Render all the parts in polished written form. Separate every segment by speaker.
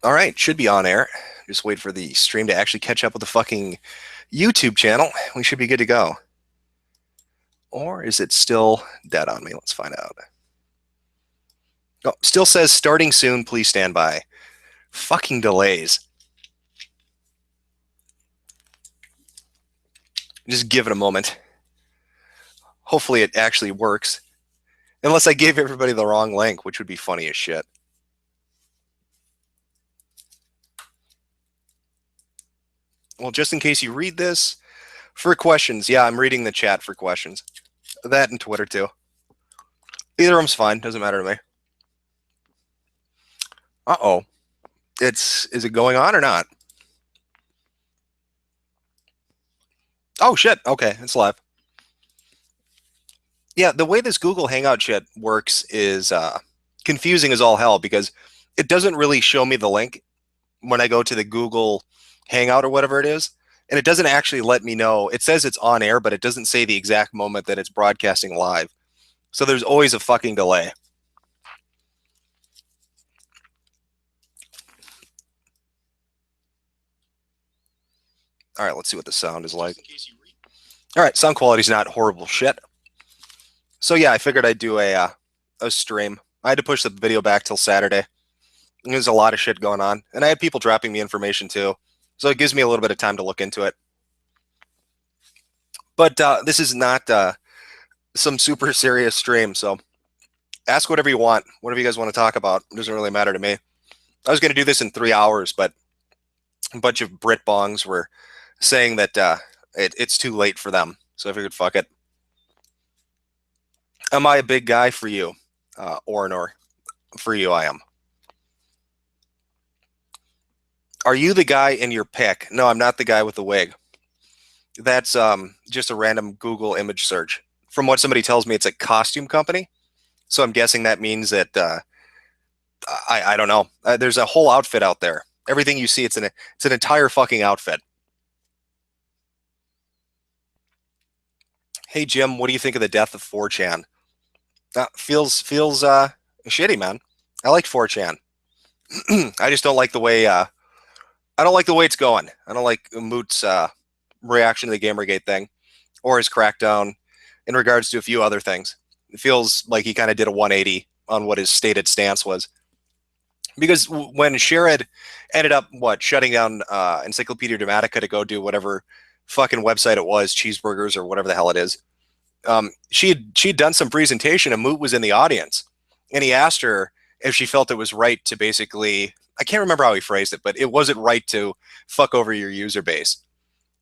Speaker 1: All right, should be on air. Just wait for the stream to actually catch up with the fucking YouTube channel. We should be good to go. Or is it still dead on me? Let's find out. Oh, still says starting soon. Please stand by. Fucking delays. Just give it a moment. Hopefully it actually works. Unless I gave everybody the wrong link, which would be funny as shit. Well, just in case you read this, for questions, yeah, I'm reading the chat for questions. That and Twitter too. Either of them's fine. Doesn't matter to me. Uh-oh. Is it going on or not? Oh shit. Okay, it's live. Yeah, the way this Google Hangout shit works is confusing as all hell because it doesn't really show me the link when I go to the Google Hangout or whatever it is, and it doesn't actually let me know. It says it's on air, but it doesn't say the exact moment that it's broadcasting live. So there's always a fucking delay. All right, let's see what the sound is like. All right, sound quality's not horrible shit. So yeah, I figured I'd do a stream. I had to push the video back till Saturday. There's a lot of shit going on, and I had people dropping me information too, so it gives me a little bit of time to look into it. But this is not some super serious stream, so ask whatever you want, whatever you guys want to talk about. It doesn't really matter to me. I was going to do this in 3 hours, but a bunch of Brit bongs were saying that it's too late for them, so I figured fuck it. Am I a big guy for you, Orinor? For you, I am. Are you the guy in your pic? No, I'm not the guy with the wig. That's just a random Google image search. From what somebody tells me, it's a costume company. So I'm guessing that means that I don't know. There's a whole outfit out there. Everything you see, it's an entire fucking outfit. Hey Jim, what do you think of the death of 4chan? Feels shitty, man. I like 4chan. I just don't like the way I don't like the way it's going. I don't like Moot's reaction to the Gamergate thing or his crackdown in regards to a few other things. It feels like he kind of did a 180 on what his stated stance was. Because when Sherrod ended up shutting down Encyclopedia Dramatica to go do whatever fucking website it was, Cheeseburgers or whatever the hell it is, she'd done some presentation and Moot was in the audience, and he asked her if she felt it was right to basically, I can't remember how he phrased it, but it wasn't right to fuck over your user base.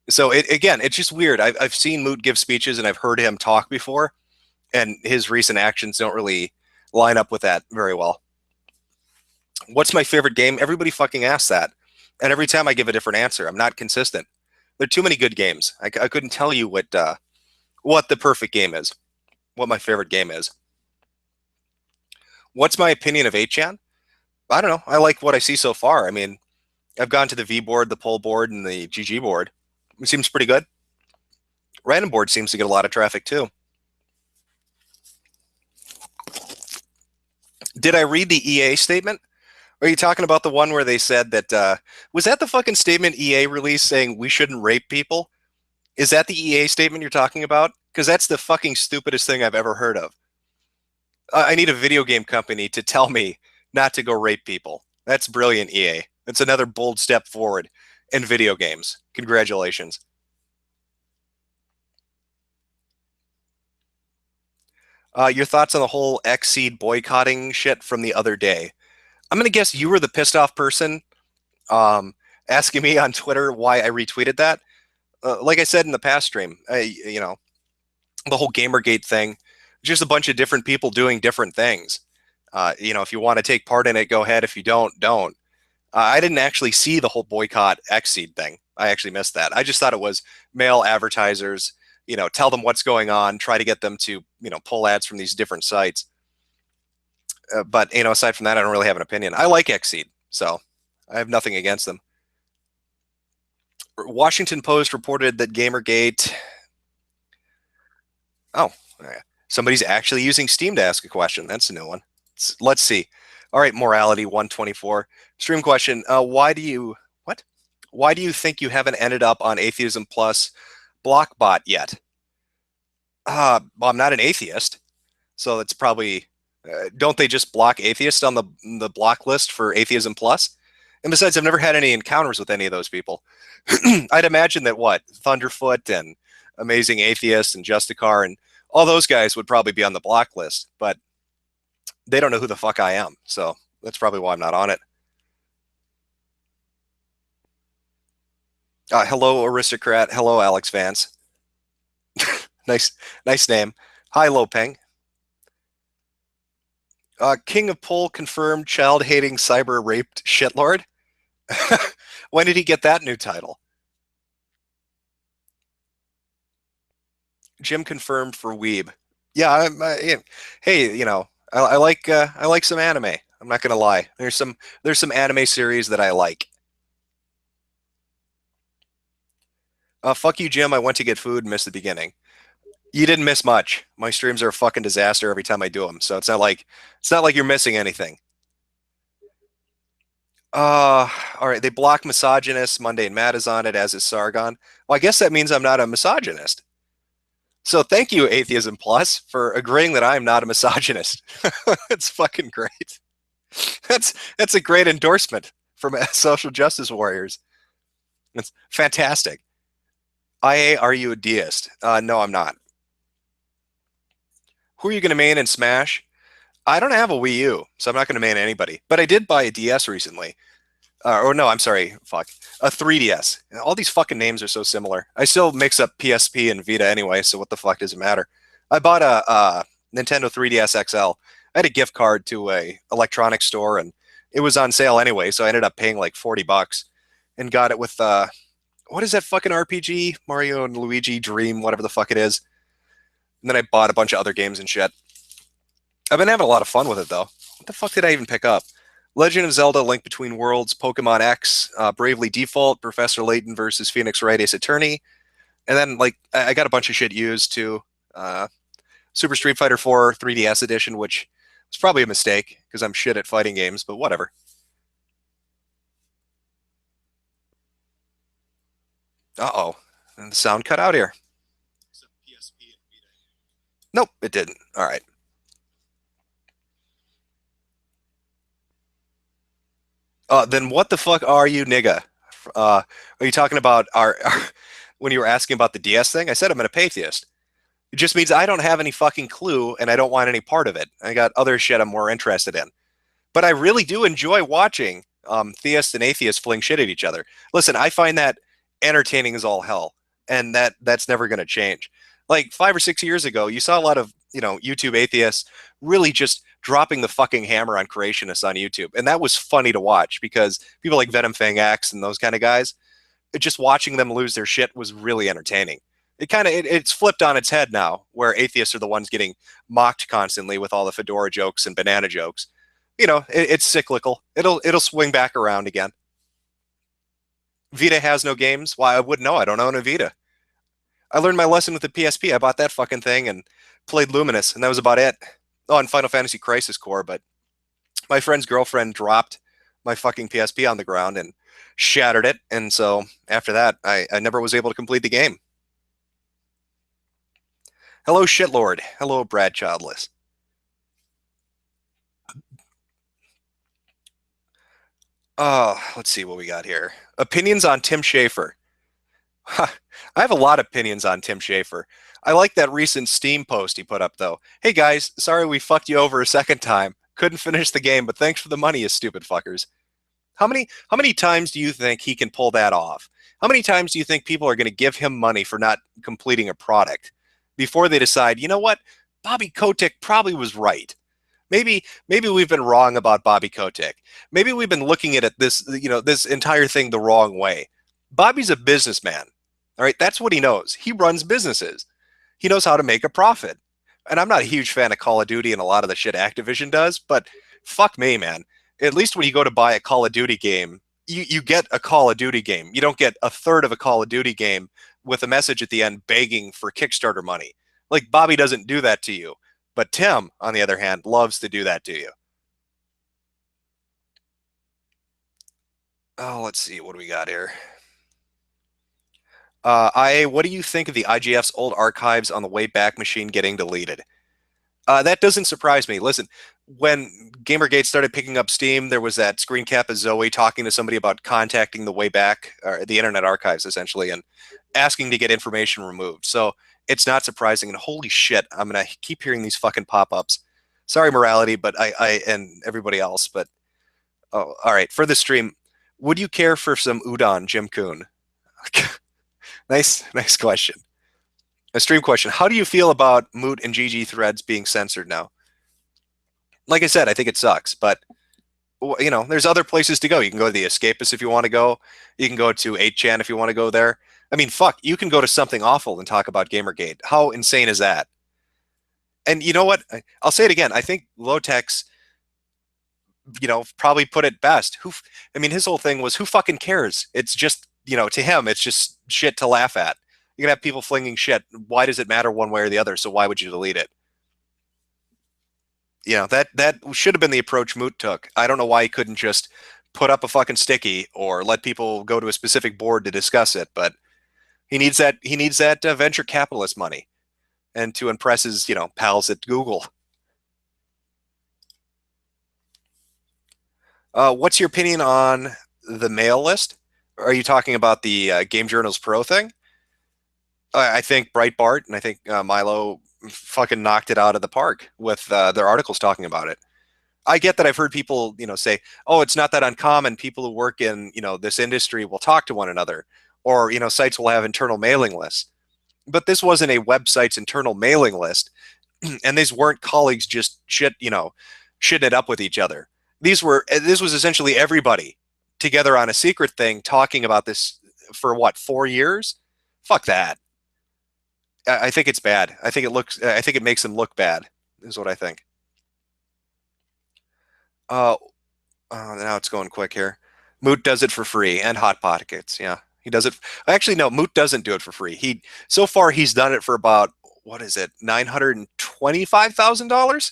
Speaker 1: So it's just weird. I've seen Moot give speeches and I've heard him talk before, and his recent actions don't really line up with that very well. What's my favorite game? Everybody fucking asks that, and every time I give a different answer. I'm not consistent. There are too many good games. I couldn't tell you what the perfect game is, what my favorite game is. What's my opinion of 8chan? I don't know. I like what I see so far. I mean, I've gone to the V board, the poll board, and the GG board. It seems pretty good. Random board seems to get a lot of traffic too. Did I read the EA statement? Are you talking about the one where they said that was that the fucking statement EA released saying we shouldn't rape people? Is that the EA statement you're talking about? Because that's the fucking stupidest thing I've ever heard of. I need a video game company to tell me not to go rape people. That's brilliant, EA. That's another bold step forward in video games. Congratulations. Your thoughts on the whole Xseed boycotting shit from the other day? I'm gonna guess you were the pissed off person um, asking me on Twitter why I retweeted that. Like I said in the past stream, the whole Gamergate thing, just a bunch of different people doing different things. If you want to take part in it, go ahead. If you don't, don't. I didn't actually see the whole boycott Xseed thing. I actually missed that. I just thought it was male advertisers, tell them what's going on, try to get them to, pull ads from these different sites. But, aside from that, I don't really have an opinion. I like Xseed, so I have nothing against them. Washington Post reported that Gamergate. Oh, somebody's actually using Steam to ask a question. That's a new one. Let's see. All right, morality 124. Stream question. What? Why do you think you haven't ended up on Atheism Plus Blockbot yet? Well, I'm not an atheist, so it's probably. Don't they just block atheists on the block list for Atheism Plus? And besides, I've never had any encounters with any of those people. I'd imagine that what Thunderfoot and Amazing Atheist and Justicar and all those guys would probably be on the block list, but they don't know who the fuck I am, so that's probably why I'm not on it. Hello, aristocrat. Hello, Alex Vance. Nice, nice name. Hi, Lopeng. King of Pole confirmed child hating cyber raped shitlord. When did he get that new title? Jim confirmed for Weeb. Yeah, hey, I like some anime. I'm not gonna lie. There's some anime series that I like. Fuck you, Jim. I went to get food and missed the beginning. You didn't miss much. My streams are a fucking disaster every time I do them, so it's not like you're missing anything. All right. They block misogynist. Mundane Matt is on it, as is Sargon. Well, I guess that means I'm not a misogynist. So thank you, Atheism Plus, for agreeing that I'm not a misogynist. It's fucking great. That's a great endorsement from social justice warriors. It's fantastic. IA, are you a deist? No, I'm not. Who are you going to main in Smash? I don't have a Wii U, so I'm not going to main anybody. But I did buy a DS recently. Or no, I'm sorry, fuck. A 3DS. All these fucking names are so similar. I still mix up PSP and Vita anyway, so what the fuck does it matter? I bought a Nintendo 3DS XL. I had a gift card to a electronics store, and it was on sale anyway, so I ended up paying like $40 and got it with what is that fucking RPG? Mario and Luigi Dream, whatever the fuck it is. And then I bought a bunch of other games and shit. I've been having a lot of fun with it though. What the fuck did I even pick up? Legend of Zelda: Link Between Worlds, Pokemon X, Bravely Default, Professor Layton versus Phoenix Wright Ace Attorney, and then like I got a bunch of shit used too. Super Street Fighter 4 3DS edition, which was probably a mistake because I'm shit at fighting games, but whatever. Uh-oh. And the sound cut out here. Nope, it didn't. All right. Then what the fuck are you, nigga? Are you talking about our when you were asking about the DS thing? I said I'm an apatheist. It just means I don't have any fucking clue and I don't want any part of it. I got other shit I'm more interested in. But I really do enjoy watching theists and atheists fling shit at each other. Listen, I find that entertaining as all hell, and that's never going to change. Like 5 or 6 years ago, you saw a lot of YouTube atheists really just dropping the fucking hammer on creationists on YouTube, and that was funny to watch because people like Venom Fang X and those kind of guys, just watching them lose their shit was really entertaining. It's flipped on its head now, where atheists are the ones getting mocked constantly with all the fedora jokes and banana jokes. It's cyclical. It'll swing back around again. Vita has no games. Why, I wouldn't know. I don't own a Vita. I learned my lesson with the PSP. I bought that fucking thing and played Luminous, and that was about it. Oh, and Final Fantasy Crisis Core, but my friend's girlfriend dropped my fucking PSP on the ground and shattered it, and so after that, I never was able to complete the game. Hello, Shitlord. Hello, Brad Childless. Let's see what we got here. Opinions on Tim Schafer. I have a lot of opinions on Tim Schafer. I like that recent Steam post he put up, though. Hey guys, sorry we fucked you over a second time. Couldn't finish the game, but thanks for the money, you stupid fuckers. How many times do you think he can pull that off? How many times do you think people are going to give him money for not completing a product before they decide, you know what, Bobby Kotick probably was right. Maybe we've been wrong about Bobby Kotick. Maybe we've been looking at this entire thing the wrong way. Bobby's a businessman. All right, that's what he knows. He runs businesses. He knows how to make a profit. And I'm not a huge fan of Call of Duty and a lot of the shit Activision does, but fuck me, man. At least when you go to buy a Call of Duty game, you get a Call of Duty game. You don't get a third of a Call of Duty game with a message at the end begging for Kickstarter money. Like, Bobby doesn't do that to you. But Tim, on the other hand, loves to do that to you. Oh, let's see. What do we got here? what do you think of the IGF's old archives on the Wayback Machine getting deleted? That doesn't surprise me. Listen, when Gamergate started picking up steam, there was that screen cap of Zoe talking to somebody about contacting the Wayback, or the Internet Archives, essentially, and asking to get information removed. So it's not surprising. And holy shit, I'm gonna keep hearing these fucking pop-ups. Sorry, morality, but I and everybody else. But oh, all right. For the stream, would you care for some udon, Jim Coon? Nice question. A stream question. How do you feel about Moot and GG threads being censored now? Like I said, I think it sucks, but there's other places to go. You can go to the Escapist if you want to go. You can go to 8chan if you want to go there. I mean, fuck, you can go to Something Awful and talk about Gamergate. How insane is that? And you know what? I'll say it again. I think Lowtex, probably put it best. I mean, his whole thing was, who fucking cares? It's just, to him, it's just shit to laugh at. You're gonna have people flinging shit. Why does it matter one way or the other? So why would you delete it? That should have been the approach Moot took. I don't know why he couldn't just put up a fucking sticky or let people go to a specific board to discuss it. But he needs that venture capitalist money, and to impress his pals at Google. What's your opinion on the mail list? Are you talking about the Game Journals Pro thing? I think Breitbart and I think Milo fucking knocked it out of the park with their articles talking about it. I get that I've heard people, say, "Oh, it's not that uncommon. People who work in, this industry will talk to one another, or sites will have internal mailing lists." But this wasn't a website's internal mailing list, and these weren't colleagues just shitting it up with each other. This was essentially everybody together on a secret thing talking about this for what, 4 years? Fuck that. I think it's bad. I think it makes them look bad, is what I think. Uh, now it's going quick here. Moot does it for free, and Hot Pockets. Yeah, he does it. Actually, no, Moot doesn't do it for free. So far he's done it for about, what is it, $925,000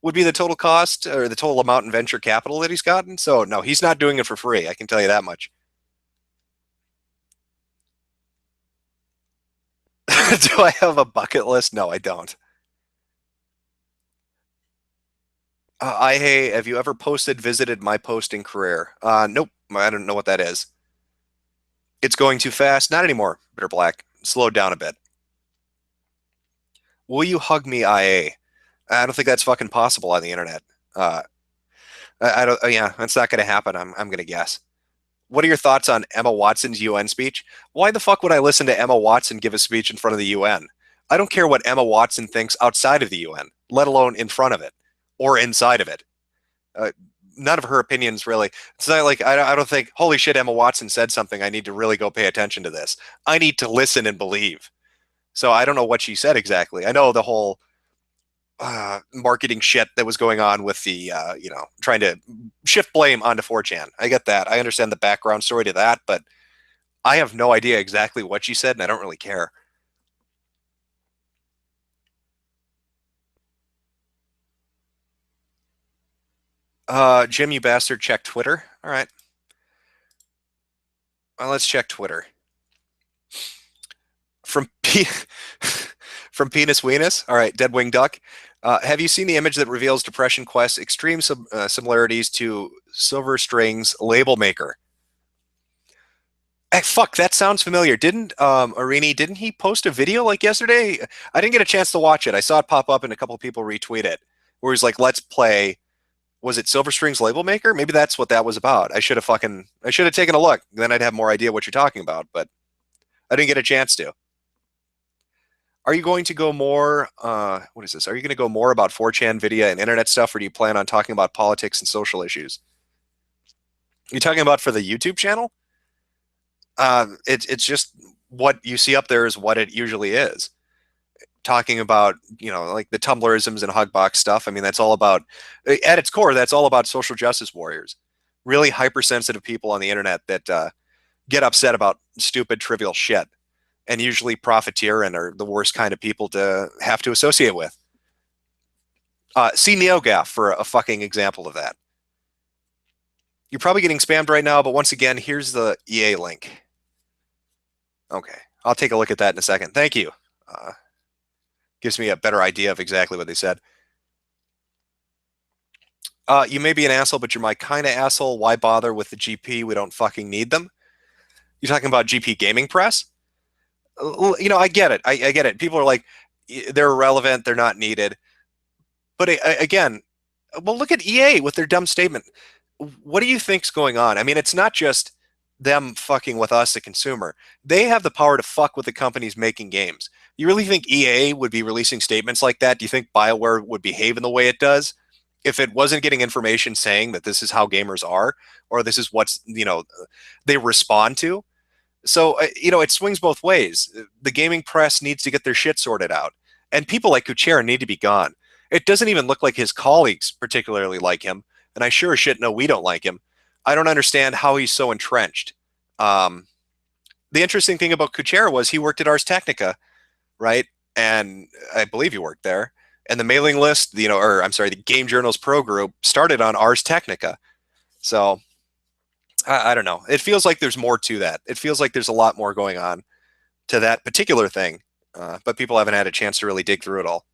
Speaker 1: would be the total cost or the total amount in venture capital that he's gotten. So no, he's not doing it for free. I can tell you that much. Do I have a bucket list? No, I don't. I Hey, have you ever visited my posting career? Nope. I don't know what that is. It's going too fast. Not anymore. Bitter Black. Slowed down a bit. Will you hug me, IA? I don't think that's fucking possible on the internet. Uh, I don't. Yeah, that's not going to happen. I'm going to guess. What are your thoughts on Emma Watson's UN speech? Why the fuck would I listen to Emma Watson give a speech in front of the UN? I don't care what Emma Watson thinks outside of the UN, let alone in front of it or inside of it. Uh, None of her opinions really. It's not like I don't think, holy shit, Emma Watson said something. I need to really go pay attention to this. I need to listen and believe. So I don't know what she said exactly. I know the whole marketing shit that was going on with the, trying to shift blame onto 4chan. I get that. I understand the background story to that, but I have no idea exactly what she said, and I don't really care. Jim, you bastard, check Twitter. All right. Well, let's check Twitter. From P- from Penis Weenus. All right, Dead Wing Duck. Have you seen the image that reveals Depression Quest's extreme similarities to Silver String's label maker? Hey, fuck, that sounds familiar. Didn't Arini, didn't he post a video like yesterday? I didn't get a chance to watch it. I saw it pop up and a couple of people retweet it, where he's like, "Let's play." Was it Silver Strings Label Maker? Maybe that's what that was about. I should have taken a look. Then I'd have more idea what you're talking about, but I didn't get a chance to. Are you going to go more? What is this? Are you going to go more about 4chan video and internet stuff, or do you plan on talking about politics and social issues? You talking about for the YouTube channel? It's just what you see up there is what it usually is. Talking about like the Tumblrisms and Hugbox stuff. I mean, that's all about, at its core, that's all about social justice warriors, really hypersensitive people on the internet that get upset about stupid, trivial shit, and usually profiteer and are the worst kind of people to have to associate with. See NeoGaf for a fucking example of that. You're probably getting spammed right now, but once again, here's the EA link. Okay, I'll take a look at that in a second. Thank you. Gives me a better idea of exactly what they said. You may be an asshole, but you're my kind of asshole. Why bother with the GP? We don't fucking need them. You're talking about GP Gaming Press? I get it. I get it. People are like, they're irrelevant. They're not needed. But again, well, look at EA with their dumb statement. What do you think's going on? I mean, it's not just them fucking with us, the consumer. They have the power to fuck with the companies making games. You really think EA would be releasing statements like that? Do you think BioWare would behave in the way it does if it wasn't getting information saying that this is how gamers are, or this is what's, they respond to? So, it swings both ways. The gaming press needs to get their shit sorted out. And people like Kuchera need to be gone. It doesn't even look like his colleagues particularly like him. And I sure as shit know we don't like him. I don't understand how he's so entrenched. The interesting thing about Kuchera was he worked at Ars Technica, right? And I believe he worked there. And the mailing list, the Game Journals Pro Group started on Ars Technica. So I don't know. It feels like there's more to that. It feels like there's a lot more going on to that particular thing, but people haven't had a chance to really dig through it all.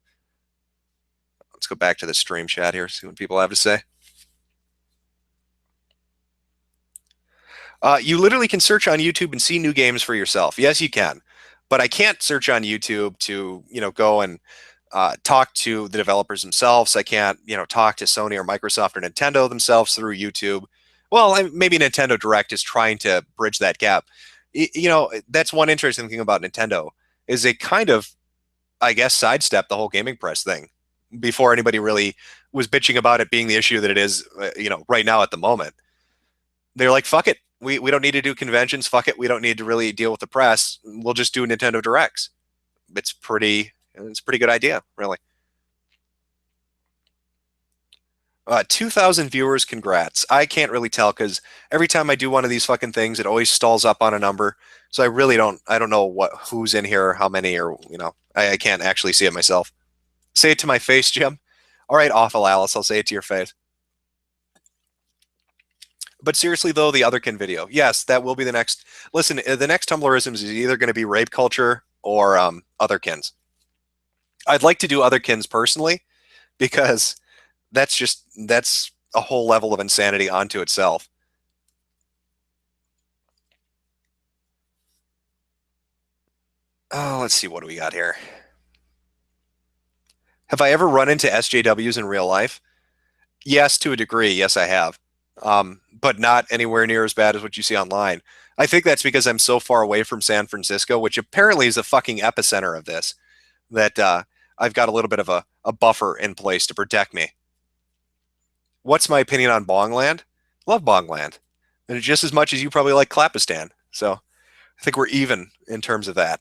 Speaker 1: Let's go back to the stream chat here, see what people have to say. You literally can search on YouTube and see new games for yourself. Yes, you can. But I can't search on YouTube to, go and talk to the developers themselves. I can't, talk to Sony or Microsoft or Nintendo themselves through YouTube. Well, maybe Nintendo Direct is trying to bridge that gap. That's one interesting thing about Nintendo is they kind of, I guess, sidestep the whole gaming press thing before anybody really was bitching about it being the issue that it is, right now at the moment. They're like, fuck it. We don't need to do conventions. Fuck it. We don't need to really deal with the press. We'll just do Nintendo Directs. It's a pretty good idea, really. 2,000 viewers, congrats. I can't really tell because every time I do one of these fucking things, it always stalls up on a number. So I don't know who's in here, or how many, or, I can't actually see it myself. Say it to my face, Jim. All right, awful Alice, I'll say it to your face. But seriously, though, the Otherkin video, yes, that will be the next. Listen, the next Tumblrisms is either going to be rape culture or Otherkins. I'd like to do Otherkins personally because that's a whole level of insanity onto itself. Oh, let's see, what do we got here? Have I ever run into SJWs in real life? Yes, to a degree. Yes, I have. But not anywhere near as bad as what you see online. I think that's because I'm so far away from San Francisco, which apparently is the fucking epicenter of this, that I've got a little bit of a buffer in place to protect me. What's my opinion on Bongland? Love Bongland. And just as much as you probably like Clapistan. So I think we're even in terms of that.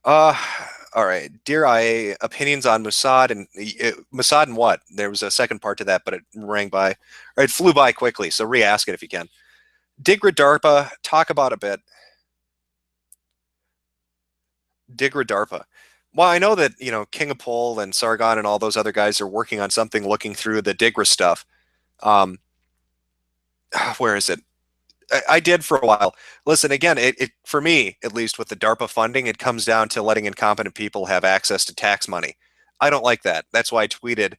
Speaker 1: All right. Dear IA, opinions on Mossad and Mossad and what? There was a second part to that, but it rang by. All right, it flew by quickly, so re-ask it if you can. Digra DARPA, talk about a bit. Digra DARPA. Well, I know that, King of Pole and Sargon and all those other guys are working on something looking through the Digra stuff. Where is it? I did for a while. Listen, again, it for me, at least with the DARPA funding, it comes down to letting incompetent people have access to tax money. I don't like that. That's why I tweeted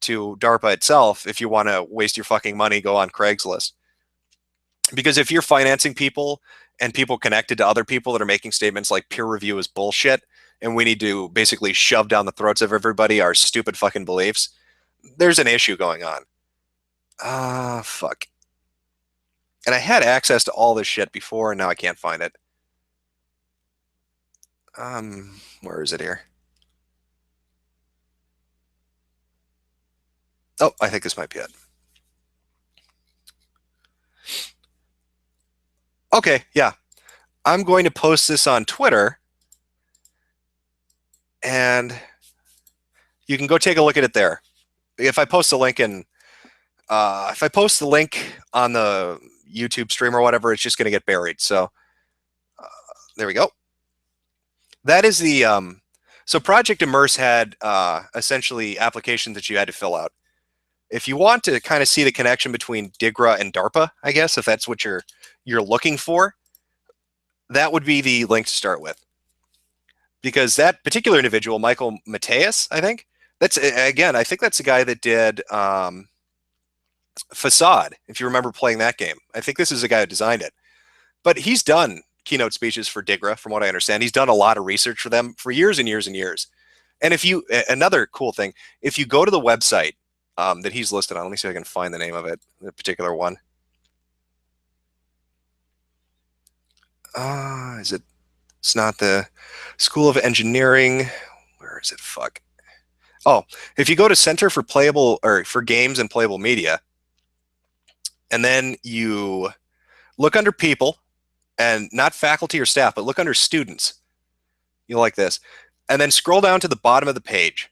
Speaker 1: to DARPA itself, if you want to waste your fucking money, go on Craigslist. Because if you're financing people and people connected to other people that are making statements like peer review is bullshit, and we need to basically shove down the throats of everybody our stupid fucking beliefs, there's an issue going on. Fuck. And I had access to all this shit before, and now I can't find it. Where is it here? Oh, I think this might be it. Okay, yeah. I'm going to post this on Twitter, and you can go take a look at it there. If I post the link on the YouTube stream or whatever, it's just going to get buried. So there we go. That is the so Project Immerse had essentially applications that you had to fill out. If you want to kind of see the connection between Digra and DARPA, I guess, if that's what you're looking for, that would be the link to start with. Because that particular individual, Michael Mateus, I think, that's, again, I think that's the guy that did Facade, if you remember playing that game. I think this is the guy who designed it. But he's done keynote speeches for Digra, from what I understand. He's done a lot of research for them for years and years and years. And if you, another cool thing, if you go to the website that he's listed on, let me see if I can find the name of it, the particular one. Is it? It's not the School of Engineering. Where is it? Fuck. Oh, if you go to Center for Playable or for Games and Playable Media, and then you look under people, and not faculty or staff, but look under students. You'll like this. And then scroll down to the bottom of the page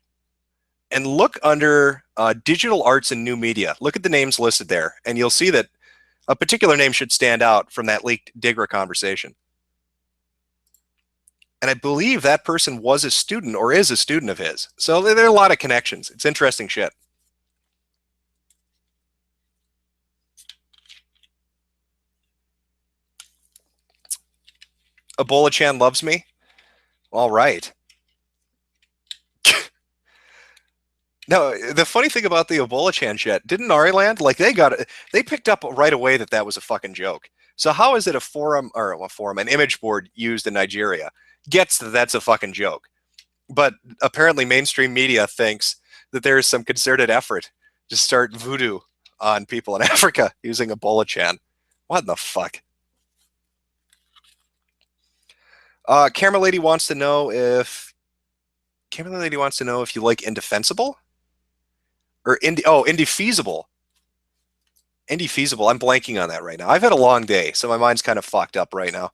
Speaker 1: and look under digital arts and new media. Look at the names listed there, and you'll see that a particular name should stand out from that leaked Digra conversation. And I believe that person was a student or is a student of his. So there are a lot of connections. It's interesting shit. Ebola Chan loves me. All right. No, the funny thing about the Ebola Chan shit, didn't Ariland, like they picked up right away that that was a fucking joke. So how is it a forum, or a forum, an image board used in Nigeria gets that that's a fucking joke? But apparently mainstream media thinks that there is some concerted effort to start voodoo on people in Africa using Ebola Chan. What in the fuck? Camera Lady wants to know if you like Indefensible or Indefeasible. Indefeasible. I'm blanking on that right now. I've had a long day, so my mind's kind of fucked up right now.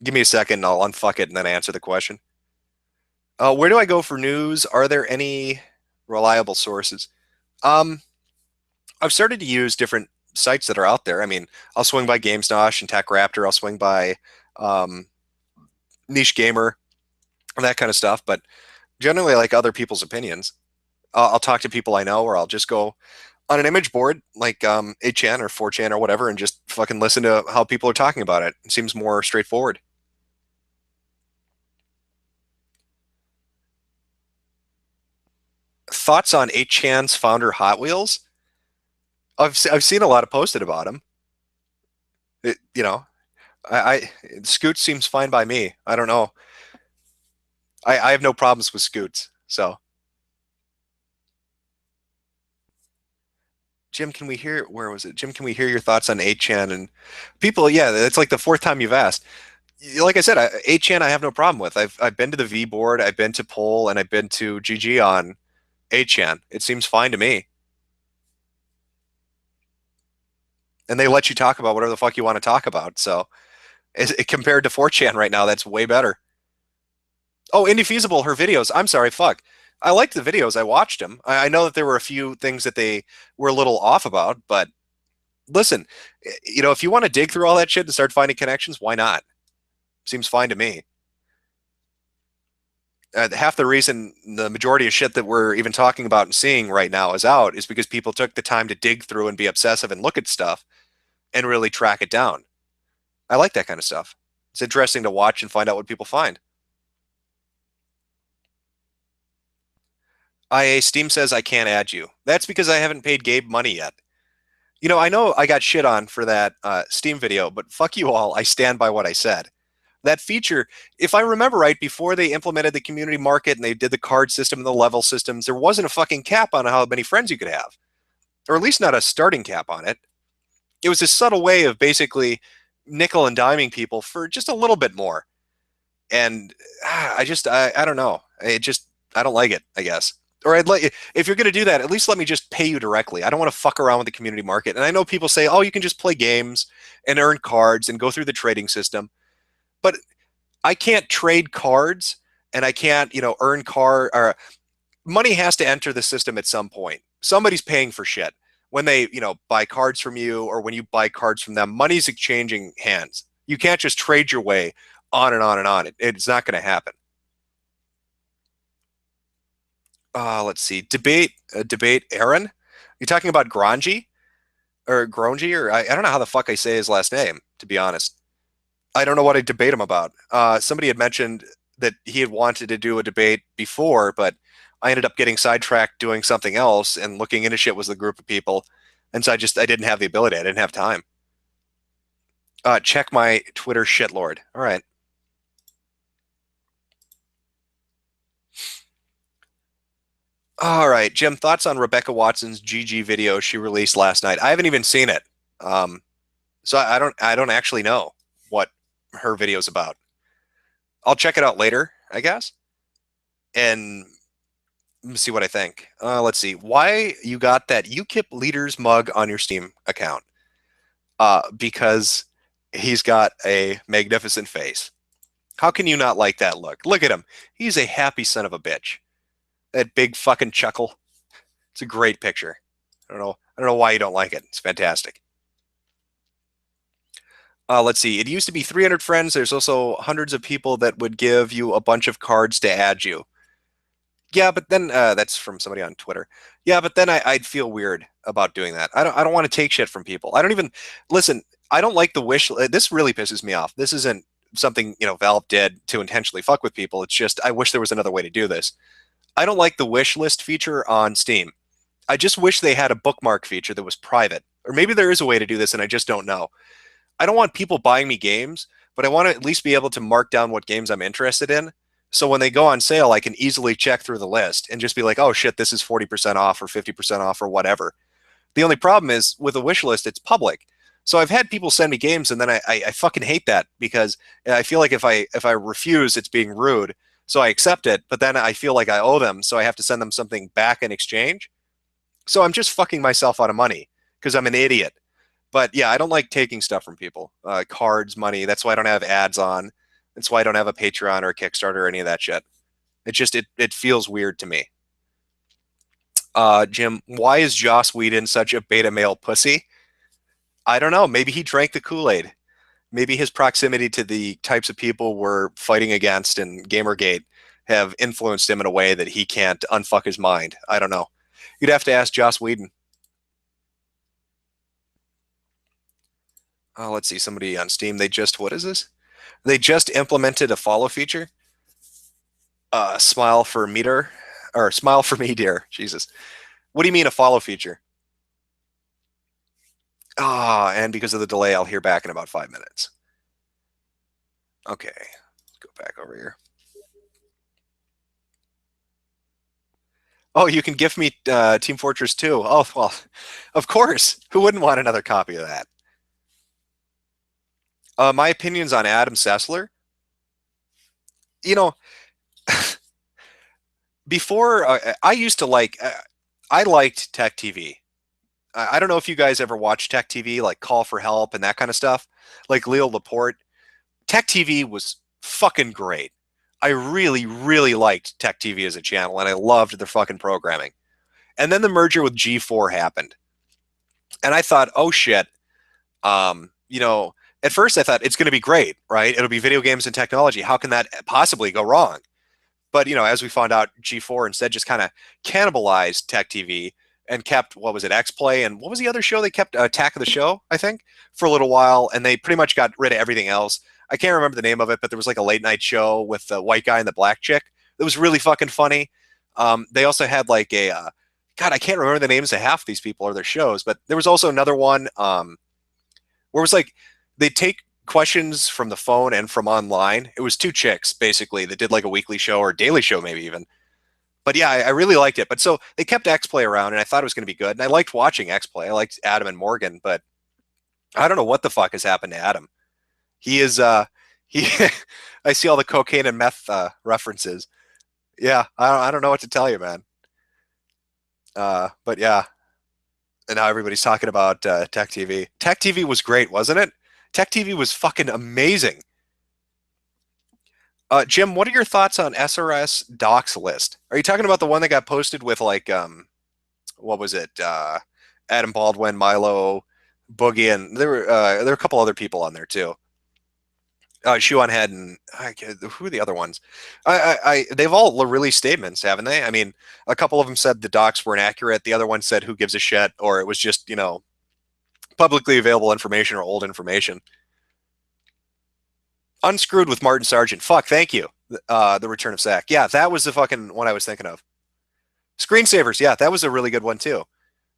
Speaker 1: Give me a second, and I'll unfuck it and then answer the question. Where do I go for news? Are there any reliable sources? I've started to use different sites that are out there. I mean, I'll swing by GamesNosh and TechRaptor. I'll swing by Niche Gamer and that kind of stuff. But generally, I like other people's opinions. I'll talk to people I know, or I'll just go on an image board like 8chan or 4chan or whatever and just fucking listen to how people are talking about it. It seems more straightforward. Thoughts on 8chan's founder Hot Wheels? I've seen a lot of posted about him. You know, Scoot seems fine by me. I don't know. I have no problems with Scoots. So, Jim, can we hear? Where was it? Jim, can we hear your thoughts on 8chan and people? Yeah, it's like the fourth time you've asked. Like I said, 8chan I have no problem with. I've been to the V board, I've been to Poll, and I've been to GG on 8chan. It seems fine to me. And they let you talk about whatever the fuck you want to talk about. So, compared to 4chan right now, that's way better. Oh, Indefeasible, her videos. I'm sorry, fuck. I liked the videos. I watched them. I know that there were a few things that they were a little off about, but listen, if you want to dig through all that shit and start finding connections, why not? Seems fine to me. Half the reason the majority of shit that we're even talking about and seeing right now is out is because people took the time to dig through and be obsessive and look at stuff and really track it down. I like that kind of stuff. It's interesting to watch and find out what people find. IA Steam says I can't add you. That's because I haven't paid Gabe money yet. I know I got shit on for that Steam video, but fuck you all. I stand by what I said. That feature, if I remember right, before they implemented the community market and they did the card system and the level systems, there wasn't a fucking cap on how many friends you could have, or at least not a starting cap on it. It was a subtle way of basically nickel and diming people for just a little bit more. And I don't know. I don't like it, I guess. Or if you're going to do that, at least let me just pay you directly. I don't want to fuck around with the community market. And I know people say, oh, you can just play games and earn cards and go through the trading system. But I can't trade cards and I can't, earn or money has to enter the system at some point. Somebody's paying for shit. When they, buy cards from you or when you buy cards from them, money's exchanging hands. You can't just trade your way on and on and on. It's not going to happen. Let's see. Debate Aaron. You talking about Grongi or Grongi or I don't know how the fuck I say his last name, to be honest. I don't know what I debate him about. Somebody had mentioned that he had wanted to do a debate before, but I ended up getting sidetracked doing something else and looking into shit with the group of people, and so I didn't have the ability. I didn't have time. Check my Twitter shitlord. All right. All right, Jim. Thoughts on Rebecca Watson's GG video she released last night? I haven't even seen it, um, so I don't actually know what her video's about. I'll check it out later, I guess, and see what I think. Let's see. Why you got that UKIP leaders mug on your Steam account? Because he's got a magnificent face. How can you not like that look? Look at him. He's a happy son of a bitch. That big fucking chuckle. It's a great picture. I don't know. I don't know why you don't like it. It's fantastic. Let's see. It used to be 300 friends. There's also hundreds of people that would give you a bunch of cards to add you. Yeah, but then that's from somebody on Twitter. Yeah, but then I'd feel weird about doing that. I don't want to take shit from people. I don't even listen. I don't like the wish. This really pisses me off. This isn't something Valve did to intentionally fuck with people. It's just I wish there was another way to do this. I don't like the wish list feature on Steam. I just wish they had a bookmark feature that was private, or maybe there is a way to do this and I just don't know. I don't want people buying me games, but I want to at least be able to mark down what games I'm interested in. So when they go on sale, I can easily check through the list and just be like, oh shit, this is 40% off or 50% off or whatever. The only problem is with a wish list, it's public. So I've had people send me games and then I fucking hate that because I feel like if I refuse, it's being rude. So I accept it, but then I feel like I owe them, so I have to send them something back in exchange. So I'm just fucking myself out of money because I'm an idiot. But yeah, I don't like taking stuff from people. Cards, money. That's why I don't have ads on. That's why I don't have a Patreon or a Kickstarter or any of that shit. It feels weird to me. Jim, why is Joss Whedon such a beta male pussy? I don't know. Maybe he drank the Kool-Aid. Maybe his proximity to the types of people we're fighting against in Gamergate have influenced him in a way that he can't unfuck his mind. I don't know. You'd have to ask Joss Whedon. Oh, let's see. Somebody on Steam. What is this? They just implemented a follow feature. Smile for meter or smile for me, dear. Jesus. What do you mean a follow feature? And because of the delay, I'll hear back in about 5 minutes. Okay, let's go back over here. Oh, you can gift me Team Fortress 2. Oh, well, of course. Who wouldn't want another copy of that? My opinions on Adam Sessler. You know, before I used to I liked Tech TV. I don't know if you guys ever watched Tech TV, like Call for Help and that kind of stuff, like Leo Laporte. Tech TV was fucking great. I really, really liked Tech TV as a channel, and I loved their fucking programming. And then the merger with G4 happened, and I thought, oh shit. At first I thought it's going to be great, right? It'll be video games and technology. How can that possibly go wrong? But as we found out, G4 instead just kind of cannibalized Tech TV and kept what was it, X Play, and what was the other show they kept? Attack of the Show, I think, for a little while, and they pretty much got rid of everything else. I can't remember the name of it, but there was like a late night show with the white guy and the black chick. It was really fucking funny. They also had like a God, I can't remember the names of half these people or their shows, but there was also another one where it was like they take questions from the phone and from online. It was two chicks basically that did like a weekly show or a daily show, maybe even. But yeah, I really liked it. But so they kept X Play around, and I thought it was going to be good. And I liked watching X Play. I liked Adam and Morgan, but I don't know what the fuck has happened to Adam. He is he. I see all the cocaine and meth references. Yeah, I don't know what to tell you, man. But yeah, and now everybody's talking about Tech TV. Tech TV was great, wasn't it? Tech TV was fucking amazing. Jim, what are your thoughts on SRS docs list? Are you talking about the one that got posted with like what was it? Adam Baldwin, Milo, Boogie, and there were a couple other people on there too. Shoe on Head, and who are the other ones? They've all released statements, haven't they? I mean, a couple of them said the docs were inaccurate. The other one said, "Who gives a shit?" Or it was just publicly available information or old information. Unscrewed with Martin Sargent. Fuck, thank you. The Return of Zack. Yeah, that was the fucking one I was thinking of. Screensavers. Yeah, that was a really good one too.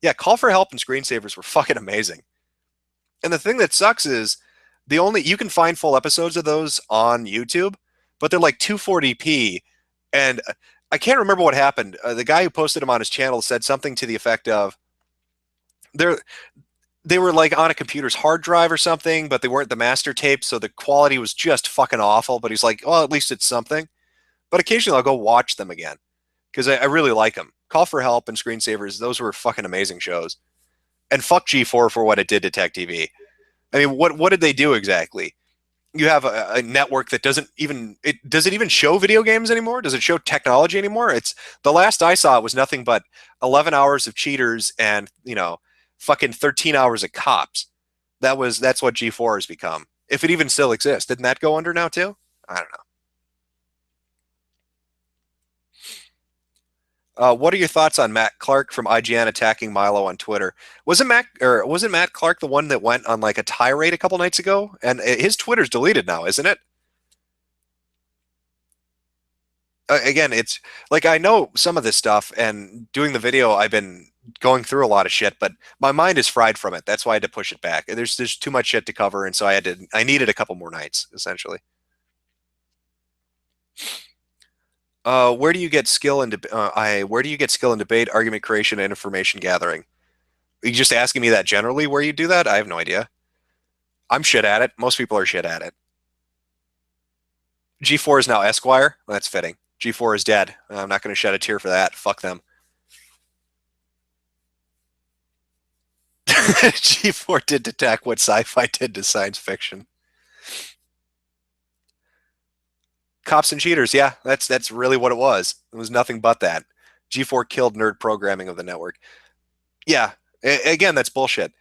Speaker 1: Yeah, Call for Help and Screensavers were fucking amazing. And the thing that sucks is you can find full episodes of those on YouTube, but they're like 240p, and I can't remember what happened. The guy who posted them on his channel said something to the effect of they're they were like on a computer's hard drive or something, but they weren't the master tape, so the quality was just fucking awful. But he's like, well, at least it's something. But occasionally I'll go watch them again because I really like them. Call for Help and Screensavers, those were fucking amazing shows. And fuck G4 for what it did to Tech TV. I mean, what did they do exactly? You have a network that does it even show video games anymore? Does it show technology anymore? It's the last I saw it was nothing but 11 hours of cheaters and fucking 13 hours of cops. That's what G4 has become. If it even still exists, didn't that go under now too? I don't know. What are your thoughts on Matt Clark from IGN attacking Milo on Twitter? Wasn't Matt Clark the one that went on like a tirade a couple nights ago? And his Twitter's deleted now, isn't it? Again, it's like I know some of this stuff, and doing the video, I've been going through a lot of shit, but my mind is fried from it. That's why I had to push it back. There's too much shit to cover, and so I needed a couple more nights essentially. Where do you get skill in where do you get skill in debate, argument creation, and information gathering? Are you just asking me that generally where you do that? I have no idea. I'm shit at it. Most people are shit at it. G4 is now Esquire. Well, that's fitting. G4 is dead. I'm not going to shed a tear for that. Fuck them. G4 did to tech what sci-fi did to science fiction. Cops and cheaters. Yeah, that's really what it was. It was nothing but that. G4 killed nerd programming of the network. Yeah, again, that's bullshit.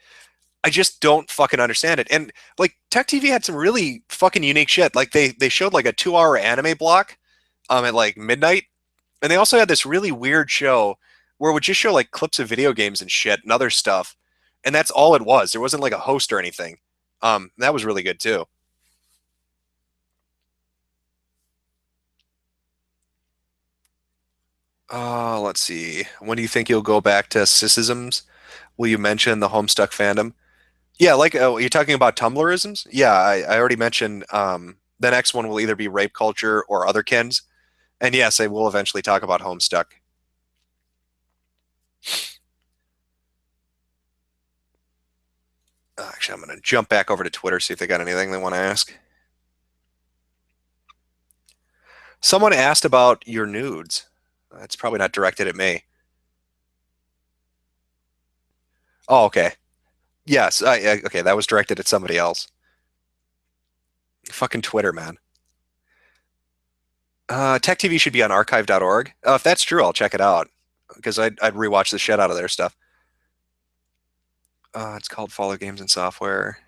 Speaker 1: I just don't fucking understand it. And like Tech TV had some really fucking unique shit. Like they showed like a 2 hour anime block at like midnight. And they also had this really weird show where it would just show like clips of video games and shit and other stuff. And that's all it was. There wasn't like a host or anything. That was really good too. Let's see. When do you think you'll go back to Sysisms? Will you mention the Homestuck fandom? Yeah, like you're talking about Tumblrisms? Yeah, I already mentioned the next one will either be rape culture or otherkins. And yes, I will eventually talk about Homestuck. Actually, I'm going to jump back over to Twitter, see if they got anything they want to ask. Someone asked about your nudes. That's probably not directed at me. Oh, okay. Yes, okay, that was directed at somebody else. Fucking Twitter, man. Tech TV should be on archive.org. If that's true, I'll check it out because I'd rewatch the shit out of their stuff. It's called Follow Games and Software.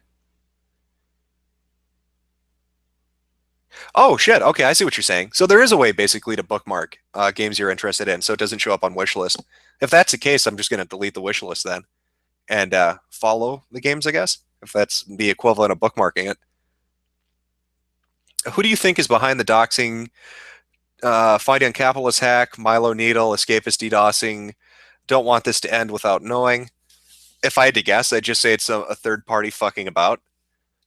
Speaker 1: Oh shit. Okay, I see what you're saying. So there is a way basically to bookmark games you're interested in, so it doesn't show up on wish list. If that's the case, I'm just going to delete the wish list then and follow the games, I guess. If that's the equivalent of bookmarking it. Who do you think is behind the doxing? Fighting on capitalist hack, Milo Needle, escapist DDoSing. Don't want this to end without knowing. If I had to guess, I'd just say it's a third party fucking about.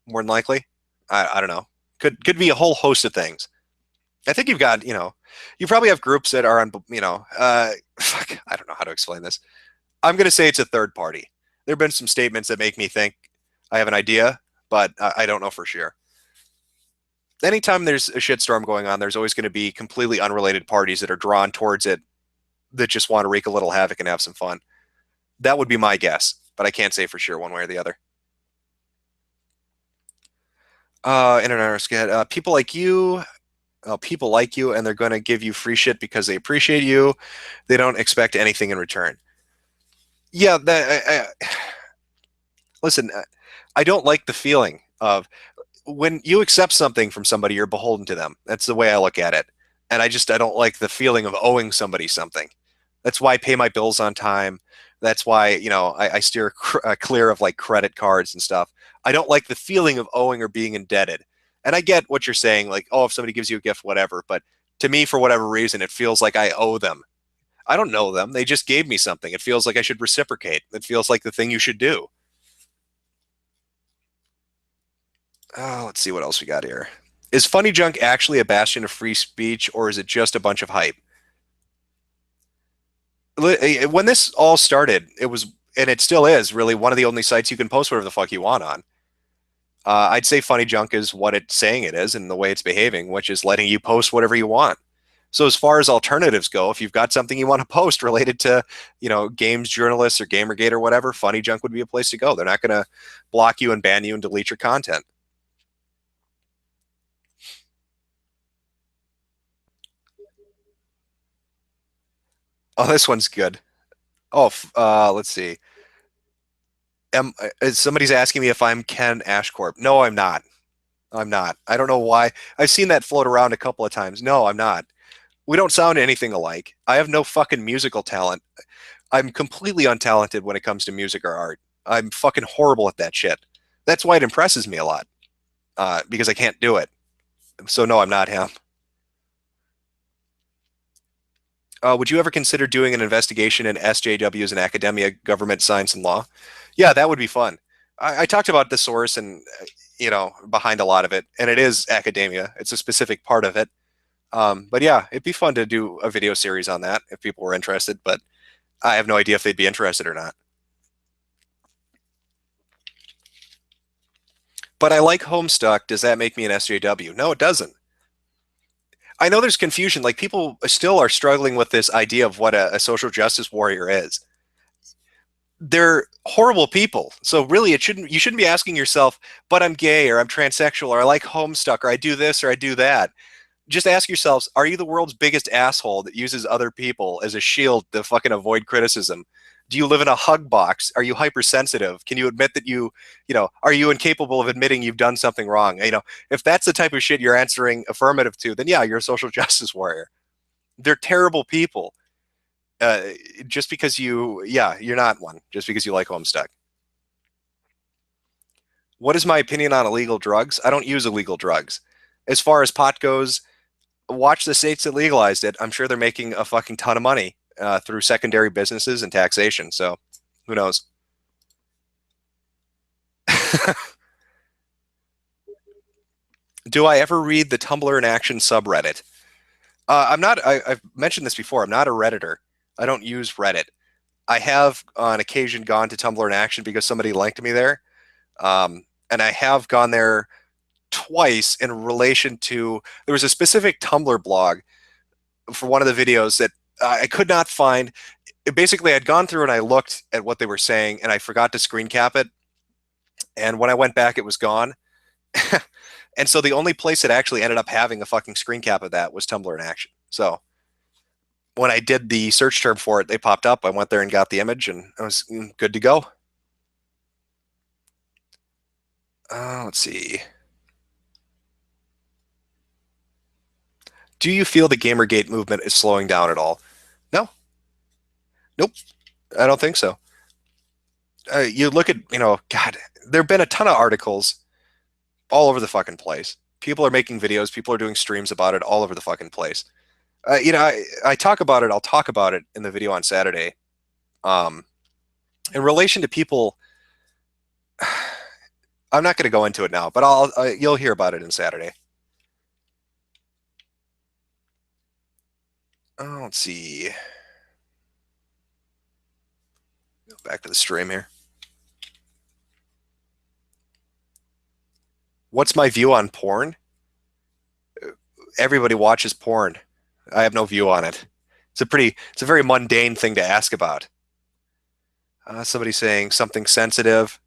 Speaker 1: More than likely. I don't know. Could be a whole host of things. I think you've got, you probably have groups that are on, fuck, I don't know how to explain this. I'm going to say it's a third party. There have been some statements that make me think I have an idea, but I don't know for sure. Anytime there's a shitstorm going on, there's always going to be completely unrelated parties that are drawn towards it that just want to wreak a little havoc and have some fun. That would be my guess, but I can't say for sure one way or the other. Internet skit. People like you, and they're going to give you free shit because they appreciate you. They don't expect anything in return. Yeah, listen, I don't like the feeling of when you accept something from somebody, you're beholden to them. That's the way I look at it. And I don't like the feeling of owing somebody something. That's why I pay my bills on time. That's why, I steer clear of like credit cards and stuff. I don't like the feeling of owing or being indebted. And I get what you're saying, like, oh, if somebody gives you a gift, whatever. But to me, for whatever reason, it feels like I owe them. I don't know them. They just gave me something. It feels like I should reciprocate. It feels like the thing you should do. Oh, let's see what else we got here. Is Funny Junk actually a bastion of free speech, or is it just a bunch of hype? When this all started, it was, and it still is, really one of the only sites you can post whatever the fuck you want on. I'd say Funny Junk is what it's saying it is and the way it's behaving, which is letting you post whatever you want. So as far as alternatives go, if you've got something you want to post related to, games journalists or Gamergate or whatever, Funny Junk would be a place to go. They're not going to block you and ban you and delete your content. Oh, this one's good. Oh, let's see. Somebody's asking me if I'm Ken Ashcorp. No, I'm not. I'm not. I don't know why. I've seen that float around a couple of times. No, I'm not. We don't sound anything alike. I have no fucking musical talent. I'm completely untalented when it comes to music or art. I'm fucking horrible at that shit. That's why it impresses me a lot, because I can't do it. So no, I'm not him. Would you ever consider doing an investigation in SJWs in academia, government, science, and law? Yeah, that would be fun. I talked about the source and behind a lot of it, and it is academia. It's a specific part of it. But yeah, it'd be fun to do a video series on that if people were interested. But I have no idea if they'd be interested or not. But I like Homestuck. Does that make me an SJW? No, it doesn't. I know there's confusion. Like people still are struggling with this idea of what a social justice warrior is. They're horrible people. So really, you shouldn't be asking yourself, but I'm gay or I'm transsexual or I like Homestuck or I do this or I do that. Just ask yourselves, are you the world's biggest asshole that uses other people as a shield to fucking avoid criticism? Do you live in a hug box? Are you hypersensitive? Can you admit that are you incapable of admitting you've done something wrong? If that's the type of shit you're answering affirmative to, then yeah, you're a social justice warrior. They're terrible people. Uh, just because you're not one, just because you like Homestuck. What is my opinion on illegal drugs? I don't use illegal drugs. As far as pot goes, watch the states that legalized it. I'm sure they're making a fucking ton of money through secondary businesses and taxation. So who knows? Do I ever read the Tumblr in Action subreddit? I'm not. I've mentioned this before. I'm not a redditor. I don't use Reddit. I have on occasion gone to Tumblr in Action because somebody linked me there, and I have gone there twice in relation to there was a specific Tumblr blog for one of the videos that I could not find. Basically, I'd gone through and I looked at what they were saying, and I forgot to screen cap it. And when I went back, it was gone. And so the only place that actually ended up having a fucking screen cap of that was Tumblr in Action. So when I did the search term for it, they popped up. I went there and got the image, and I was good to go. Let's see. Do you feel the Gamergate movement is slowing down at all? No. Nope. I don't think so. You look at, God, there have been a ton of articles all over the fucking place. People are making videos. People are doing streams about it all over the fucking place. I talk about it. I'll talk about it in the video on Saturday. Um, in relation to people, I'm not going to go into it now, but you'll hear about it in Saturday. Oh, let's see. Go back to the stream here. What's my view on porn? Everybody watches porn. I have no view on it. It's a very mundane thing to ask about. Somebody saying something sensitive.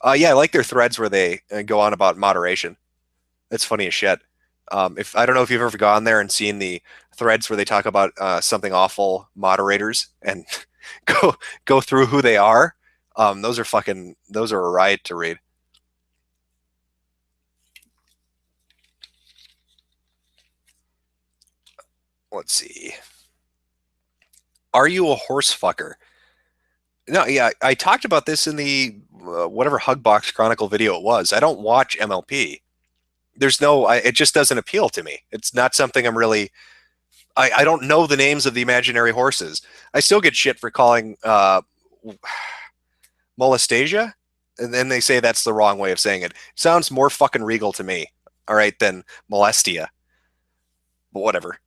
Speaker 1: Yeah, I like their threads where they go on about moderation. That's funny as shit. If I don't know if you've ever gone there and seen the threads where they talk about something awful moderators and go through who they are. Those are a riot to read. Let's see. Are you a horse fucker? No, yeah, I talked about this in the whatever Hugbox Chronicle video it was. I don't watch MLP. There's no, it just doesn't appeal to me. It's not something I'm really. I don't know the names of the imaginary horses. I still get shit for calling molestasia, and then they say that's the wrong way of saying it. Sounds more fucking regal to me, all right, than molestia. But whatever.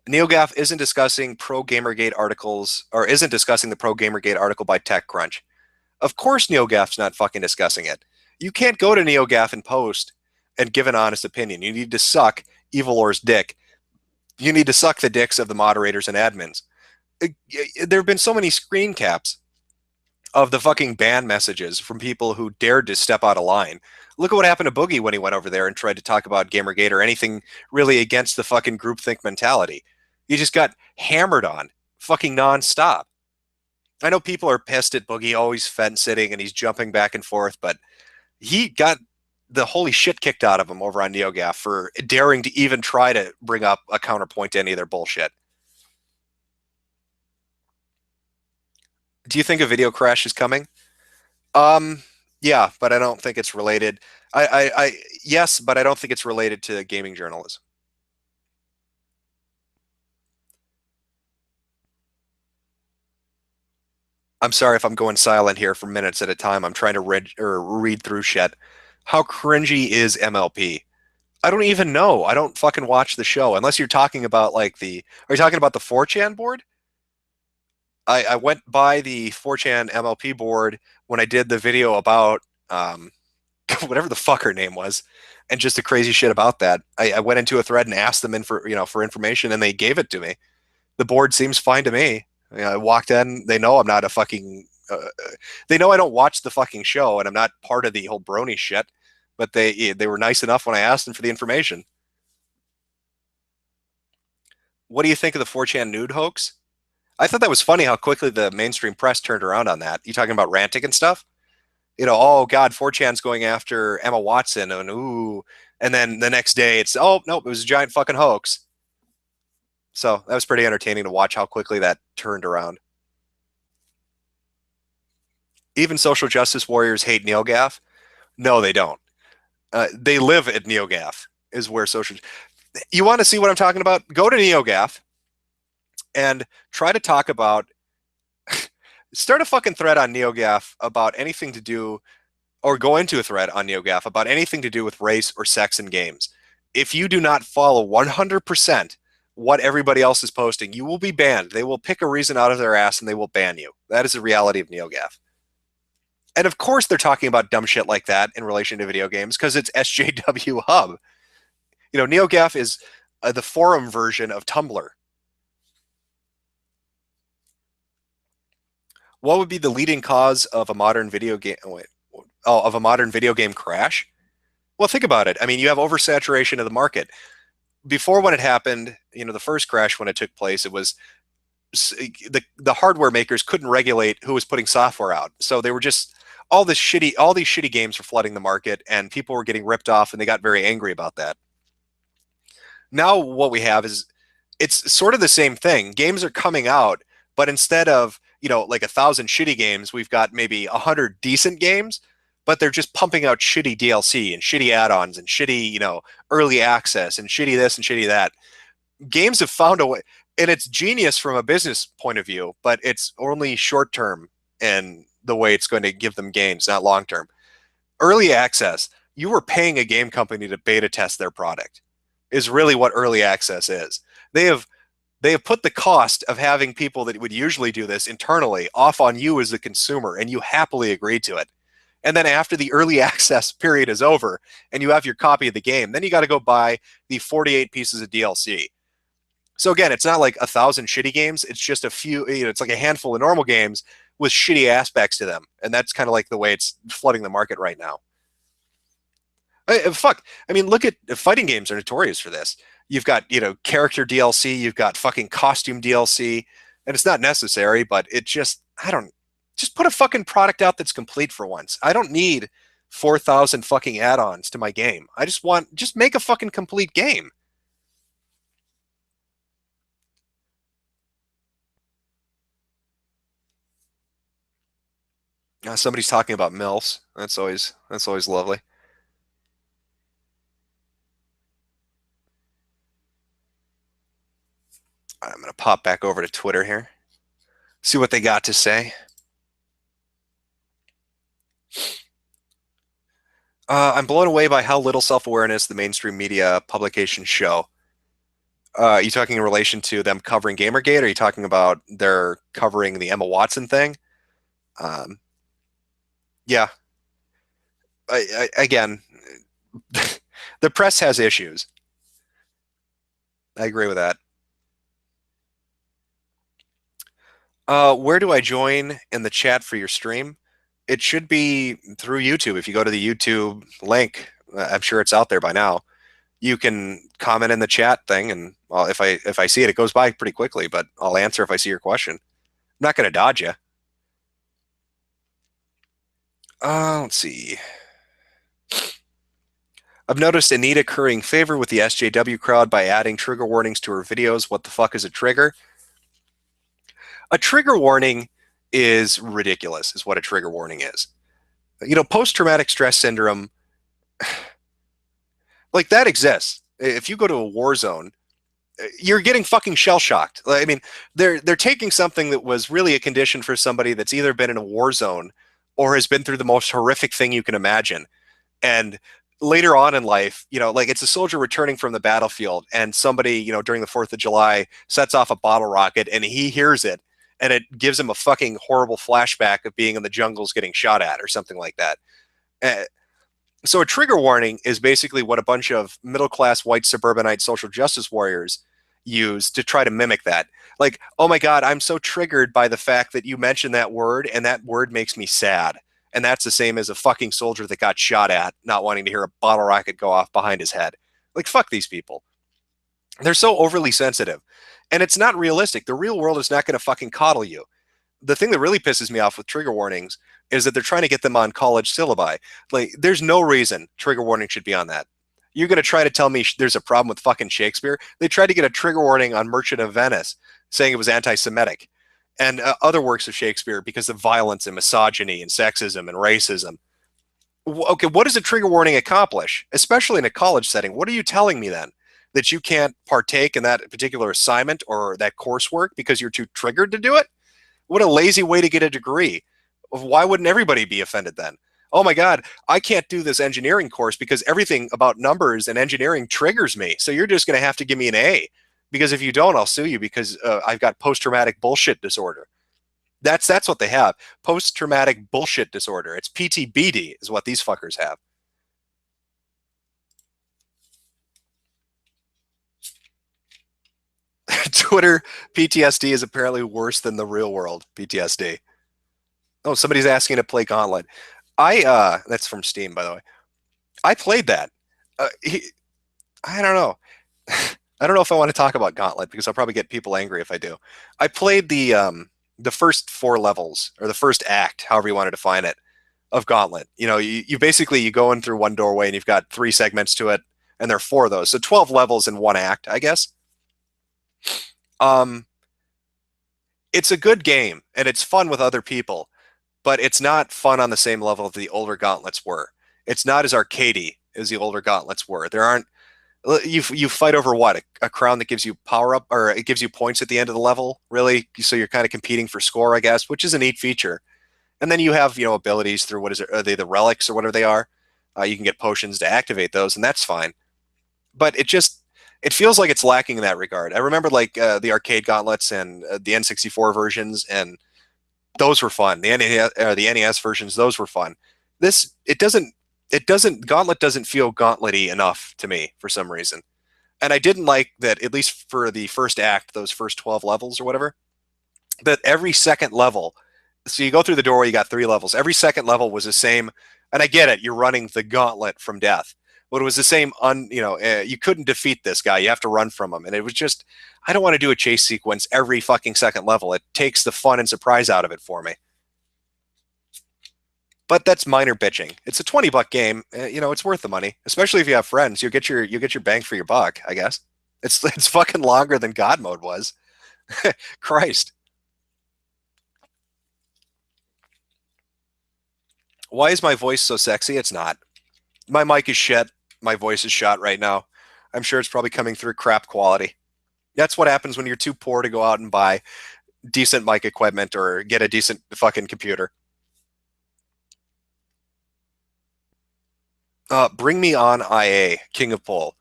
Speaker 1: NeoGAF isn't discussing pro Gamergate articles, or isn't discussing the pro Gamergate article by TechCrunch. Of course, NeoGAF's not fucking discussing it. You can't go to NeoGAF and post and give an honest opinion. You need to suck Evilor's dick. You need to suck the dicks of the moderators and admins. There have been so many screen caps of the fucking ban messages from people who dared to step out of line. Look at what happened to Boogie when he went over there and tried to talk about Gamergate or anything really against the fucking groupthink mentality. He just got hammered on fucking nonstop. I know people are pissed at Boogie always fence sitting and he's jumping back and forth, but he got the holy shit kicked out of him over on NeoGAF for daring to even try to bring up a counterpoint to any of their bullshit. Do you think a video crash is coming? Yeah, but I don't think it's related. Yes, but I don't think it's related to gaming journalism. I'm sorry if I'm going silent here for minutes at a time. I'm trying to read through shit. How cringy is MLP? I don't even know. I don't fucking watch the show unless you're talking about like the. Are you talking about the 4chan board? I went by the 4chan MLP board when I did the video about whatever the fuck her name was, and just the crazy shit about that. I went into a thread and asked them for information, and they gave it to me. The board seems fine to me. I walked in. They know I'm not a fucking. They know I don't watch the fucking show, and I'm not part of the whole brony shit. But they were nice enough when I asked them for the information. What do you think of the 4chan nude hoax? I thought that was funny how quickly the mainstream press turned around on that. You talking about Rantic and stuff? Oh God, 4chan's going after Emma Watson, and ooh, and then the next day it's oh nope, it was a giant fucking hoax. So that was pretty entertaining to watch how quickly that turned around. Even social justice warriors hate NeoGAF. No, they don't. They live at NeoGAF. Is where social. You want to see what I'm talking about? Go to NeoGAF and try to talk about. Start a fucking thread on NeoGAF about anything to do, or go into a thread on NeoGAF about anything to do with race or sex in games. If you do not follow 100% what everybody else is posting, you will be banned. They will pick a reason out of their ass and they will ban you. That is the reality of NeoGAF. And of course they're talking about dumb shit like that in relation to video games because it's SJW Hub. NeoGAF is the forum version of Tumblr. What would be the leading cause of a modern video game? Of a modern video game crash? Well, think about it. I mean, you have oversaturation of the market. Before, when it happened, the first crash when it took place, it was the hardware makers couldn't regulate who was putting software out, so they were just all these shitty games were flooding the market, and people were getting ripped off, and they got very angry about that. Now, what we have is it's sort of the same thing. Games are coming out, but instead of like 1,000 shitty games, we've got maybe 100 decent games, but they're just pumping out shitty DLC and shitty add-ons and shitty, early access and shitty this and shitty that. Games have found a way, and it's genius from a business point of view, but it's only short-term in the way it's going to give them gains, not long-term. Early access, you were paying a game company to beta test their product, is really what early access is. They have put the cost of having people that would usually do this internally off on you as the consumer, and you happily agreed to it. And then after the early access period is over and you have your copy of the game, then you got to go buy the 48 pieces of DLC. So again, it's not like 1,000 shitty games. It's just a few, it's like a handful of normal games with shitty aspects to them. And that's kind of like the way it's flooding the market right now. Fuck. I mean, look at fighting games are notorious for this. You've got, character DLC, you've got fucking costume DLC, and it's not necessary, but it just put a fucking product out that's complete for once. I don't need 4,000 fucking add-ons to my game. I just make a fucking complete game. Somebody's talking about MILFs. That's always lovely. I'm gonna pop back over to Twitter here, see what they got to say. I'm blown away by how little self-awareness the mainstream media publications show. Are you talking in relation to them covering Gamergate? Or are you talking about they're covering the Emma Watson thing? Um, yeah, again, the press has issues. I agree with that. Where do I join in the chat for your stream? It should be through YouTube. If you go to the YouTube link, I'm sure it's out there by now. You can comment in the chat thing, and well, if I see it, it goes by pretty quickly. But I'll answer if I see your question. I'm not going to dodge you. Let's see. I've noticed Anita currying favor with the SJW crowd by adding trigger warnings to her videos. What the fuck is a trigger? A trigger warning is ridiculous, is what a trigger warning is. You know, post-traumatic stress syndrome, like that exists. If you go to a war zone, you're getting fucking shell shocked. I mean, they're taking something that was really a condition for somebody that's either been in a war zone or has been through the most horrific thing you can imagine. And later on in life, you know, like it's a soldier returning from the battlefield and somebody, you know, during the 4th of July sets off a bottle rocket and he hears it and it gives him a fucking horrible flashback of being in the jungles getting shot at or something like that. Uh, so a trigger warning is basically what a bunch of middle class white suburbanite social justice warriors use to try to mimic that. Like, oh my God, I'm so triggered by the fact that you mentioned that word and that word makes me sad. And that's the same as a fucking soldier that got shot at, not wanting to hear a bottle rocket go off behind his head. Like, fuck these people. They're so overly sensitive. And it's not realistic. The real world is not going to fucking coddle you. The thing that really pisses me off with trigger warnings is that they're trying to get them on college syllabi. Like, there's no reason trigger warning should be on that. You're going to try to tell me there's a problem with fucking Shakespeare? They tried to get a trigger warning on Merchant of Venice, saying it was anti-Semitic, and other works of Shakespeare because of violence and misogyny and sexism and racism. Okay, what does a trigger warning accomplish, especially in a college setting? What are you telling me then? That you can't partake in that particular assignment or that coursework because you're too triggered to do it? What a lazy way to get a degree. Why wouldn't everybody be offended then? Oh my God, I can't do this engineering course because everything about numbers and engineering triggers me. So you're just going to have to give me an A because if you don't, I'll sue you because I've got post-traumatic bullshit disorder. That's what they have. Post-traumatic bullshit disorder. It's PTBD is what these fuckers have. Twitter PTSD is apparently worse than the real world PTSD. Oh, somebody's asking to play Gauntlet. That's from Steam, by the way. I played that. He, I don't know. I don't know if I want to talk about Gauntlet because I'll probably get people angry if I do. I played the first 4 levels or the first act, however you want to define it, of Gauntlet. You know, you basically you go in through one doorway and you've got 3 segments to it, and there are 4 of those, so 12 levels in one act, I guess. Um, it's a good game and it's fun with other people, but it's not fun on the same level that the older Gauntlets were. It's not as arcadey as the older Gauntlets were. There aren't you fight over what a crown that gives you power up or it gives you points at the end of the level, really. So you're kind of competing for score, I guess, which is a neat feature. And then you have abilities through what is it? Are they the relics or whatever they are? You can get potions to activate those, and that's fine. But it feels like it's lacking in that regard. I remember like the arcade gauntlets and the N64 versions, and those were fun. The NES versions, those were fun. This it doesn't Gauntlet doesn't feel gauntlet-y enough to me for some reason. And I didn't like that, at least for the first act, those first 12 levels or whatever, that every second level, so you go through the door, you got 3 levels. Every second level was the same, and I get it. You're running the gauntlet from death, but it was the same. You couldn't defeat this guy. You have to run from him, and it was just. I don't want to do a chase sequence every fucking second level. It takes the fun and surprise out of it for me. But that's minor bitching. It's a $20 game. It's worth the money, especially if you have friends. You get your bang for your buck. I guess it's fucking longer than God mode was. Christ. Why is my voice so sexy? It's not. My mic is shit. My voice is shot right now. I'm sure it's probably coming through crap quality. That's what happens when you're too poor to go out and buy decent mic equipment or get a decent fucking computer. Bring me on IA, King of Pole.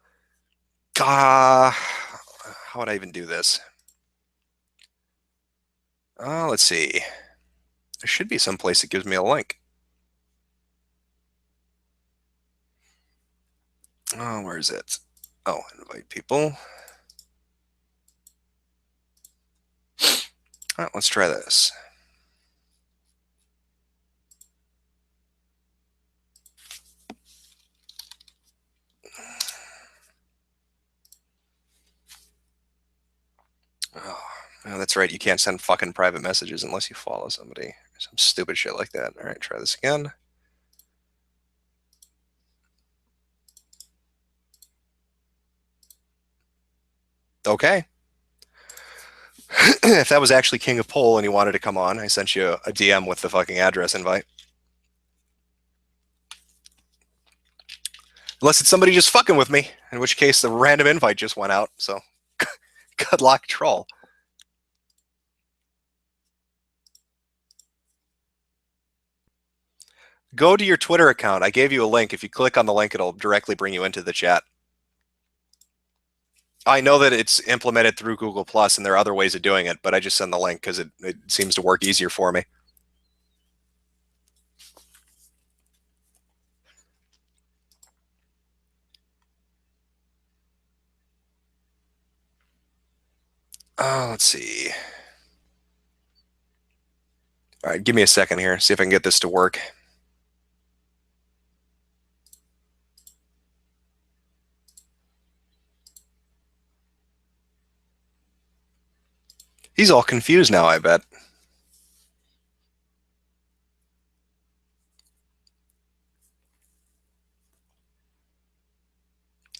Speaker 1: How would I even do this? Let's see. There should be some place that gives me a link. Oh, where is it? Oh, invite people. All right, let's try this. Oh, that's right. You can't send fucking private messages unless you follow somebody. Some stupid shit like that. All right, try this again. Okay. If that was actually King of Pole and you wanted to come on, I sent you a DM with the fucking address invite. Unless it's somebody just fucking with me, in which case the random invite just went out, so good luck, troll. Go to your Twitter account. I gave you a link. If you click on the link, it'll directly bring you into the chat. I know that it's implemented through Google Plus, and there are other ways of doing it, but I just send the link because it seems to work easier for me. Let's see. All right, give me a second here. See if I can get this to work. He's all confused now, I bet.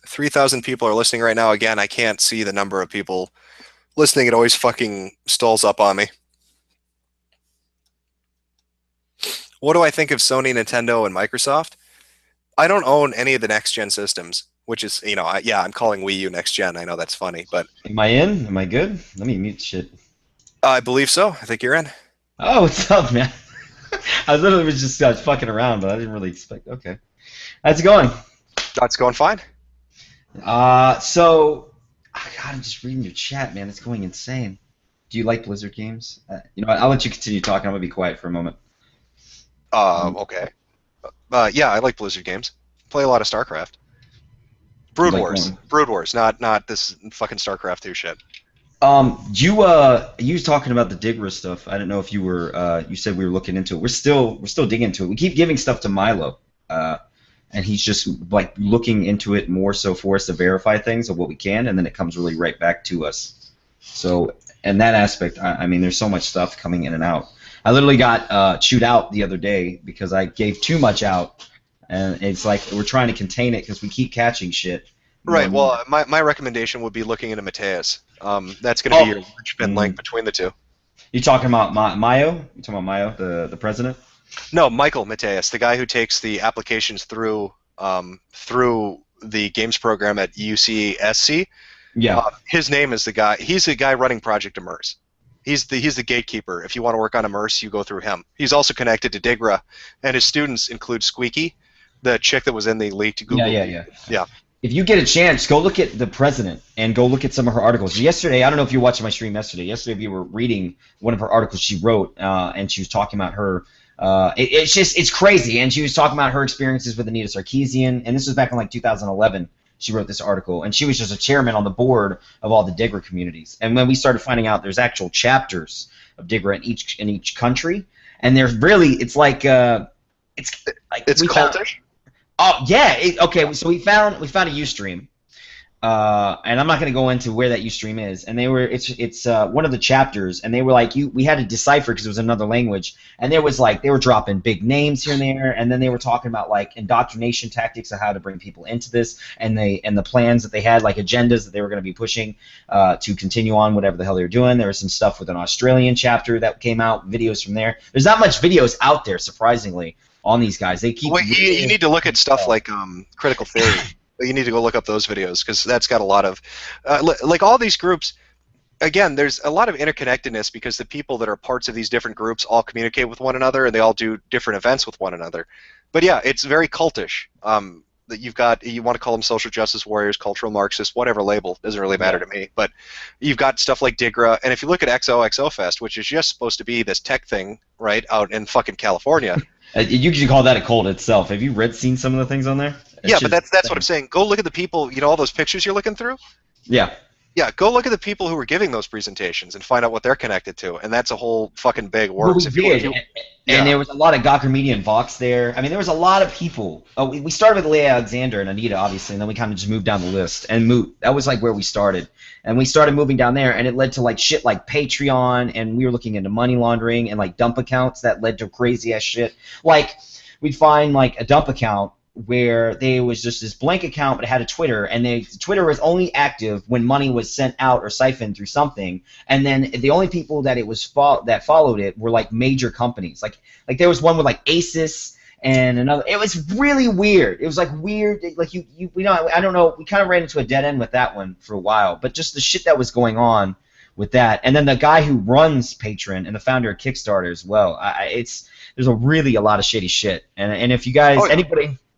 Speaker 1: $3,000 people are listening right now. Again, I can't see the number of people listening. It always fucking stalls up on me. What do I think of Sony, Nintendo, and Microsoft? I don't own any of the next-gen systems, which is, you know, yeah, I'm calling Wii U next-gen. I know that's funny, but...
Speaker 2: Am I in? Am I good? Let me mute shit.
Speaker 1: I believe so. I think you're in.
Speaker 2: Oh, what's up, man? I literally was just fucking around, but I didn't really expect... Okay. How's it going?
Speaker 1: That's going fine.
Speaker 2: So... God, I'm just reading your chat, man. It's going insane. Do you like Blizzard games? You know what? I'll let you continue talking. I'm going to be quiet for a moment.
Speaker 1: Okay. Yeah, I like Blizzard games. Play a lot of StarCraft. Brood Wars. Brood Wars, not this fucking StarCraft 2 shit.
Speaker 2: You was talking about the Digra stuff. I don't know if you were you said we were looking into it. We're still digging into it. We keep giving stuff to Milo. And he's just like looking into it more so for us to verify things of what we can, and then it comes really right back to us. So in that aspect, I mean, there's so much stuff coming in and out. I literally got chewed out the other day because I gave too much out, and it's like we're trying to contain it because we keep catching shit.
Speaker 1: Right. Well, my recommendation would be looking into Mateus. That's going to be your linchpin link between the two.
Speaker 2: You talking about Mayo? You talking about Mayo, the president?
Speaker 1: No, Michael Mateus, the guy who takes the applications through the games program at UCSC.
Speaker 2: Yeah.
Speaker 1: His name is the guy. He's the guy running Project Immerse. He's the gatekeeper. If you want to work on Immerse, you go through him. He's also connected to Digra, and his students include Squeaky, the chick that was in the leaked Google. Yeah.
Speaker 2: If you get a chance, go look at the president and go look at some of her articles. Yesterday, I don't know if you were watching my stream yesterday. Yesterday, we were reading one of her articles she wrote, and she was talking about her. It's crazy, and she was talking about her experiences with Anita Sarkeesian, and this was back in like 2011. She wrote this article, and she was just a chairman on the board of all the Digra communities. And when we started finding out there's actual chapters of Digra in each country, and there's really it's
Speaker 1: cultish.
Speaker 2: Oh yeah, okay. So we found a UStream, and I'm not going to go into where that UStream is. And it's one of the chapters, and they were like we had to decipher because it was another language, and there was like they were dropping big names here and there, and then they were talking about like indoctrination tactics of how to bring people into this, and the plans that they had, like agendas that they were going to be pushing to continue on whatever the hell they were doing. There was some stuff with an Australian chapter that came out, videos from there. There's not much videos out there, surprisingly, on these guys. They keep.
Speaker 1: Well, you need to look at stuff like Critical Theory. You need to go look up those videos because that's got a lot of, like all these groups. Again, there's a lot of interconnectedness because the people that are parts of these different groups all communicate with one another and they all do different events with one another. But yeah, it's very cultish. That you want to call them social justice warriors, cultural Marxists, whatever label, doesn't really matter to me. But you've got stuff like Digra, and if you look at XOXO Fest, which is just supposed to be this tech thing, right, out in fucking California.
Speaker 2: You could call that a cult itself. Have you seen some of the things on there?
Speaker 1: Yeah, but that's what I'm saying. Go look at the people, all those pictures you're looking through?
Speaker 2: Yeah.
Speaker 1: Yeah, go look at the people who were giving those presentations and find out what they're connected to, and that's a whole fucking big works.
Speaker 2: And there was a lot of Gawker Media and Vox there. I mean, there was a lot of people. We started with Leah Alexander and Anita, obviously, and then we kind of just moved down the list. And Moot, that was like where we started. And we started moving down there, and it led to like shit like Patreon, and we were looking into money laundering and like dump accounts that led to crazy ass shit. Like, we'd find like a dump account where there was just this blank account but it had a Twitter, and Twitter was only active when money was sent out or siphoned through something, and then the only people that that followed it were like major companies. Like there was one with like Asus and another. It was really weird. It was like weird. Like I don't know. We kind of ran into a dead end with that one for a while, but just the shit that was going on with that, and then the guy who runs Patreon and the founder of Kickstarter as well. There's a lot of shady shit, and if you guys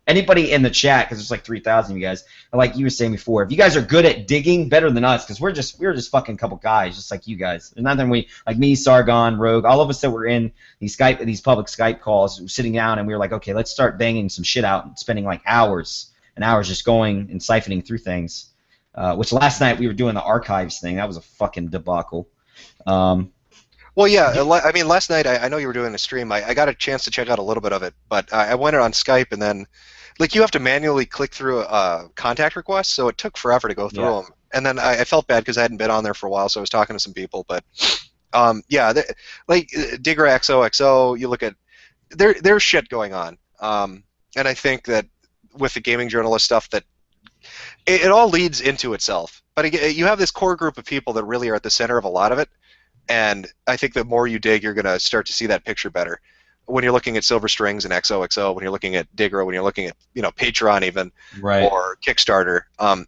Speaker 2: anybody in the chat, because there's like 3,000 of you guys, like you were saying before, if you guys are good at digging, better than us, because we're just fucking couple guys, just like you guys. There's nothing like me, Sargon, Rogue, all of us that were in these public Skype calls, sitting down, and we were like, okay, let's start banging some shit out and spending like hours and hours just going and siphoning through things. Which last night we were doing the archives thing. That was a fucking debacle.
Speaker 1: Well, yeah, I mean, last night, I know you were doing a stream. I got a chance to check out a little bit of it, but I went on Skype, and then, like, you have to manually click through a contact request, so it took forever to go through them. And then I felt bad because I hadn't been on there for a while, so I was talking to some people, but, yeah, like, Digra XOXO, you look at, there's shit going on. And I think that with the gaming journalist stuff, that it all leads into itself. But again, you have this core group of people that really are at the center of a lot of it. And I think the more you dig, you're going to start to see that picture better. When you're looking at Silver Strings and XOXO, when you're looking at Digra, when you're looking at Patreon even, or Kickstarter,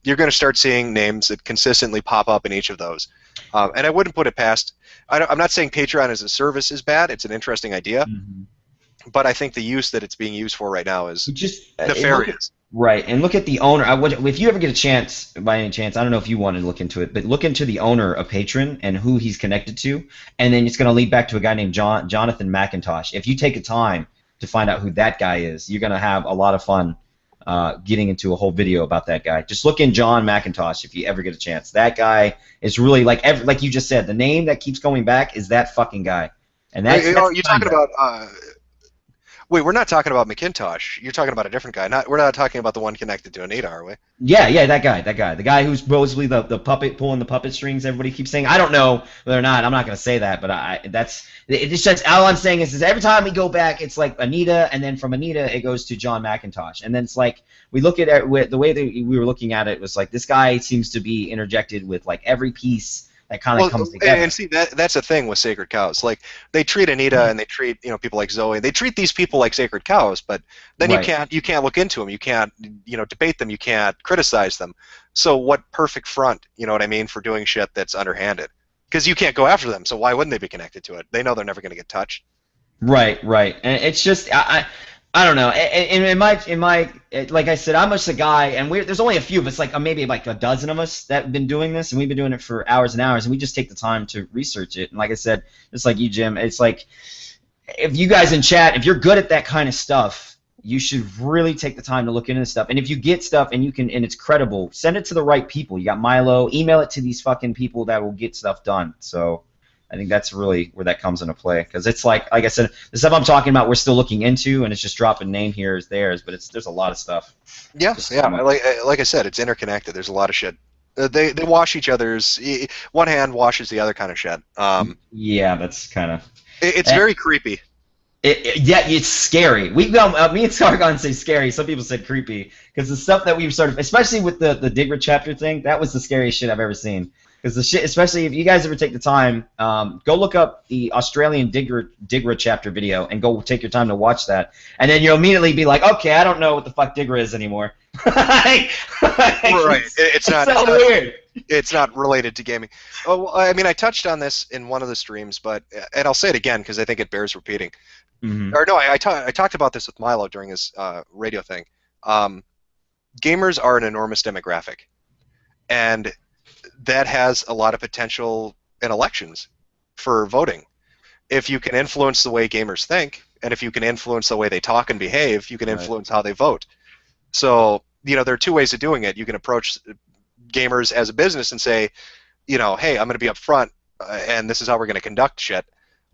Speaker 1: you're going to start seeing names that consistently pop up in each of those. And I wouldn't put it past. I'm not saying Patreon as a service is bad. It's an interesting idea. Mm-hmm. But I think the use that it's being used for right now is just nefarious.
Speaker 2: Right, and look at the owner. If you ever get a chance, by any chance, I don't know if you want to look into it, but look into the owner of Patreon and who he's connected to, and then it's going to lead back to a guy named Jonathan McIntosh. If you take the time to find out who that guy is, you're going to have a lot of fun getting into a whole video about that guy. Just look in John McIntosh if you ever get a chance. That guy is really, like you just said, the name that keeps going back is that fucking guy. And that's
Speaker 1: you're talking about... Wait, we're not talking about McIntosh. You're talking about a different guy. We're not talking about the one connected to Anita, are we?
Speaker 2: Yeah, that guy. The guy who's supposedly the puppet pulling the puppet strings. Everybody keeps saying. I don't know whether or not. I'm not going to say that, but it just says. All I'm saying is every time we go back, it's like Anita, and then from Anita it goes to John McIntosh, and then it's like we look at it, the way that we were looking at it was like this guy seems to be interjected with like every piece. That kind of comes together.
Speaker 1: And see, that's the thing with Sacred Cows. Like, they treat Anita and they treat people like Zoe. They treat these people like sacred cows, but then you can't look into them. You can't debate them. You can't criticize them. So what perfect front, you know what I mean, for doing shit that's underhanded? Because you can't go after them. So why wouldn't they be connected to it? They know they're never going to get touched.
Speaker 2: Right. And it's just I don't know. In my like I said, I'm just a guy, and there's only a few of us, like maybe like a dozen of us that have been doing this, and we've been doing it for hours and hours, and we just take the time to research it. And like I said, just like you, Jim, it's like if you guys in chat, if you're good at that kind of stuff, you should really take the time to look into this stuff. And if you get stuff and it's credible, send it to the right people. You got Milo, email it to these fucking people that will get stuff done. So I think that's really where that comes into play, because it's like I said, the stuff I'm talking about we're still looking into, and it's just dropping name here is theirs, but there's a lot of stuff.
Speaker 1: Yeah. Like I said, it's interconnected. There's a lot of shit. They wash each other's. One hand washes the other kind of shit.
Speaker 2: Yeah, that's kind of.
Speaker 1: It's very creepy.
Speaker 2: Yeah, it's scary. We've got me and Sargon say scary. Some people said creepy, because the stuff that we've especially with the Digra chapter thing, that was the scariest shit I've ever seen. Because the shit, especially if you guys ever take the time, go look up the Australian Digra chapter video and go take your time to watch that, and then you'll immediately be like, okay, I don't know what the fuck Digra is anymore.
Speaker 1: Right. It's not
Speaker 2: so weird.
Speaker 1: It's not related to gaming. Oh, well, I mean, I touched on this in one of the streams, and I'll say it again because I think it bears repeating.
Speaker 2: Mm-hmm.
Speaker 1: Or no, I talked about this with Milo during his radio thing. Gamers are an enormous demographic, and that has a lot of potential in elections for voting. If you can influence the way gamers think, and if you can influence the way they talk and behave, you can influence how they vote. So, you know, there are two ways of doing it. You can approach gamers as a business and say, you know, hey, I'm going to be up front, and this is how we're going to conduct shit.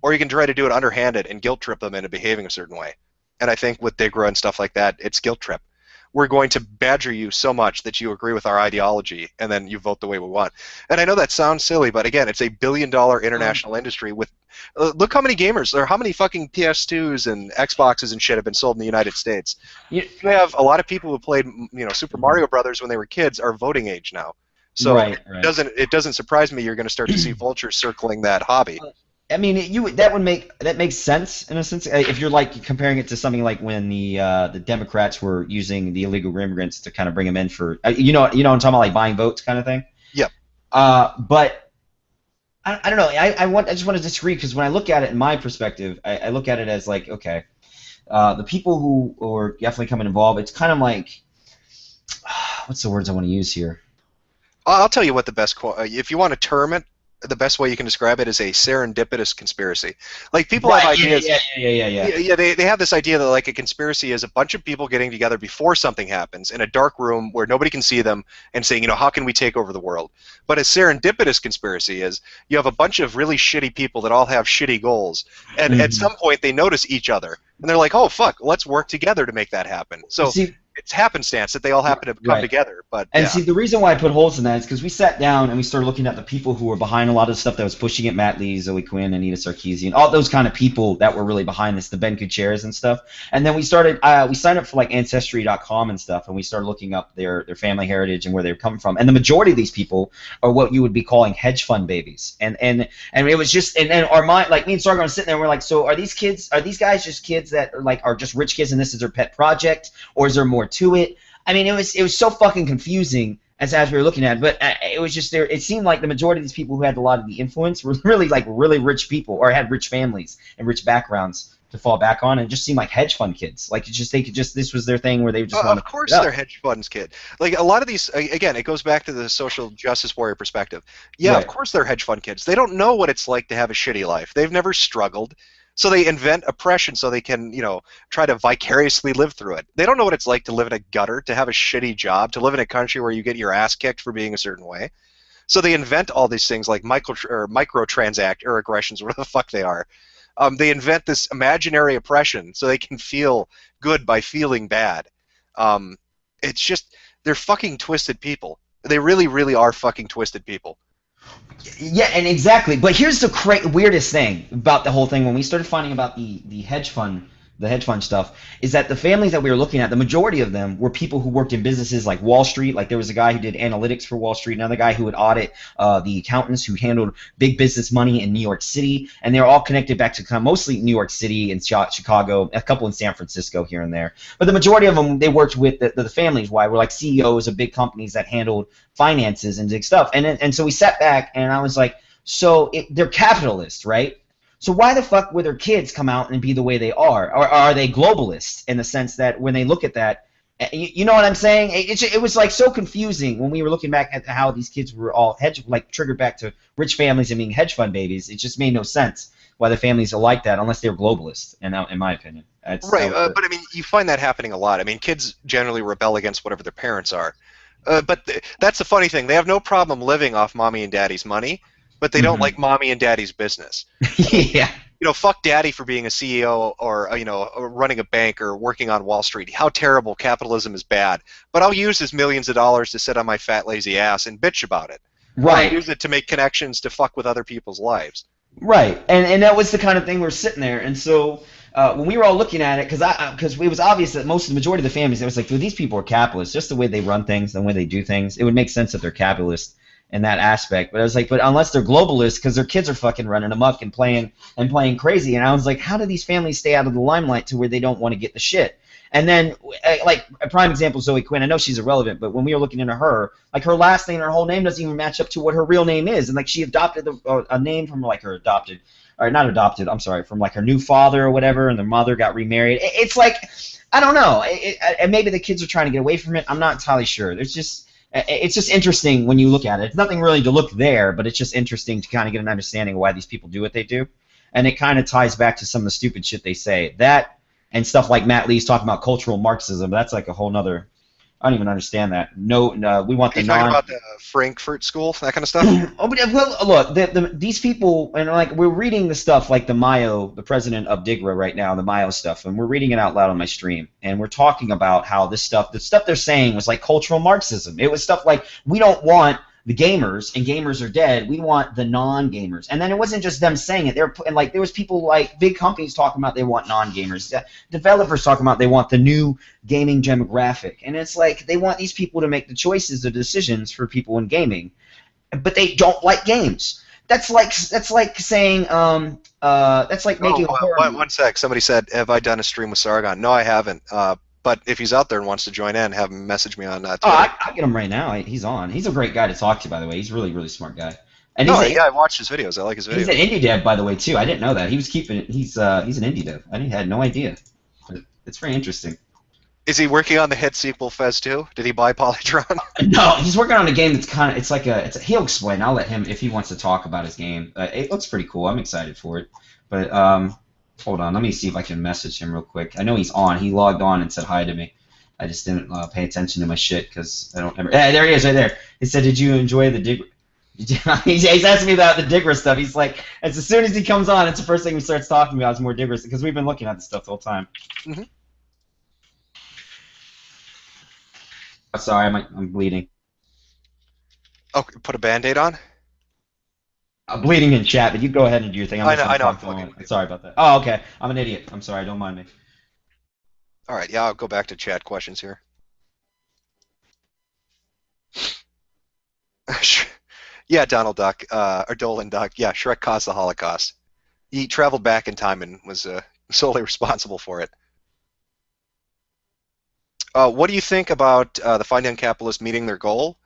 Speaker 1: Or you can try to do it underhanded and guilt trip them into behaving a certain way. And I think with Digra and stuff like that, it's guilt trip. We're going to badger you so much that you agree with our ideology, and then you vote the way we want. And I know that sounds silly, but again, it's a billion-dollar international industry with. Look how many gamers, or how many fucking PS2s and Xboxes and shit have been sold in the United States. You have a lot of people who played, you know, Super Mario Brothers when they were kids are voting age now. So it doesn't surprise me you're going to start to see vultures circling that hobby.
Speaker 2: I mean, that makes sense in a sense if you're like comparing it to something like when the Democrats were using the illegal immigrants to kind of bring them in for you know what I'm talking about, like buying votes kind of thing.
Speaker 1: Yep.
Speaker 2: But I don't know. I just want to disagree because when I look at it in my perspective, I look at it as like, okay, the people who are definitely coming involved, it's kind of like what's the words I want to use here?
Speaker 1: I'll tell you what the best if you want to term it. The best way you can describe it is a serendipitous conspiracy. Like people have ideas. Yeah. They have this idea that like a conspiracy is a bunch of people getting together before something happens in a dark room where nobody can see them and saying, you know, how can we take over the world? But a serendipitous conspiracy is you have a bunch of really shitty people that all have shitty goals, and at some point they notice each other and they're like, oh fuck, let's work together to make that happen. So. It's happenstance that they all happen to come together.
Speaker 2: See, the reason why I put holes in that is because we sat down and we started looking at the people who were behind a lot of the stuff that was pushing it, Matt Lee, Zoe Quinn, Anita Sarkeesian, all those kind of people that were really behind this, the Ben Kucheras and stuff. And then we started, we signed up for like Ancestry.com and stuff, and we started looking up their family heritage and where they were coming from. And the majority of these people are what you would be calling hedge fund babies. And it was just, and our mind, like me and Sargon were sitting there and we're like, so are these guys just kids that are just rich kids and this is their pet project, or is there more to it? I mean, it was so fucking confusing as we were looking at it, but it was just there. It seemed like the majority of these people who had a lot of the influence were really like really rich people or had rich families and rich backgrounds to fall back on, and it just seemed like hedge fund kids. Like this was their thing where they just wanted.
Speaker 1: Of course, they're hedge funds kid. Like a lot of these, again, it goes back to the social justice warrior perspective. Yeah, of course they're hedge fund kids. They don't know what it's like to have a shitty life. They've never struggled. So they invent oppression so they can, you know, try to vicariously live through it. They don't know what it's like to live in a gutter, to have a shitty job, to live in a country where you get your ass kicked for being a certain way. So they invent all these things like microtransact or aggressions, whatever the fuck they are. They invent this imaginary oppression so they can feel good by feeling bad. It's just, they're fucking twisted people. They really, really are fucking twisted people.
Speaker 2: Yeah, and exactly. But here's the weirdest thing about the whole thing when we started finding about the hedge fund stuff is that the families that we were looking at, the majority of them were people who worked in businesses like Wall Street. Like there was a guy who did analytics for Wall Street, another guy who would audit the accountants who handled big business money in New York City, and they were all connected back to kind of mostly New York City and Chicago, a couple in San Francisco here and there. But the majority of them, they worked with the families. Why were like CEOs of big companies that handled finances and big stuff. And so we sat back, and I was like, so they're capitalists, right? So why the fuck would their kids come out and be the way they are? Or are they globalists in the sense that when they look at that, you know what I'm saying? It was like so confusing when we were looking back at how these kids were all triggered back to rich families and being hedge fund babies. It just made no sense why the families are like that unless they're globalists, in my opinion. But
Speaker 1: I mean, you find that happening a lot. I mean, kids generally rebel against whatever their parents are. But that's the funny thing. They have no problem living off mommy and daddy's money, but they don't like mommy and daddy's business.
Speaker 2: Yeah.
Speaker 1: You know, fuck daddy for being a CEO or, you know, running a bank or working on Wall Street. How terrible. Capitalism is bad. But I'll use his millions of dollars to sit on my fat, lazy ass and bitch about it.
Speaker 2: Right.
Speaker 1: I'll use it to make connections to fuck with other people's lives.
Speaker 2: Right. And that was the kind of thing we're sitting there. And so when we were all looking at it, because it was obvious that the majority of the families, it was like, dude, these people are capitalists. Just the way they run things, the way they do things, it would make sense that they're capitalists. in that aspect. But I was like, but unless they're globalists, because their kids are fucking running amok and playing crazy. And I was like, how do these families stay out of the limelight to where they don't want to get the shit? And then, like, a prime example, Zoe Quinn. I know she's irrelevant, but when we were looking into her, like, her last name and her whole name doesn't even match up to what her real name is. And, like, she adopted a name from, like, her adopted, or not adopted, I'm sorry, from, like, her new father or whatever, and their mother got remarried. It's like, I don't know. And maybe the kids are trying to get away from it. I'm not entirely sure. It's just interesting when you look at it. It's nothing really to look there, but it's just interesting to kind of get an understanding of why these people do what they do. And it kind of ties back to some of the stupid shit they say. That and stuff like Matt Lee's talking about cultural Marxism. That's like a whole nother. I don't even understand that. No, we want the
Speaker 1: talking about the Frankfurt School, that kind of stuff.
Speaker 2: Oh, but well, look, these people, and like we're reading the stuff like the Mayo, the president of DIGRA right now, the Mayo stuff, and we're reading it out loud on my stream, and we're talking about how the stuff they're saying was like cultural Marxism. It was stuff like, we don't want the gamers, and gamers are dead. We want the non-gamers. And then it wasn't just them saying it. There was people like big companies talking about they want non-gamers. Developers talking about they want the new gaming demographic. And it's like they want these people to make the choices, the decisions for people in gaming, but they don't like games. That's like saying that's like making a horror movie.
Speaker 1: One sec. Somebody said, "Have I done a stream with Sargon?" No, I haven't. But if he's out there and wants to join in, have him message me on Twitter.
Speaker 2: I'll get him right now. He's on. He's a great guy to talk to, by the way. He's a really, really smart guy. And
Speaker 1: yeah, I watched his videos. I like his videos.
Speaker 2: He's an indie dev, by the way, too. I didn't know that. He's an indie dev. I had no idea. But it's very interesting.
Speaker 1: Is he working on the hit sequel Fez 2? Did he buy Polytron?
Speaker 2: No, he's working on a game that's kind of he'll explain. I'll let him if he wants to talk about his game. It looks pretty cool. I'm excited for it. But hold on, let me see if I can message him real quick. I know he's on. He logged on and said hi to me. I just didn't pay attention to my shit because I don't ever. Yeah, there he is, right there. He said, "Did you enjoy the dig?" He's asking me about the Digra stuff. He's like, as soon as he comes on, it's the first thing he starts talking about is more Digra because we've been looking at this stuff the whole time.
Speaker 1: Mm-hmm.
Speaker 2: Sorry, I'm bleeding.
Speaker 1: Oh, put a Band-Aid on?
Speaker 2: I'm bleeding in chat, but you go ahead and do your thing.
Speaker 1: I know. I'm
Speaker 2: sorry about that. Oh, okay. I'm an idiot. I'm sorry. Don't mind me.
Speaker 1: All right. Yeah, I'll go back to chat questions here. Yeah, Donald Duck, or Dolan Duck. Yeah, Shrek caused the Holocaust. He traveled back in time and was solely responsible for it. What do you think about the Fine Young Capitalists meeting their goal?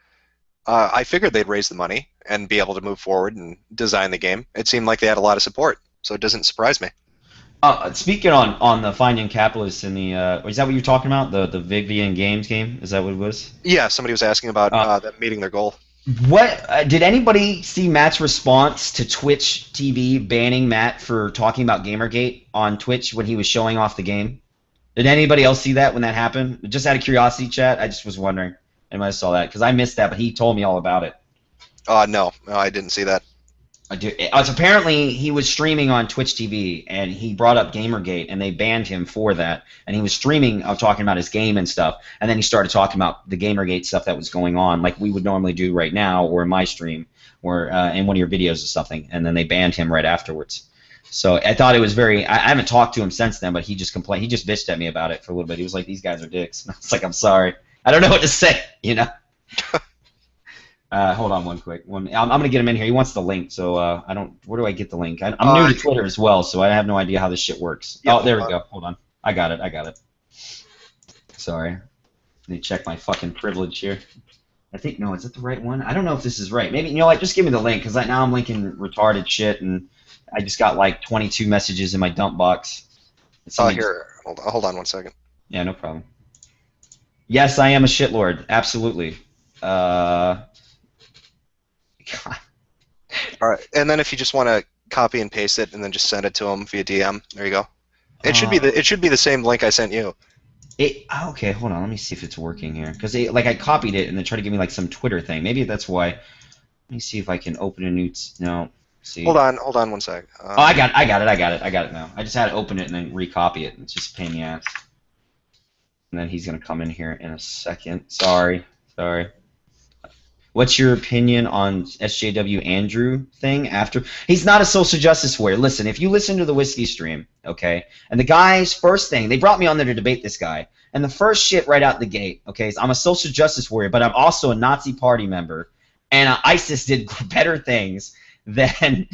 Speaker 1: I figured they'd raise the money and be able to move forward and design the game. It seemed like they had a lot of support, so it doesn't surprise me.
Speaker 2: Speaking on the Fine Young Capitalists and the is that what you're talking about? The Vivian Games game? Is that what it was?
Speaker 1: Yeah, somebody was asking about them meeting their goal.
Speaker 2: What did anybody see Matt's response to Twitch TV banning Matt for talking about Gamergate on Twitch when he was showing off the game? Did anybody else see that when that happened? Just out of curiosity, chat. I just was wondering. Anybody saw that? Because I missed that, but he told me all about it.
Speaker 1: No, I didn't see that.
Speaker 2: It's apparently he was streaming on Twitch TV, and he brought up Gamergate, and they banned him for that. And he was streaming, talking about his game and stuff, and then he started talking about the Gamergate stuff that was going on, like we would normally do right now, or in my stream, or in one of your videos or something. And then they banned him right afterwards. So I thought it was very. I haven't talked to him since then, but he just complained. He just bitched at me about it for a little bit. He was like, "These guys are dicks." And I was like, "I'm sorry. I don't know what to say." You know. Hold on one quick. I'm gonna get him in here. He wants the link, so I don't. Where do I get the link? I'm new to Twitter as well, so I have no idea how this shit works. Yeah, there we go. Hold on. I got it. Sorry. Let me check my fucking privilege here. I think no. Is it the right one? I don't know if this is right. Maybe just give me the link because now I'm linking retarded shit, and I just got like 22 messages in my dump box.
Speaker 1: Here. Hold on 1 second.
Speaker 2: Yeah, no problem. Yes, I am a shitlord. Absolutely. God.
Speaker 1: All right, and then if you just want to copy and paste it and then just send it to him via DM, there you go. It should be the same link I sent you.
Speaker 2: Okay, hold on. Let me see if it's working here because I copied it and they tried to give me like some Twitter thing. Maybe that's why. Let me see if I can open a new. No. See.
Speaker 1: Hold on 1 sec.
Speaker 2: I got it now. I just had to open it and then recopy it. It's just a pain in the ass. And then he's gonna come in here in a second. Sorry. What's your opinion on SJW Andrew thing after? He's not a social justice warrior. Listen, if you listen to the Whiskey stream, okay, and the guy's first thing, they brought me on there to debate this guy, and the first shit right out the gate, okay, is I'm a social justice warrior, but I'm also a Nazi party member, and ISIS did better things than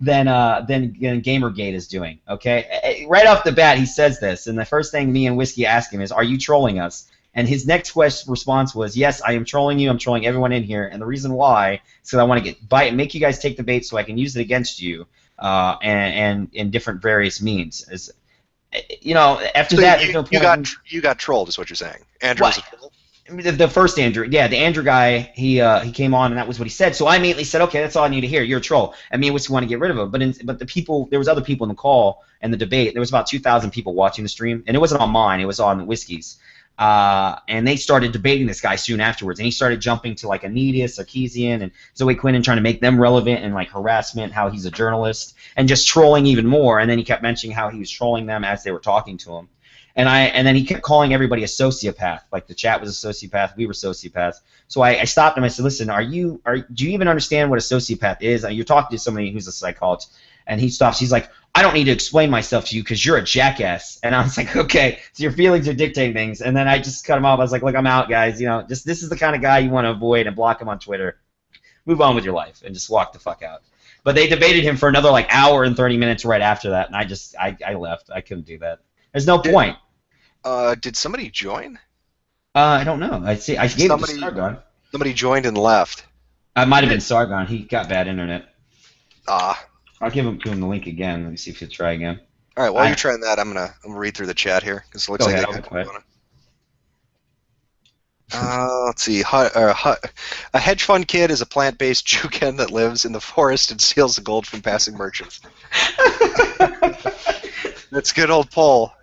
Speaker 2: Gamergate is doing. Okay, right off the bat, he says this, and the first thing me and Whiskey ask him is, "Are you trolling us?" And his next response was, "Yes, I am trolling you. I'm trolling everyone in here, and the reason why is because I want to make you guys take the bait so I can use it against you, and in different various means." As you know, after
Speaker 1: So
Speaker 2: that,
Speaker 1: you got trolled, is what you're saying. Andrew was a troll.
Speaker 2: the first Andrew, yeah, the Andrew guy, he came on and that was what he said. So I immediately said, okay, that's all I need to hear. You're a troll. I mean, we want to get rid of him. But the people, there was other people in the call and the debate. There was about 2,000 people watching the stream, and it wasn't on mine. It was on Whiskey's. And they started debating this guy soon afterwards, and he started jumping to like Anidis, Sarkeesian, and Zoe Quinn, and trying to make them relevant and like harassment, how he's a journalist, and just trolling even more. And then he kept mentioning how he was trolling them as they were talking to him. And then he kept calling everybody a sociopath. Like the chat was a sociopath, we were sociopaths. So I stopped him. I said, "Listen, do you even understand what a sociopath is? You're talking to somebody who's a psychologist." And he stops. He's like, "I don't need to explain myself to you because you're a jackass." And I was like, "Okay, so your feelings are dictating things." And then I just cut him off. I was like, "Look, I'm out, guys. You know, just this is the kind of guy you want to avoid and block him on Twitter. Move on with your life and just walk the fuck out." But they debated him for another like hour and 30 minutes right after that, and I left. I couldn't do that. There's no point.
Speaker 1: Did somebody join?
Speaker 2: I don't know. I gave it to Sargon.
Speaker 1: Somebody joined and left.
Speaker 2: It might have been Sargon. He got bad internet.
Speaker 1: I'll
Speaker 2: give him the link again. Let me see if he'll try again.
Speaker 1: All right. While you're trying that, I'm gonna read through the chat here because it looks like let's see. A hedge fund kid is a plant-based Juken that lives in the forest and steals the gold from passing merchants. That's good old Paul.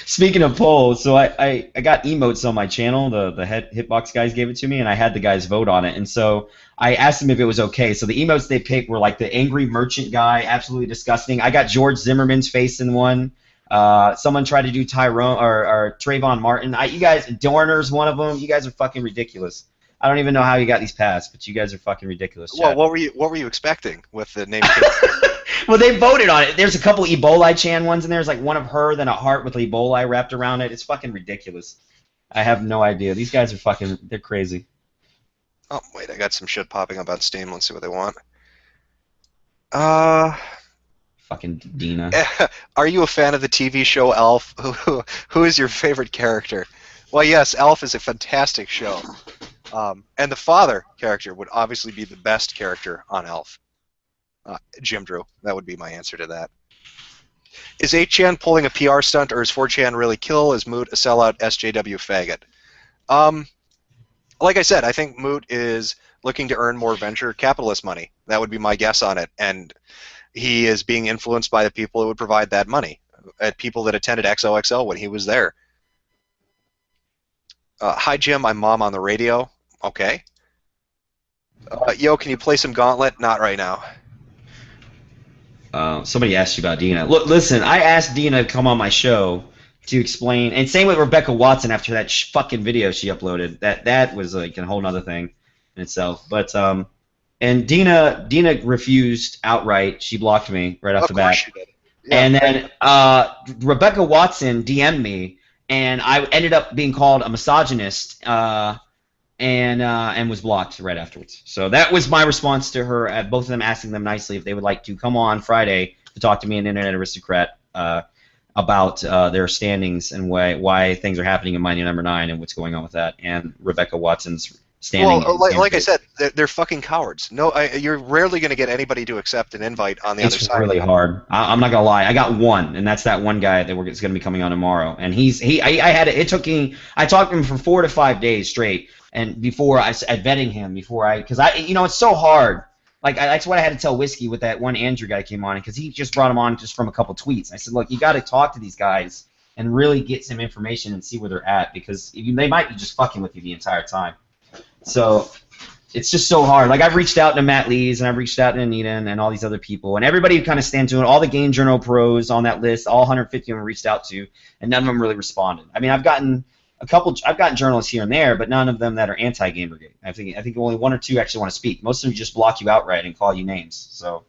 Speaker 2: Speaking of polls, so I got emotes on my channel. The Hitbox guys gave it to me, and I had the guys vote on it. And so I asked them if it was okay. So the emotes they picked were like the angry merchant guy, absolutely disgusting. I got George Zimmerman's face in one. Someone tried to do Tyrone or Trayvon Martin. You guys, Dorner's one of them. You guys are fucking ridiculous. I don't even know how you got these passed, but you guys are fucking ridiculous.
Speaker 1: Well, what were you expecting with the name?
Speaker 2: Well, they voted on it. There's a couple Ebola Chan ones in there. There's like one of her, then a heart with Ebola wrapped around it. It's fucking ridiculous. I have no idea. These guys are they're crazy.
Speaker 1: Oh, wait, I got some shit popping up on Steam. Let's see what they want.
Speaker 2: Fucking Dina.
Speaker 1: Are you a fan of the TV show Elf? Who is your favorite character? Well, yes, Elf is a fantastic show. And the father character would obviously be the best character on Elf. Jim Drew. That would be my answer to that. Is 8chan pulling a PR stunt, or is 4chan really kill? Is Moot a sellout SJW faggot? Like I said, I think Moot is looking to earn more venture capitalist money. That would be my guess on it. And he is being influenced by the people who would provide that money. People that attended XOXO when he was there. Hi, Jim. I'm Mom on the radio. Okay. Yo, can you play some Gauntlet? Not right now.
Speaker 2: Somebody asked you about Dina. Look, listen, I asked Dina to come on my show to explain, and same with Rebecca Watson after that fucking video she uploaded. That was like a whole other thing in itself. But and Dina refused outright. She blocked me right off the bat. She did. Yeah. And then Rebecca Watson DM'd me, and I ended up being called a misogynist. And was blocked right afterwards. So that was my response to her, at both of them asking them nicely if they would like to come on Friday to talk to me, an internet aristocrat, about their standings and why things are happening in Mining Number 9 and what's going on with that, and Rebecca Watson's standing.
Speaker 1: Well, like I said, they're fucking cowards. No, you're rarely going to get anybody to accept an invite on the other side.
Speaker 2: It's really hard. I'm not gonna lie. I got one, and that's that one guy that is going to be coming on tomorrow. And I talked to him for 4 to 5 days straight. And before I vetting him, because it's so hard. Like that's what I had to tell Whiskey with that one Andrew guy came on, because he just brought him on just from a couple tweets. I said, look, you got to talk to these guys and really get some information and see where they're at, because they might be just fucking with you the entire time. So it's just so hard. Like I've reached out to Matt Lees and I've reached out to Anita and all these other people, and everybody who kind of stands to it, all the Game Journal pros on that list, all 150 of them reached out to, and none of them really responded. I mean, I've gotten journalists here and there, but none of them that are anti-Gamergate. I think only 1 or 2 actually want to speak. Most of them just block you outright and call you names. So.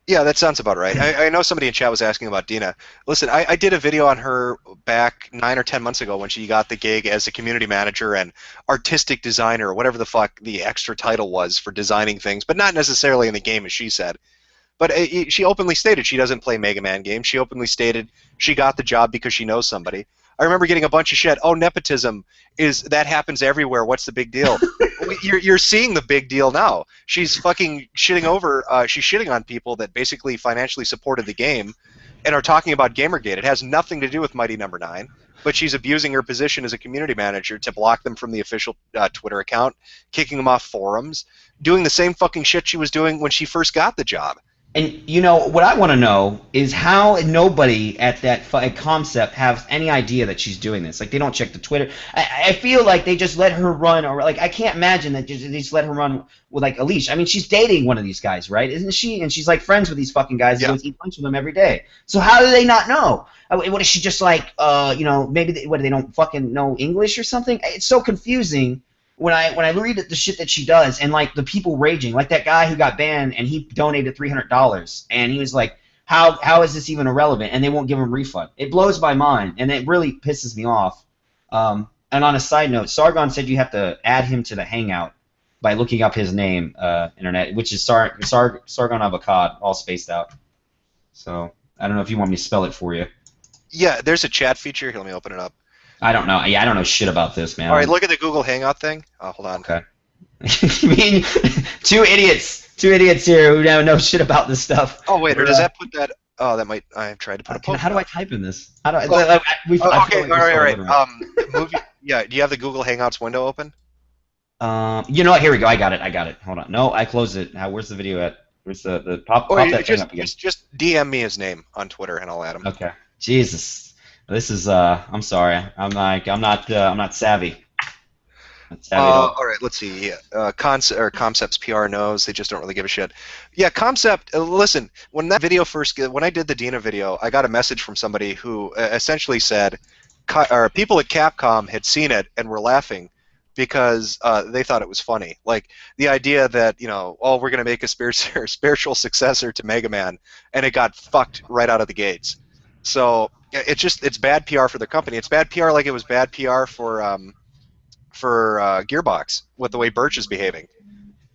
Speaker 1: Yeah, that sounds about right. I know somebody in chat was asking about Dina. Listen, I did a video on her back 9 or 10 months ago when she got the gig as a community manager and artistic designer, or whatever the fuck the extra title was for designing things, but not necessarily in the game, as she said. But she openly stated she doesn't play Mega Man games. She openly stated she got the job because she knows somebody. I remember getting a bunch of shit. Oh, nepotism that happens everywhere. What's the big deal? You're seeing the big deal now. She's fucking shitting over. She's shitting on people that basically financially supported the game, and are talking about Gamergate. It has nothing to do with Mighty Number 9, but she's abusing her position as a community manager to block them from the official Twitter account, kicking them off forums, doing the same fucking shit she was doing when she first got the job.
Speaker 2: And you know what I want to know is how nobody at that concept has any idea that she's doing this. Like, they don't check the Twitter. I feel like they just let her run, or like I can't imagine that they just let her run with like a leash. I mean, she's dating one of these guys, right? Isn't she? And she's like friends with these fucking guys.
Speaker 1: Yeah.
Speaker 2: And goes eat lunch with them every day. So how do they not know? What is she just like? You know, maybe they don't fucking know English or something? It's so confusing. When I read the shit that she does, and like the people raging, like that guy who got banned and he donated $300, and he was like, how is this even irrelevant? And they won't give him a refund. It blows my mind, and it really pisses me off. And on a side note, Sargon said you have to add him to the Hangout by looking up his name, internet, which is Sargon Avocado, all spaced out. So I don't know if you want me to spell it for you.
Speaker 1: Yeah, there's a chat feature. Here, let me open it up.
Speaker 2: I don't know. Yeah, I don't know shit about this, man.
Speaker 1: All right, look at the Google Hangout thing. Oh, hold on.
Speaker 2: Okay. You mean two idiots here who don't know shit about this stuff?
Speaker 1: Oh wait, or does that put that? Oh, that might. I tried to put a post.
Speaker 2: How do I type in this? How do I?
Speaker 1: Okay, all right. Movie. Yeah, do you have the Google Hangouts window open?
Speaker 2: You know what? Here we go. I got it. Hold on. No, I closed it. Where's the video at? Where's the pop that thing up again?
Speaker 1: Just DM me his name on Twitter and I'll add him.
Speaker 2: Okay. Jesus. This is I'm sorry. I'm not savvy.
Speaker 1: All right, let's see. Concepts PR knows. They just don't really give a shit. Yeah, Concept. Listen, when that video when I did the Dina video, I got a message from somebody who essentially said, people at Capcom had seen it and were laughing because they thought it was funny. Like the idea that we're gonna make a spiritual successor to Mega Man, and it got fucked right out of the gates. So it's bad PR for the company. It's bad PR like it was bad PR for Gearbox with the way Birch is behaving.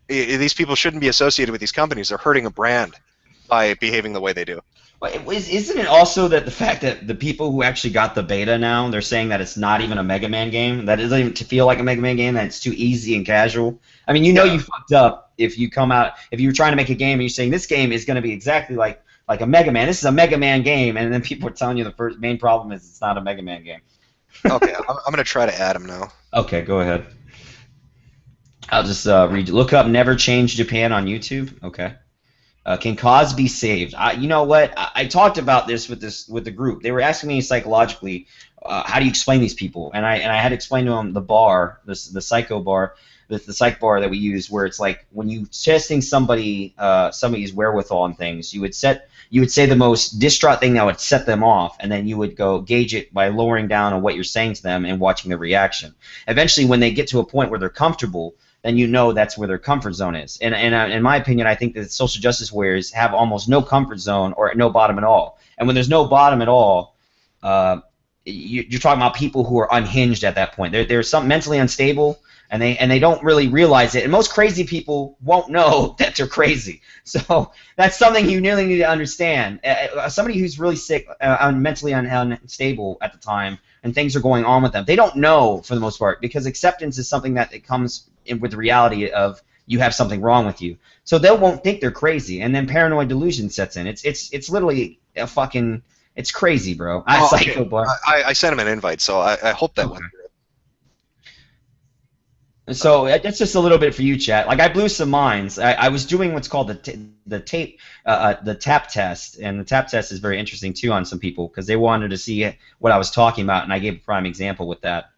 Speaker 1: These people shouldn't be associated with these companies. They're hurting a brand by behaving the way they do.
Speaker 2: Isn't it also that the fact that the people who actually got the beta now, they're saying that it's not even a Mega Man game, that it doesn't even feel like a Mega Man game, that it's too easy and casual? I mean, you fucked up if you come out, if you were trying to make a game and you're saying this game is going to be exactly like a Mega Man. This is a Mega Man game, and then people are telling you the main problem is it's not a Mega Man game.
Speaker 1: Okay, I'm going to try to add him now.
Speaker 2: Okay, go ahead. I'll just read. Look up Never Change Japan on YouTube. Okay. Can cause be saved? You know what? I talked about this with the group. They were asking me psychologically, how do you explain these people? And I had to explain to them the psycho bar. The psych bar that we use, where it's like when you testing somebody's wherewithal and things, you would say the most distraught thing that would set them off, and then you would go gauge it by lowering down on what you're saying to them and watching their reaction. Eventually, when they get to a point where they're comfortable, then you know that's where their comfort zone is. And in my opinion, I think that social justice warriors have almost no comfort zone or no bottom at all. And when there's no bottom at all, you're talking about people who are unhinged at that point. They're some mentally unstable. And they don't really realize it. And most crazy people won't know that they're crazy. So that's something you really need to understand. Somebody who's really sick, mentally unstable at the time, and things are going on with them, they don't know for the most part, because acceptance is something that it comes in with the reality of you have something wrong with you. So they won't think they're crazy, and then paranoid delusion sets in. It's literally a fucking, it's crazy, bro. Psycho bar.
Speaker 1: I sent him an invite, so I hope that went through.
Speaker 2: So that's just a little bit for you, chat. Like, I blew some minds. I was doing what's called the tap test, and the tap test is very interesting too on some people because they wanted to see what I was talking about, and I gave a prime example with that.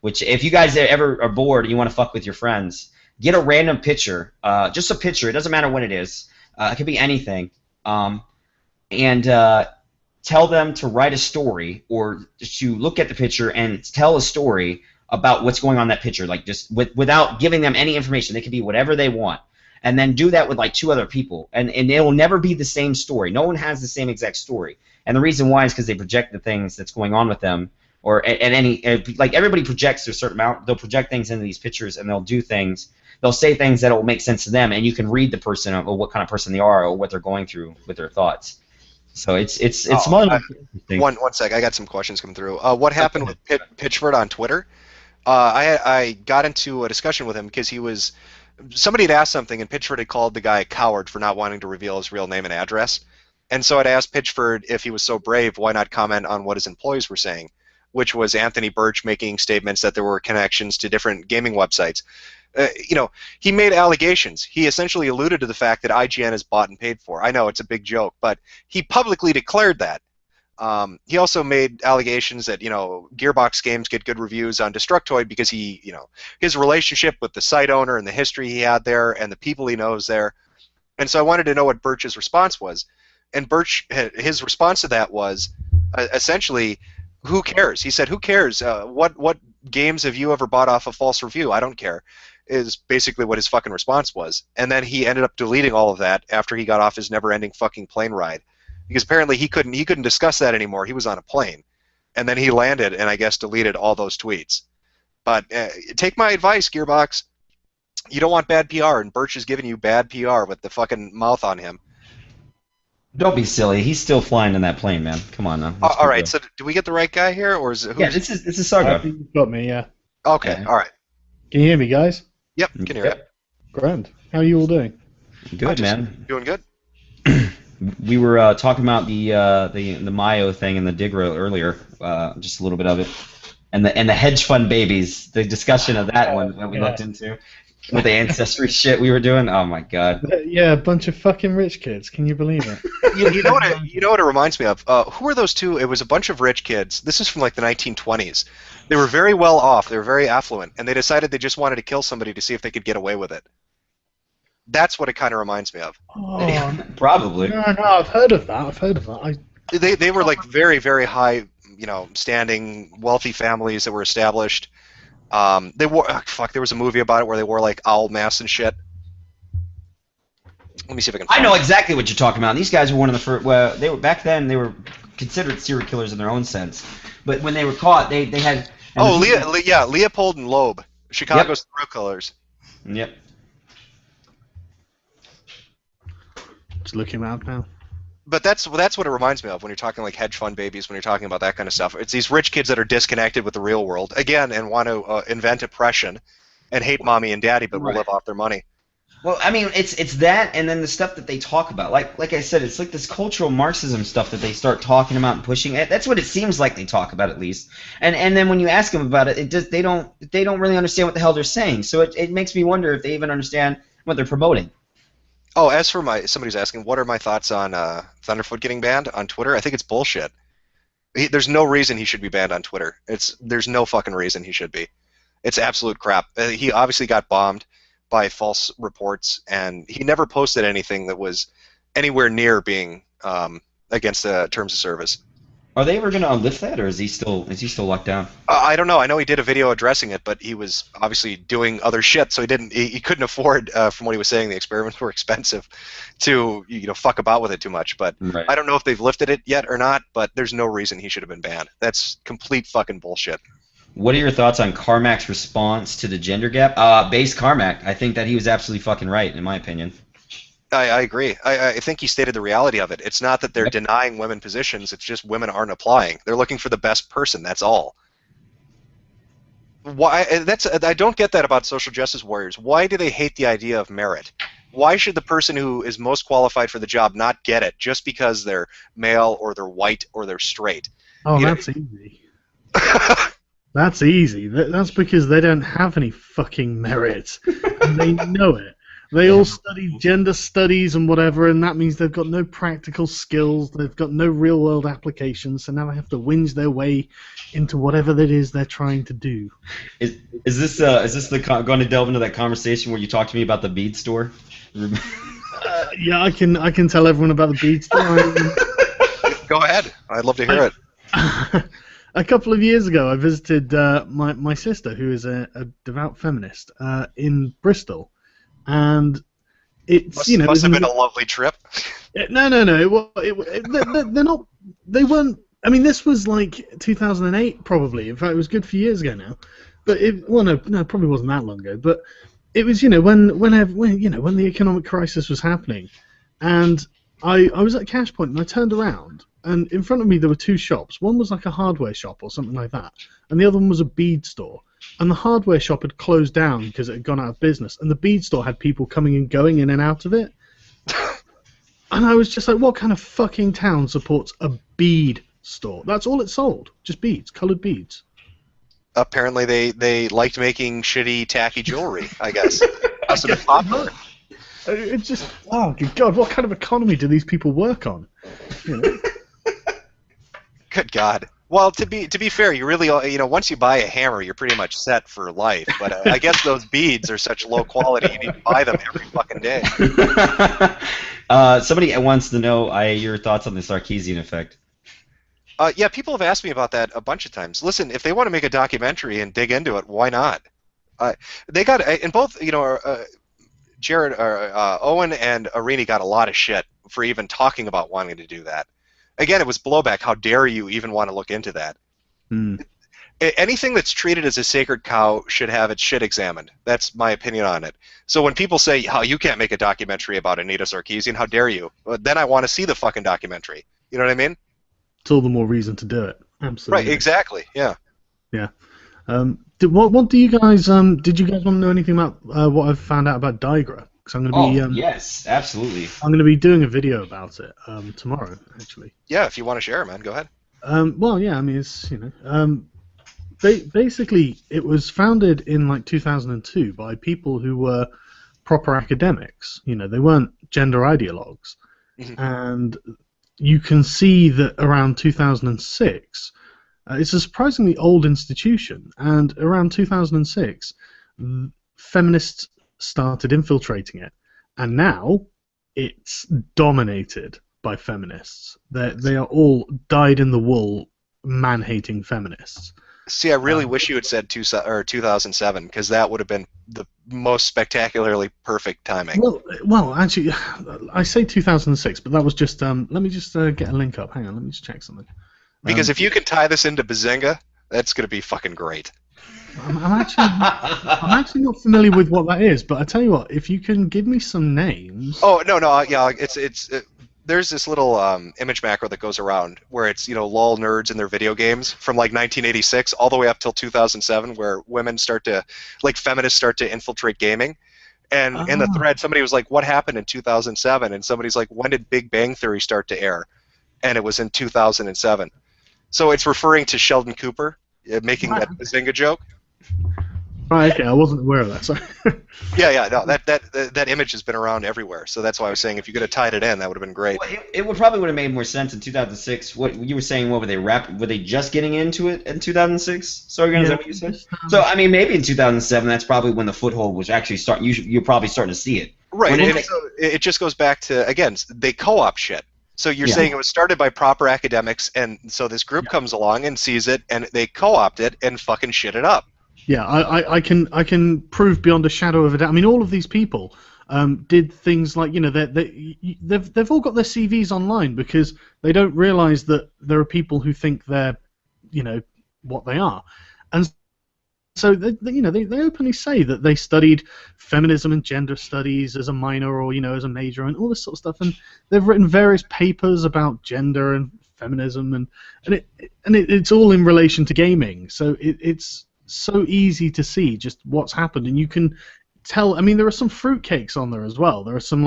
Speaker 2: Which, if you guys ever are bored and you want to fuck with your friends, get a random picture, just a picture. It doesn't matter what it is. It could be anything, and tell them to write a story or to look at the picture and tell a story about what's going on in that picture, like just without giving them any information. They could be whatever they want. And then do that with like 2 other people. And it will never be the same story. No one has the same exact story. And the reason why is because they project the things that's going on with them or at any like everybody projects a certain amount. They'll project things into these pictures, and they'll do things. They'll say things that will make sense to them, and you can read the person or what kind of person they are or what they're going through with their thoughts. So it's interesting.
Speaker 1: One sec, I got some questions coming through. What happened with Pitchford on Twitter? I got into a discussion with him because somebody had asked something, and Pitchford had called the guy a coward for not wanting to reveal his real name and address. And so I'd asked Pitchford if he was so brave, why not comment on what his employees were saying, which was Anthony Birch making statements that there were connections to different gaming websites. He made allegations. He essentially alluded to the fact that IGN is bought and paid for. I know it's a big joke, but he publicly declared that. He also made allegations that Gearbox games get good reviews on Destructoid because his relationship with the site owner and the history he had there and the people he knows there. And so I wanted to know what Birch's response was. And Birch, his response to that was essentially, who cares? He said, who cares? What games have you ever bought off a false review? I don't care, is basically what his fucking response was. And then he ended up deleting all of that after he got off his never-ending fucking plane ride. Because apparently he couldn't discuss that anymore. He was on a plane. And then he landed and I guess deleted all those tweets. But take my advice, Gearbox. You don't want bad PR, and Birch is giving you bad PR with the fucking mouth on him.
Speaker 2: Don't be silly. He's still flying in that plane, man. Come on now.
Speaker 1: All right. So do we get the right guy here, or is it?
Speaker 2: Yeah, this is Sargo.
Speaker 3: I think you've got me. Yeah.
Speaker 1: Okay. All right.
Speaker 3: Can you hear me, guys?
Speaker 1: Yep. Can hear it.
Speaker 3: Grand. How are you all doing?
Speaker 2: Good, man.
Speaker 1: Doing good.
Speaker 2: We were talking about the Mayo thing and the Digra earlier, just a little bit of it, and the hedge fund babies. The discussion of that one that we looked into with the ancestry shit we were doing. Oh my god.
Speaker 3: Yeah, a bunch of fucking rich kids. Can you believe it?
Speaker 1: you know what it reminds me of? Who were those two? It was a bunch of rich kids. This is from like the 1920s. They were very well off. They were very affluent, and they decided they just wanted to kill somebody to see if they could get away with it. That's what it kind of reminds me of.
Speaker 3: Oh,
Speaker 2: probably.
Speaker 3: No, I've heard of that.
Speaker 1: They were like very, very high, standing, wealthy families that were established. They wore there was a movie about it where they wore like owl masks and shit. Let me see if I can find
Speaker 2: I know exactly what you're talking about. These guys were one of the first. Well, they were back then. They were considered serial killers in their own sense, but when they were caught, they had.
Speaker 1: Leopold and Loeb, Chicago's serial killers.
Speaker 2: Yep.
Speaker 3: Just looking out now.
Speaker 1: But that's what it reminds me of when you're talking like hedge fund babies, when you're talking about that kind of stuff. It's these rich kids that are disconnected with the real world, again, and want to invent oppression and hate mommy and daddy, but will live off their money.
Speaker 2: Well, I mean, it's that, and then the stuff that they talk about. Like I said, it's like this cultural Marxism stuff that they start talking about and pushing. That's what it seems like they talk about, at least. And then when you ask them about it, they don't really understand what the hell they're saying. So it makes me wonder if they even understand what they're promoting.
Speaker 1: Oh, as for somebody's asking, what are my thoughts on Thunderfoot getting banned on Twitter? I think it's bullshit. There's no reason he should be banned on Twitter. There's no fucking reason he should be. It's absolute crap. He obviously got bombed by false reports, and he never posted anything that was anywhere near being against the terms of service.
Speaker 2: Are they ever going to lift that, or is he still locked down?
Speaker 1: I don't know. I know he did a video addressing it, but he was obviously doing other shit, so he couldn't afford, from what he was saying, the experiments were expensive, to fuck about with it too much. But
Speaker 2: right.
Speaker 1: I don't know if they've lifted it yet or not. But there's no reason he should have been banned. That's complete fucking bullshit.
Speaker 2: What are your thoughts on Carmack's response to the gender gap? Base Carmack, I think that he was absolutely fucking right, in my opinion.
Speaker 1: I agree. I think he stated the reality of it. It's not that they're denying women positions. It's just women aren't applying. They're looking for the best person. That's all. Why? I don't get that about social justice warriors. Why do they hate the idea of merit? Why should the person who is most qualified for the job not get it just because they're male or they're white or they're straight?
Speaker 3: Oh, that's easy. That's easy. That's because they don't have any fucking merit. And they know it. They all study gender studies and whatever, and that means they've got no practical skills, they've got no real-world applications, so now they have to whinge their way into whatever that is they're trying to do.
Speaker 2: Is this going to delve into that conversation where you talked to me about the bead store?
Speaker 3: Yeah, I can tell everyone about the bead store.
Speaker 1: Go ahead. I'd love to hear it.
Speaker 3: A couple of years ago, I visited my sister, who is a devout feminist, in Bristol. And it's
Speaker 1: must have been a lovely trip.
Speaker 3: No. They're not. They weren't I mean, this was like 2008, probably. In fact, it was a good few years ago now. But well, no, it probably wasn't that long ago. But it was, when the economic crisis was happening, and I was at Cash Point and I turned around, and in front of me there were two shops. One was like a hardware shop or something like that, and the other one was a bead store. And the hardware shop had closed down because it had gone out of business, and the bead store had people coming and going in and out of it. And I was just like, what kind of fucking town supports a bead store? That's all it sold, just beads, colored beads.
Speaker 1: Apparently, they liked making shitty, tacky jewelry. I guess. Must have been popular.
Speaker 3: It's just, oh good God, what kind of economy do these people work on? You know?
Speaker 1: Good God. Well, to be fair, you really, once you buy a hammer, you're pretty much set for life. But I guess those beads are such low quality, you need to buy them every fucking day.
Speaker 2: Somebody wants to know your thoughts on the Sarkeesian effect.
Speaker 1: Yeah, people have asked me about that a bunch of times. Listen, if they want to make a documentary and dig into it, why not? They got, in both, Jared, Owen and Arini got a lot of shit for even talking about wanting to do that. Again, it was blowback. How dare you even want to look into that? Anything that's treated as a sacred cow should have its shit examined. That's my opinion on it. So when people say, "How you can't make a documentary about Anita Sarkeesian, how dare you?" Well, then I want to see the fucking documentary. You know what I mean?
Speaker 3: It's all the more reason to do it. Absolutely.
Speaker 1: Right. Exactly. Yeah.
Speaker 3: Yeah. What do you guys? Did you guys want to know anything about what I've found out about Digra? Because I'm going to be.
Speaker 2: Yes, absolutely.
Speaker 3: I'm going to be doing a video about it tomorrow, actually.
Speaker 1: Yeah. If you want to share, man, go ahead.
Speaker 3: Well, yeah. I mean, it's basically it was founded in like 2002 by people who were proper academics. You know, they weren't gender ideologues, and you can see that around 2006. It's a surprisingly old institution, and around 2006, feminists started infiltrating it, and now it's dominated by feminists. They are all dyed-in-the-wool, man-hating feminists.
Speaker 1: See, I really wish you had said 2007, because that would have been the most spectacularly perfect timing.
Speaker 3: Well, actually, I say 2006, but that was just. Let me just get a link up. Hang on, let me just check something.
Speaker 1: Because if you can tie this into Bazinga, that's going to be fucking great.
Speaker 3: I'm actually not familiar with what that is, but I tell you what, if you can give me some names.
Speaker 1: Oh no, yeah, there's this little image macro that goes around where it's lol nerds in their video games from like 1986 all the way up till 2007, where feminists start to infiltrate gaming. And in the thread, somebody was like, "What happened in 2007?" And somebody's like, "When did Big Bang Theory start to air?" And it was in 2007. So it's referring to Sheldon Cooper making that Bazinga joke.
Speaker 3: Right, okay, I wasn't aware of that. Sorry.
Speaker 1: Yeah, no, that image has been around everywhere. So that's why I was saying if you could have tied it in, that would have been great.
Speaker 2: Well, it probably would have made more sense in 2006. What you were saying? What were they Were they just getting into it in 2006? Sorry, is that what you said? So I mean, maybe in 2007, that's probably when the foothold was actually starting. You're probably starting to see it.
Speaker 1: Right, and so it just goes back to again, they co-op shit. So you're saying it was started by proper academics, and so this group comes along and sees it, and they co-opt it and fucking shit it up.
Speaker 3: Yeah, I can prove beyond a shadow of a doubt. I mean, all of these people did things like they've all got their CVs online because they don't realize that there are people who think they're what they are, and so they openly say that they studied feminism and gender studies as a minor or as a major and all this sort of stuff, and they've written various papers about gender and feminism and it's all in relation to gaming. So it's so easy to see just what's happened, and you can tell. I mean, there are some fruitcakes on there as well. There are some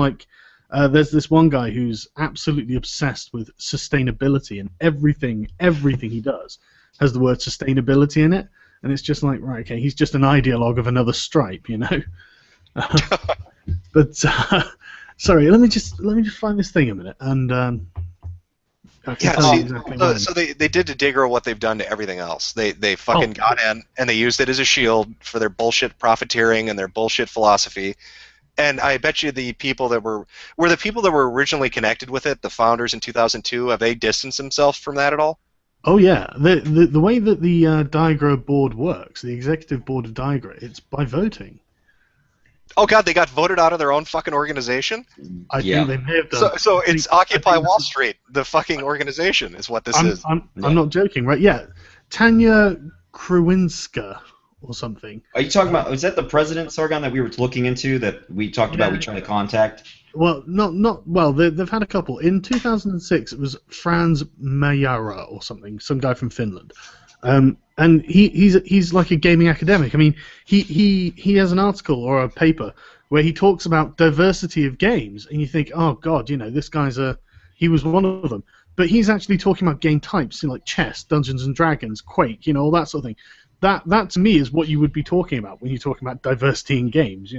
Speaker 3: there's this one guy who's absolutely obsessed with sustainability, and everything he does has the word sustainability in it. And it's just like, right, okay, he's just an ideologue of another stripe, But sorry, let me just find this thing a minute, and
Speaker 1: so they did to Digra what they've done to everything else. They fucking got in and they used it as a shield for their bullshit profiteering and their bullshit philosophy. And I bet you the people that were the people that were originally connected with it, the founders in 2002, have they distanced themselves from that at all?
Speaker 3: Oh yeah, the way that the Digra board works, the executive board of Digra, it's by voting.
Speaker 1: Oh God, they got voted out of their own fucking organization.
Speaker 3: I
Speaker 2: Yeah.
Speaker 3: think they may have done.
Speaker 1: So it's Occupy
Speaker 3: think
Speaker 1: Wall Street, the fucking organization, is what this is.
Speaker 3: I'm
Speaker 2: Yeah.
Speaker 3: not joking, right? Yeah, Tanya Kruwinska or something.
Speaker 2: Are you talking about? Was that the president, Sargon, that we were looking into that we talked about? We tried to contact.
Speaker 3: Well, not well. They've had a couple. In 2006, it was Franz Majara or something, some guy from Finland, and he's like a gaming academic. I mean, he has an article or a paper where he talks about diversity of games, and you think, oh God, this guy's he was one of them. But he's actually talking about game types, like chess, Dungeons and Dragons, Quake, all that sort of thing. That to me is what you would be talking about when you're talking about diversity in games,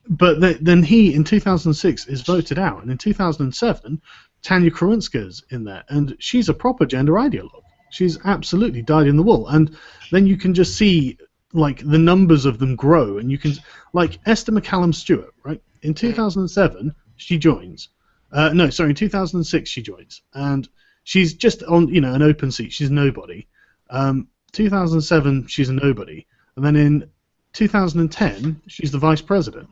Speaker 3: But then he, in 2006, is voted out, and in 2007, Tanya Kruwinska's in there, and she's a proper gender ideologue. She's absolutely dyed in the wool, and then you can just see like the numbers of them grow, and you can like Esther McCallum Stewart, right? In 2007, she joins. In 2006 she joins, and she's just on an open seat. She's nobody. 2007 she's a nobody, and then in 2010 she's the vice president.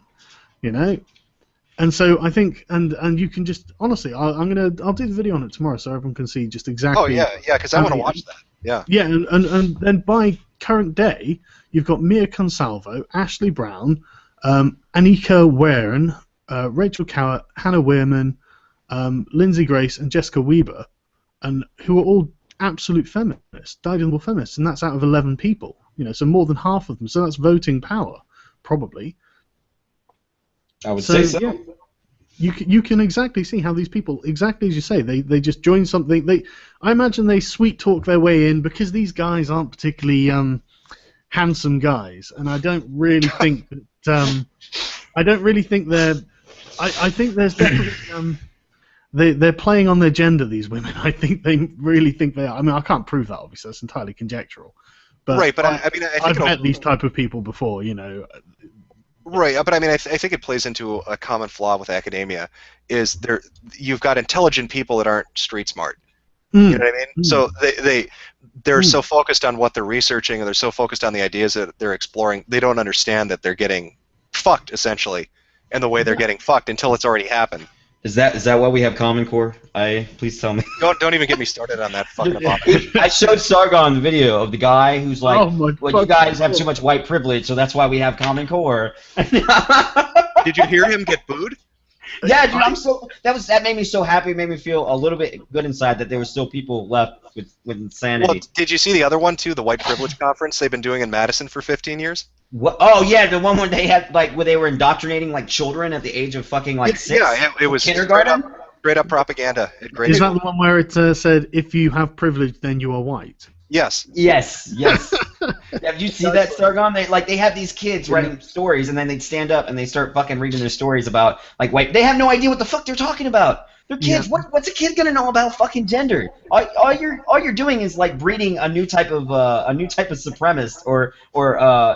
Speaker 3: And so I think, and you can just honestly, I'll do the video on it tomorrow so everyone can see just exactly.
Speaker 1: Oh yeah, because I want to watch that. Yeah.
Speaker 3: Yeah, and then by current day, you've got Mia Consalvo, Ashley Brown, Anika Warren, Rachel Cowart, Hannah Weirman, Lindsay Grace, and Jessica Weber, and who are all absolute feminists, dyed-in-the-wool feminists, and that's out of 11 people. So more than half of them. So that's voting power, probably.
Speaker 2: I would say so.
Speaker 3: Yeah, you can exactly see how these people, exactly as you say, they just join something. I imagine they sweet talk their way in because these guys aren't particularly handsome guys, and I don't really think that. I don't really think they're. I think there's definitely. They're playing on their gender. These women. I think they really think they are. I mean, I can't prove that. Obviously, that's entirely conjectural. But
Speaker 1: right, but I think
Speaker 3: I've met these type of people before.
Speaker 1: Right, but I mean, I think it plays into a common flaw with academia, is you've got intelligent people that aren't street smart. You know what I mean? So they're so focused on what they're researching, and they're so focused on the ideas that they're exploring, they don't understand that they're getting fucked essentially, and the way they're getting fucked until it's already happened.
Speaker 2: Is that why we have Common Core? Please tell me.
Speaker 1: Don't even get me started on that fucking abomination.
Speaker 2: I showed Sargon the video of the guy who's like,
Speaker 3: Oh my
Speaker 2: well, you guys have too much white privilege, so that's why we have Common Core.
Speaker 1: Did you hear him get booed?
Speaker 2: Yeah, dude, that made me so happy. It made me feel a little bit good inside that there were still people left with insanity.
Speaker 1: Well, did you see the other one too? The white privilege conference they've been doing in Madison for 15 years.
Speaker 2: What? Oh yeah, the one where they had where they were indoctrinating children at the age of fucking 6.
Speaker 1: Yeah, it was
Speaker 2: kindergarten.
Speaker 1: Straight up propaganda at grade
Speaker 3: Is
Speaker 1: school.
Speaker 3: that the one where it said, "If you have privilege, then you are white"?
Speaker 1: Yes.
Speaker 2: Yes. Have you seen that, Sargon? They have these kids writing stories, and then they'd stand up and they start fucking reading their stories about white. They have no idea what the fuck they're talking about. They're kids. Yeah. What's a kid gonna know about fucking gender? All you're doing is breeding a new type of supremacist or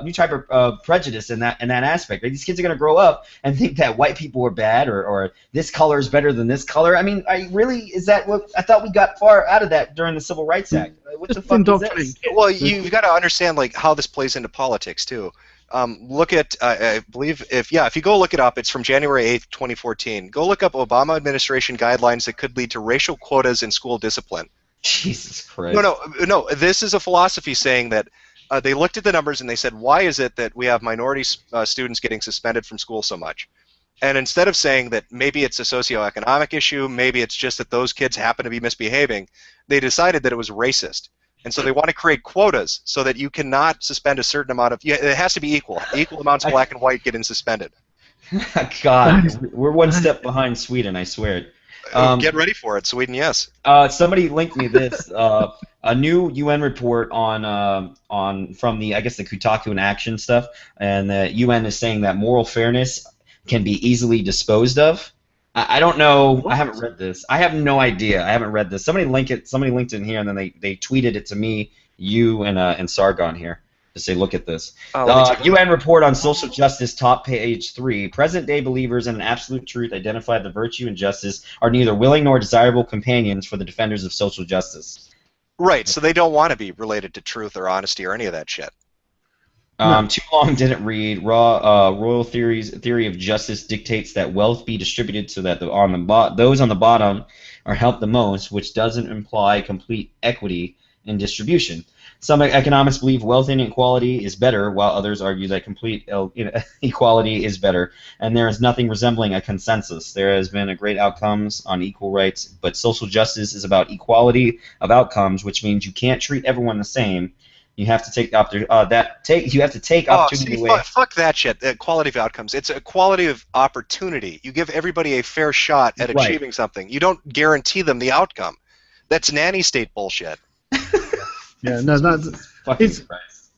Speaker 2: new type of prejudice in that aspect. These kids are gonna grow up and think that white people are bad or this color is better than this color. I mean, is that what I thought we got far out of that during the Civil Rights Act? What the fuck is this?
Speaker 1: Well, you've got to understand how this plays into politics too. Look at, I believe, if you go look it up, it's from January 8th, 2014. Go look up Obama administration guidelines that could lead to racial quotas in school discipline.
Speaker 2: Jesus Christ.
Speaker 1: No. This is a philosophy saying that they looked at the numbers and they said, why is it that we have minority students getting suspended from school so much? And instead of saying that maybe it's a socioeconomic issue, maybe it's just that those kids happen to be misbehaving, they decided that it was racist. And so they want to create quotas so that you cannot suspend a certain amount of. Yeah, it has to be equal. Equal amounts of black and white getting suspended.
Speaker 2: God, we're one step behind Sweden, I swear.
Speaker 1: Get ready for it, Sweden. Yes.
Speaker 2: Somebody linked me this a new UN report on from the the Kotaku in Action stuff, and the UN is saying that moral fairness can be easily disposed of. I don't know. What? I haven't read this. I have no idea. I haven't read this. Somebody linked it. Somebody linked it in here, and then they tweeted it to me, you, and Sargon here to say, look at this. UN report on social justice, top page 3. Present-day believers in an absolute truth identify that virtue and justice are neither willing nor desirable companions for the defenders of social justice.
Speaker 1: Right. So they don't want to be related to truth or honesty or any of that shit.
Speaker 3: No.
Speaker 2: Too long didn't read. Royal theory of justice dictates that wealth be distributed so that those on the bottom are helped the most, which doesn't imply complete equity in distribution. Some economists believe wealth inequality is better, while others argue that complete equality is better. And there is nothing resembling a consensus. There has been a great outcomes on equal rights, but social justice is about equality of outcomes, which means you can't treat everyone the same. You have to take you have to take opportunity away.
Speaker 1: Fuck that shit. The quality of outcomes. It's a quality of opportunity. You give everybody a fair shot at
Speaker 2: Right.
Speaker 1: achieving something. You don't guarantee them the outcome. That's nanny state bullshit.
Speaker 3: Yeah, no, that's
Speaker 2: Fucking
Speaker 3: it's-
Speaker 2: Christ.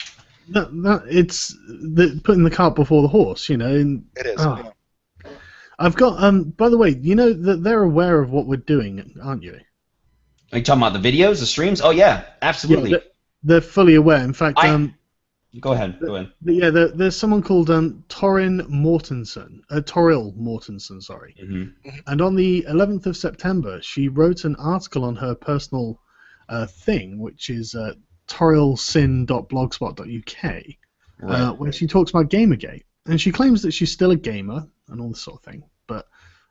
Speaker 3: it's putting the cart before the horse, you know. And,
Speaker 1: It is.
Speaker 3: oh.
Speaker 1: Yeah.
Speaker 3: I've got by the way, you know that they're aware of what we're doing, aren't you?
Speaker 2: Are you talking about the videos, the streams? Oh yeah, absolutely.
Speaker 3: Yeah, they're fully aware. In fact,
Speaker 2: Go ahead. Go ahead.
Speaker 3: yeah, there's someone called Toril Mortensen, sorry.
Speaker 2: Mm-hmm.
Speaker 3: And on the 11th of September, she wrote an article on her personal thing, which is torilsin.blogspot.uk,
Speaker 2: Right.
Speaker 3: where she talks about Gamergate. And she claims that she's still a gamer and all this sort of thing. But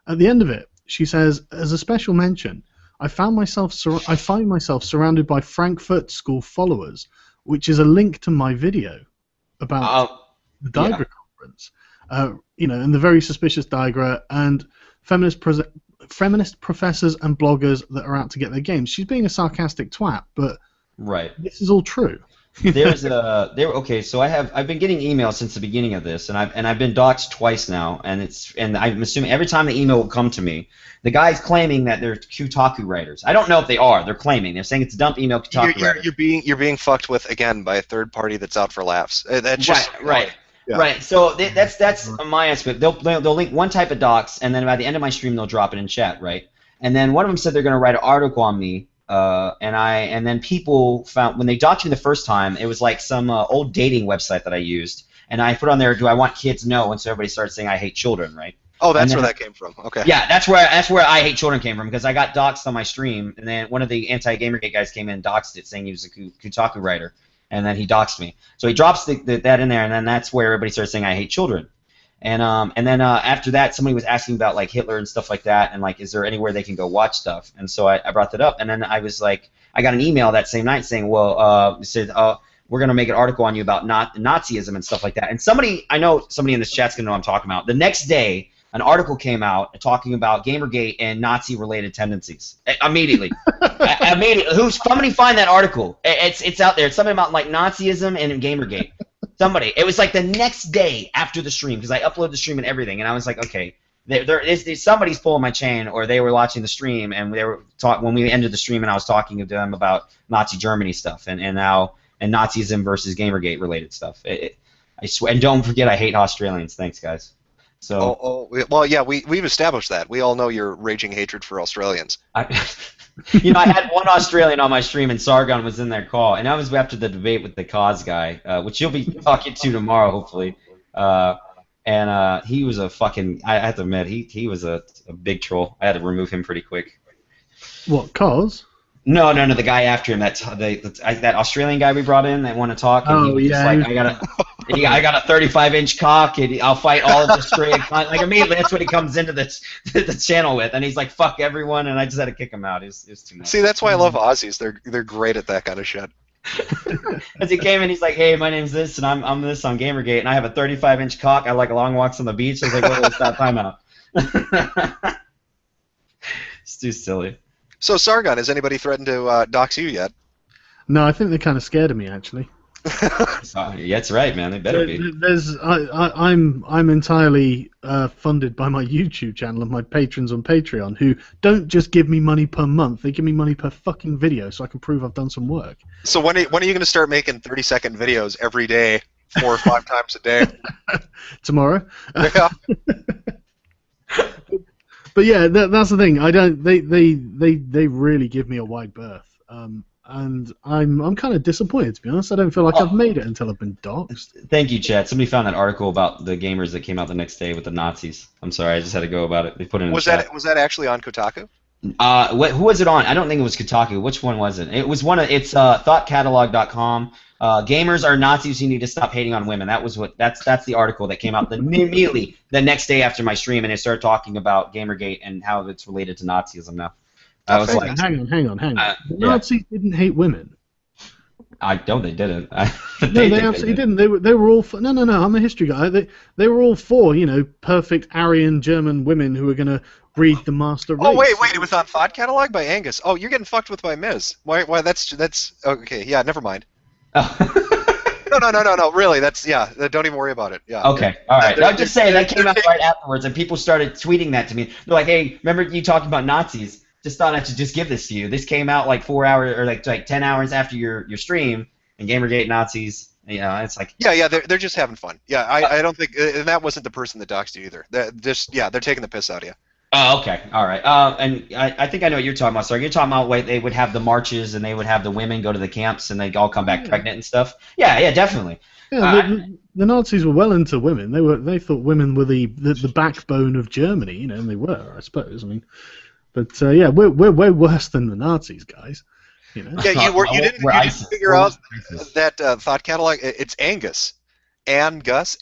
Speaker 3: at the end of it, she says, as a special mention, I find myself surrounded by Frankfurt School followers, which is a link to my video about the Diagra conference. You know, and the very suspicious Diagra and feminist professors and bloggers that are out to get their games. She's being a sarcastic twat, but
Speaker 2: Right.
Speaker 3: this is all true.
Speaker 2: Okay, so I've been getting emails since the beginning of this, and I've been doxxed twice now, and I'm assuming every time the email will come to me, the guy's claiming that they're Kotaku writers. I don't know if they are. They're claiming. They're saying it's a dump email Kotaku writers.
Speaker 1: You're being fucked with again by a third party that's out for laughs. That's just
Speaker 2: Right.
Speaker 1: Yeah.
Speaker 2: Right. So that's my aspect. They'll link one type of docs, and then by the end of my stream they'll drop it in chat, right? And then one of them said they're going to write an article on me. And then people found when they doxed me the first time, it was like some old dating website that I used, and I put on there, "Do I want kids?" No, and so everybody started saying I hate children, right?
Speaker 1: Oh, that's
Speaker 2: And
Speaker 1: where
Speaker 2: then-
Speaker 1: that came from. Okay.
Speaker 2: Yeah, that's where I hate children came from, because I got doxed on my stream, and then one of the anti-Gamergate guys came in and doxed it, saying he was a Kotaku writer, and then he doxed me. So he drops that in there, and then that's where everybody started saying I hate children. And then after that, somebody was asking about like Hitler and stuff like that, and like, is there anywhere they can go watch stuff? And so I brought that up, and then I was like, I got an email that same night saying, well, it said, we're gonna make an article on you about Nazism and stuff like that. And I know somebody in this chat's gonna know what I'm talking about. The next day, an article came out talking about Gamergate and Nazi-related tendencies. Immediately, somebody find that article. It's out there. It's something about like Nazism and Gamergate. Somebody. It was like the next day after the stream, because I uploaded the stream and everything, and I was like, okay, somebody's pulling my chain, or they were watching the stream, and they were when we ended the stream, and I was talking to them about Nazi Germany stuff, and Nazism versus Gamergate related stuff. I swear, and don't forget, I hate Australians. Thanks, guys. So.
Speaker 1: Well, yeah, we've established that. We all know your raging hatred for Australians.
Speaker 2: I had one Australian on my stream, and Sargon was in their call, and that was after the debate with the cause guy, which you'll be talking to tomorrow, hopefully. And he was a fucking. I have to admit, he was a big troll. I had to remove him pretty quick.
Speaker 3: What, cause?
Speaker 2: No, the guy after him, that Australian guy we brought in that wanted to talk. And he was just like, I got a 35-inch cock, and I'll fight all of the Australian. Like immediately, that's what he comes into the channel with, and he's like, "Fuck everyone," and I just had to kick him out. It was too much.
Speaker 1: See, that's why I love Aussies. They're great at that kind of shit.
Speaker 2: As he came in, he's like, "Hey, my name's this, and I'm this on Gamergate, and I have a 35-inch cock. I like long walks on the beach." I was like, "Whoa, stop, time out." It's too silly.
Speaker 1: So, Sargon, has anybody threatened to dox you yet?
Speaker 3: No, I think they're kind of scared of me, actually.
Speaker 2: Yeah, that's right, man. They better be.
Speaker 3: I'm entirely funded by my YouTube channel and my patrons on Patreon, who don't just give me money per month; they give me money per fucking video, so I can prove I've done some work.
Speaker 1: So when are you going to start making 30-second videos every day, 4 or 5 times a day?
Speaker 3: Tomorrow.
Speaker 1: Yeah.
Speaker 3: But yeah, that's the thing. I don't. They really give me a wide berth. And I'm kind of disappointed, to be honest. I don't feel like I've made it until I've been doxxed.
Speaker 2: Thank you, Chad. Somebody found that article about the gamers that came out the next day with the Nazis. I'm sorry, I just had to go about it. They put it in the chat.
Speaker 1: Was that actually on Kotaku?
Speaker 2: Who was it on? I don't think it was Kotaku. Which one was it? It was one of. It's thoughtcatalog.com. Gamers are Nazis who need to stop hating on women. That's the article that came out immediately the next day after my stream, and it started talking about Gamergate and how it's related to Nazism now. I was like,
Speaker 3: hang on. The
Speaker 2: yeah.
Speaker 3: Nazis didn't hate women.
Speaker 2: I don't. They didn't.
Speaker 3: No, they absolutely didn't. They were all for, no. I'm a history guy. They were all for perfect Aryan German women who were going to breed the master race.
Speaker 1: Oh wait, it was on Thought Catalog by Angus. Oh, you're getting fucked with by Miz. Why? That's okay. Yeah, never mind. No. Really, don't even worry about it. Yeah.
Speaker 2: Okay. All right. I'm just saying that came out right afterwards, and people started tweeting that to me. They're like, "Hey, remember you talking about Nazis? Just thought I should just give this to you. This came out like 4 hours or like 10 hours after your stream, and Gamergate Nazis. It's like
Speaker 1: yeah, they're just having fun. Yeah, I don't think, and that wasn't the person that doxed you either. They're taking the piss out of you.
Speaker 2: Oh, okay, all right. And I think I know what you're talking about. So you're talking about they would have the marches and they would have the women go to the camps and they all come back pregnant and stuff. Yeah, definitely.
Speaker 3: Yeah, the Nazis were well into women. They thought women were the backbone of Germany, and they were, I suppose. I mean, but we're way worse than the Nazis, guys.
Speaker 1: Yeah, you didn't figure out that Thought Catalog. It's Angus, Angus.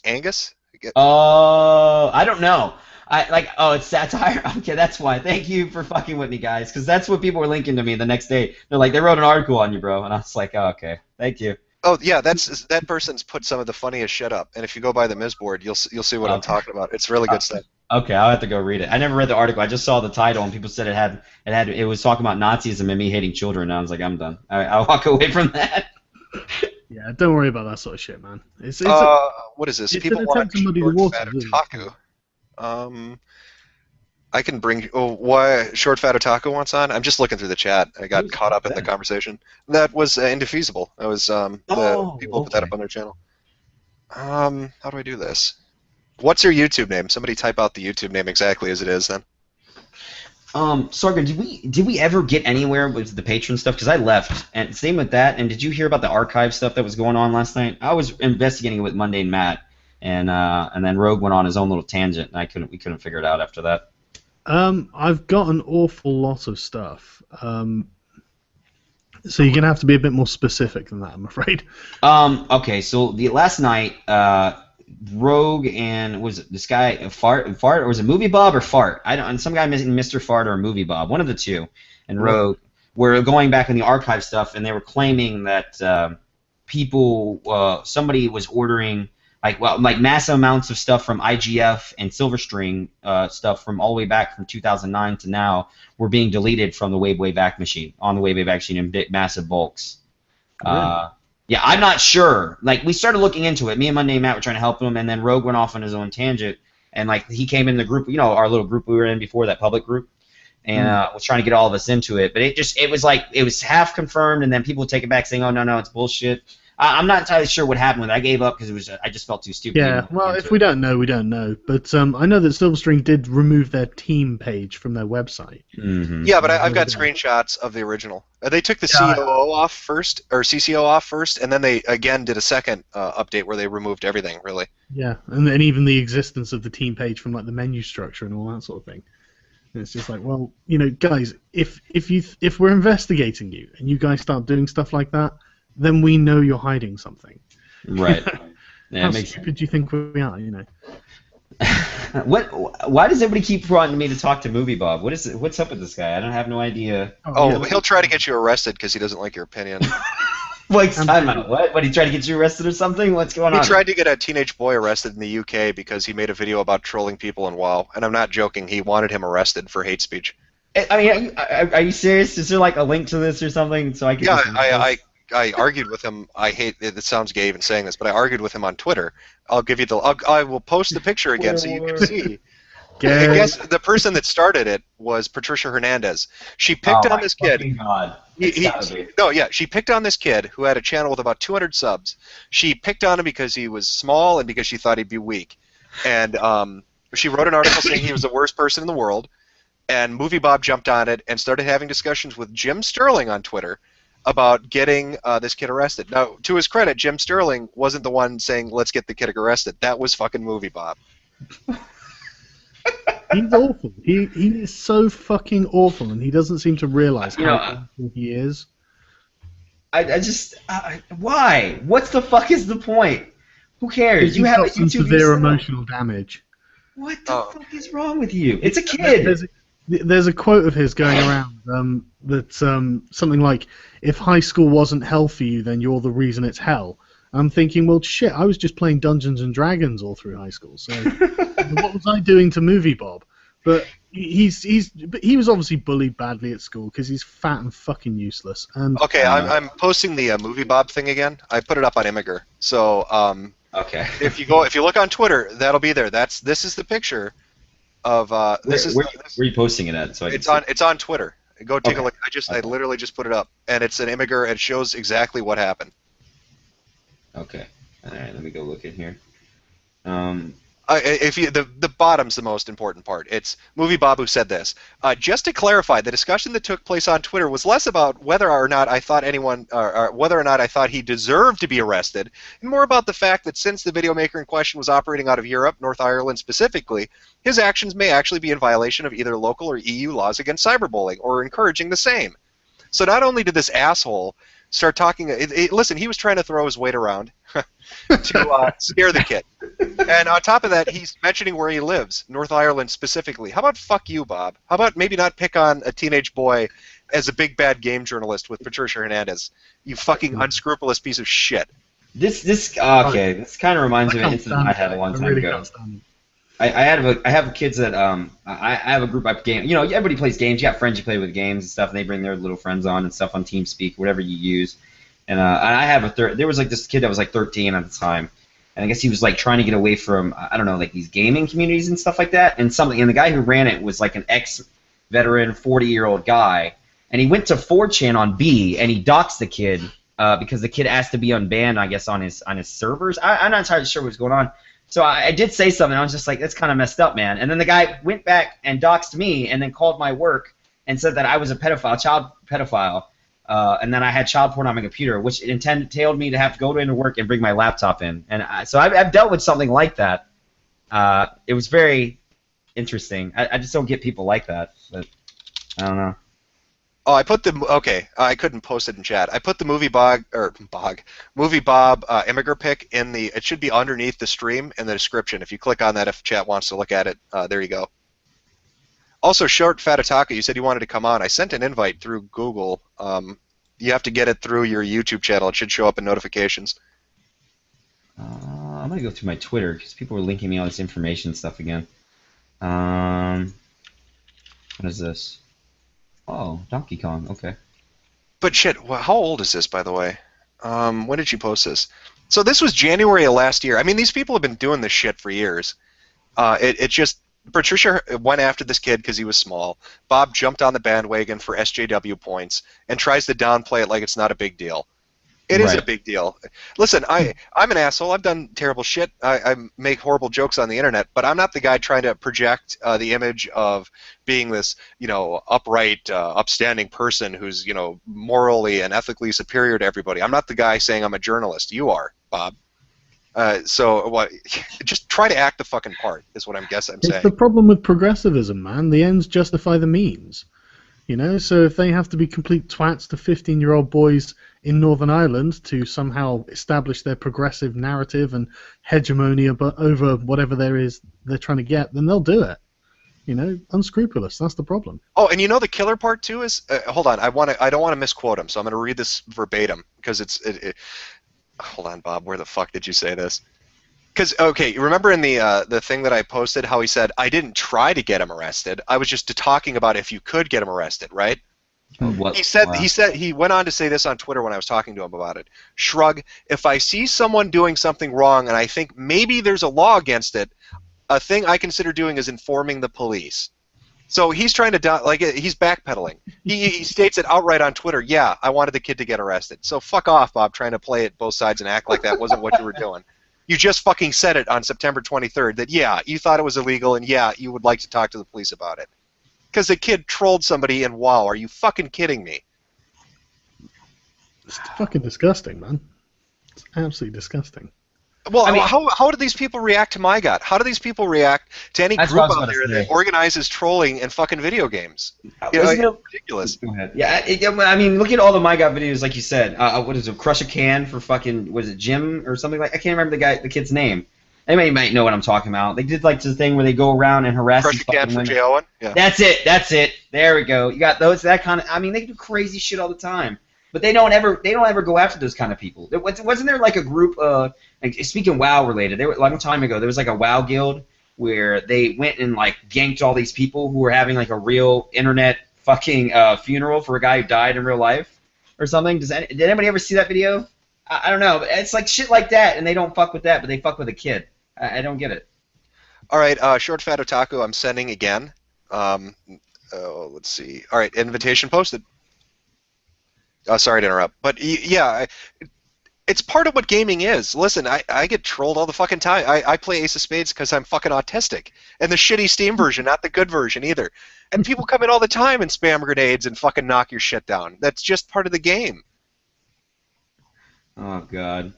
Speaker 2: I don't know. It's satire? Okay, that's why. Thank you for fucking with me, guys, because that's what people were linking to me the next day. They're like, they wrote an article on you, bro, and I was like, oh, okay, thank you.
Speaker 1: Oh yeah, that person's put some of the funniest shit up, and if you go by the Miz board, you'll see what I'm talking about. It's really good stuff.
Speaker 2: Okay, I'll have to go read it. I never read the article. I just saw the title, and people said it was talking about Nazism and me hating children. And I was like, I'm done. I'll walk away from that.
Speaker 3: Yeah, don't worry about that sort of shit, man.
Speaker 1: What is this?
Speaker 3: It's
Speaker 1: People
Speaker 3: an
Speaker 1: want
Speaker 3: attempt to muddy the
Speaker 1: short
Speaker 3: water,
Speaker 1: fat
Speaker 3: isn't it?
Speaker 1: otaku. I can bring. Oh, why short fat otaku wants on? I'm just looking through the chat. I got caught up in the conversation. That was Indefeasible. That was the people put that up on their channel. How do I do this? What's your YouTube name? Somebody type out the YouTube name exactly as it is then.
Speaker 2: Sargon, did we ever get anywhere with the patron stuff? Because I left, and same with that. And did you hear about the archive stuff that was going on last night? I was investigating it with Mundane Matt, and then Rogue went on his own little tangent, and we couldn't figure it out after that.
Speaker 3: I've got an awful lot of stuff. So you're gonna have to be a bit more specific than that, I'm afraid.
Speaker 2: Okay, so the last night, Rogue and was it this guy Fart, or was it Movie Bob or Fart? And some guy Mr. Fart or Movie Bob, one of the two, and Rogue were going back in the archive stuff, and they were claiming that somebody was ordering like massive amounts of stuff from IGF and Silverstring stuff from all the way back from 2009 to now were being deleted from the Wayback Machine in big massive bulks.
Speaker 3: Really?
Speaker 2: Yeah, I'm not sure. Like, we started looking into it. Me and Monday Matt were trying to help him, and then Rogue went off on his own tangent, and like he came in the group, our little group we were in before, that public group, and was trying to get all of us into it. But it was half confirmed, and then people would take it back saying, "Oh no, it's bullshit." I'm not entirely sure what happened with it. I gave up because I just felt too stupid.
Speaker 3: Yeah, well, if we don't know, we don't know. But I know that Silverstring did remove their team page from their website.
Speaker 2: Mm-hmm.
Speaker 1: Yeah, but I've got screenshots of the original. They took the COO off first, or CCO off first, and then they again did a second update where they removed everything, really.
Speaker 3: Yeah, and even the existence of the team page from like the menu structure and all that sort of thing. And it's just like, well, guys, if we're investigating you and you guys start doing stuff like that, then we know you're hiding something.
Speaker 2: Right.
Speaker 3: How stupid do you think we are,
Speaker 2: Why does everybody keep wanting me to talk to Movie Bob? What's up with this guy? I don't have no idea.
Speaker 1: He'll try to get you arrested because he doesn't like your opinion.
Speaker 2: Time out. What? He tried to get you arrested or something? What's going on?
Speaker 1: He tried to get a teenage boy arrested in the UK because he made a video about trolling people in WoW. And I'm not joking. He wanted him arrested for hate speech.
Speaker 2: I mean, are you serious? Is there like a link to this or something so I can?
Speaker 1: Yeah, I argued with him. I hate it. It sounds gay even saying this, but I argued with him on Twitter. I'll give you I will post the picture again so you can see. I guess the person that started it was Patricia Hernandez. She picked on this kid.
Speaker 2: God.
Speaker 1: She picked on this kid who had a channel with about 200 subs. She picked on him because he was small and because she thought he'd be weak. And she wrote an article saying he was the worst person in the world. And Movie Bob jumped on it and started having discussions with Jim Sterling on Twitter about getting this kid arrested. Now, to his credit, Jim Sterling wasn't the one saying, let's get the kid arrested. That was fucking Movie Bob.
Speaker 3: He's awful. He is so fucking awful, and he doesn't seem to realize
Speaker 2: You
Speaker 3: how
Speaker 2: know,
Speaker 3: awful he is.
Speaker 2: I just why? What's the fuck is the point? Who cares?
Speaker 3: He's
Speaker 2: You have a
Speaker 3: got some
Speaker 2: YouTube
Speaker 3: severe
Speaker 2: yourself.
Speaker 3: emotional damage.
Speaker 2: What the
Speaker 1: Oh.
Speaker 2: fuck is wrong with you? It's a
Speaker 3: There's
Speaker 2: kid.
Speaker 3: there's a quote of his going around that's something like, "If high school wasn't hell for you, then you're the reason it's hell." I'm thinking, well, shit, I was just playing Dungeons and Dragons all through high school, so what was I doing to Movie Bob? But he was obviously bullied badly at school because he's fat and fucking useless. And
Speaker 1: Okay, I'm posting the Movie Bob thing again. I put it up on Imgur. So
Speaker 2: Okay.
Speaker 1: if you look on Twitter, that'll be there. This is the picture of
Speaker 2: Where are you posting it at? So
Speaker 1: it's on Twitter. Go take a
Speaker 2: Okay.
Speaker 1: look. I
Speaker 2: Okay.
Speaker 1: literally just put it up, and it's an Imgur. It shows exactly what happened.
Speaker 2: Okay. All right. Let me go look in here.
Speaker 1: If you the bottom's the most important part. It's Movie Bob who said this. Just to clarify, the discussion that took place on Twitter was less about whether or not I thought whether or not I thought he deserved to be arrested, and more about the fact that since the video maker in question was operating out of Europe, North Ireland specifically, his actions may actually be in violation of either local or EU laws against cyberbullying or encouraging the same. So not only did this asshole start talking, listen, he was trying to throw his weight around to scare the kid. And on top of that, he's mentioning where he lives, North Ireland specifically. How about fuck you, Bob? How about maybe not pick on a teenage boy as a big bad game journalist with Patricia Hernandez? You fucking unscrupulous piece of shit.
Speaker 2: This kind of reminds me of an incident I had a long time ago. I have kids that I have a group I game. You know, everybody plays games. You got friends you play with games and stuff, and they bring their little friends on and stuff on TeamSpeak, whatever you use. And I have there was like this kid that was like 13 at the time, and I guess he was like trying to get away from I don't know, like these gaming communities and stuff like that. And the guy who ran it was like an ex-veteran 40-year-old guy, and he went to 4chan on B and he doxed the kid because the kid asked to be unbanned, I guess, on his servers. I'm not entirely sure what's going on. So I did say something. I was just like, that's kind of messed up, man. And then the guy went back and doxed me and then called my work and said that I was a pedophile, child pedophile, and then I had child porn on my computer, which entailed me to have to go into work and bring my laptop in. And so I've dealt with something like that. It was very interesting. I just don't get people like that. But I don't know.
Speaker 1: Oh, I I couldn't post it in chat. I put the Movie Bob Imgur pic in the. It should be underneath the stream in the description. If you click on that, if chat wants to look at it, there you go. Also, Short Fatataka, you said you wanted to come on. I sent an invite through Google. You have to get it through your YouTube channel. It should show up in notifications.
Speaker 2: I'm gonna go through my Twitter because people were linking me all this information stuff again. What is this? Oh, Donkey Kong. Okay.
Speaker 1: But shit, how old is this, by the way? When did you post this? So this was January of last year. I mean, these people have been doing this shit for years. It just Patricia went after this kid because he was small. Bob jumped on the bandwagon for SJW points and tries to downplay it like it's not a big deal. It is a big deal. Listen, I'm an asshole. I've done terrible shit. I make horrible jokes on the internet, but I'm not the guy trying to project the image of being this, upright, upstanding person who's, morally and ethically superior to everybody. I'm not the guy saying I'm a journalist. You are, Bob. So what? Just try to act the fucking part. Is what I'm saying.
Speaker 3: It's the problem with progressivism, man. The ends justify the means. So if they have to be complete twats to 15-year-old boys in Northern Ireland to somehow establish their progressive narrative and hegemony over whatever they're trying to get, then they'll do it. Unscrupulous. That's the problem.
Speaker 1: Oh, and the killer part too is hold on. I don't want to misquote him, so I'm going to read this verbatim because hold on, Bob. Where the fuck did you say this? Because you remember in the thing that I posted how he said I didn't try to get him arrested. I was just talking about if you could get him arrested, right?
Speaker 2: What?
Speaker 1: He went on to say this on Twitter when I was talking to him about it. Shrug. If I see someone doing something wrong and I think maybe there's a law against it, a thing I consider doing is informing the police. So he's trying to he's backpedaling. He states it outright on Twitter. Yeah, I wanted the kid to get arrested. So fuck off, Bob, trying to play it both sides and act like that wasn't what you were doing. You just fucking said it on September 23rd that, yeah, you thought it was illegal and, yeah, you would like to talk to the police about it. Because the kid trolled somebody and, wow, are you fucking kidding me?
Speaker 3: It's fucking disgusting, man. It's absolutely disgusting.
Speaker 1: Well,
Speaker 2: I mean,
Speaker 1: how do these people react to my god? How do these people react to any
Speaker 2: That's
Speaker 1: group
Speaker 2: what I was
Speaker 1: out
Speaker 2: gonna
Speaker 1: there that
Speaker 2: say.
Speaker 1: organizes trolling and fucking video games? You know,
Speaker 2: Isn't
Speaker 1: it's
Speaker 2: it?
Speaker 1: ridiculous.
Speaker 2: Go ahead. Yeah, I mean, look at all the My God videos, like you said. What is it? Crush a can for fucking, was it Jim or something like? I can't remember the kid's name. Anybody might know what I'm talking about. They did like the thing where they go around and harass
Speaker 1: Crush
Speaker 2: these
Speaker 1: a can
Speaker 2: fucking
Speaker 1: for
Speaker 2: women.
Speaker 1: Jay Owen. Yeah.
Speaker 2: That's it. There we go. You got those, that kind of. I mean, they do crazy shit all the time, but they don't ever go after those kind of people. Wasn't there like a group? Like, speaking WoW related, there was a long time ago. There was like a WoW guild where they went and like ganked all these people who were having like a real internet fucking funeral for a guy who died in real life or something. Did anybody ever see that video? I don't know. But it's like shit like that, and they don't fuck with that, but they fuck with a kid. I don't get it.
Speaker 1: All right, Short Fat Otaku, I'm sending again. Let's see. All right, invitation posted. Sorry to interrupt, but yeah, it's part of what gaming is. Listen, I get trolled all the fucking time. I play Ace of Spades because I'm fucking autistic, and the shitty Steam version, not the good version either. And people come in all the time and spam grenades and fucking knock your shit down. That's just part of the game.
Speaker 2: Oh God.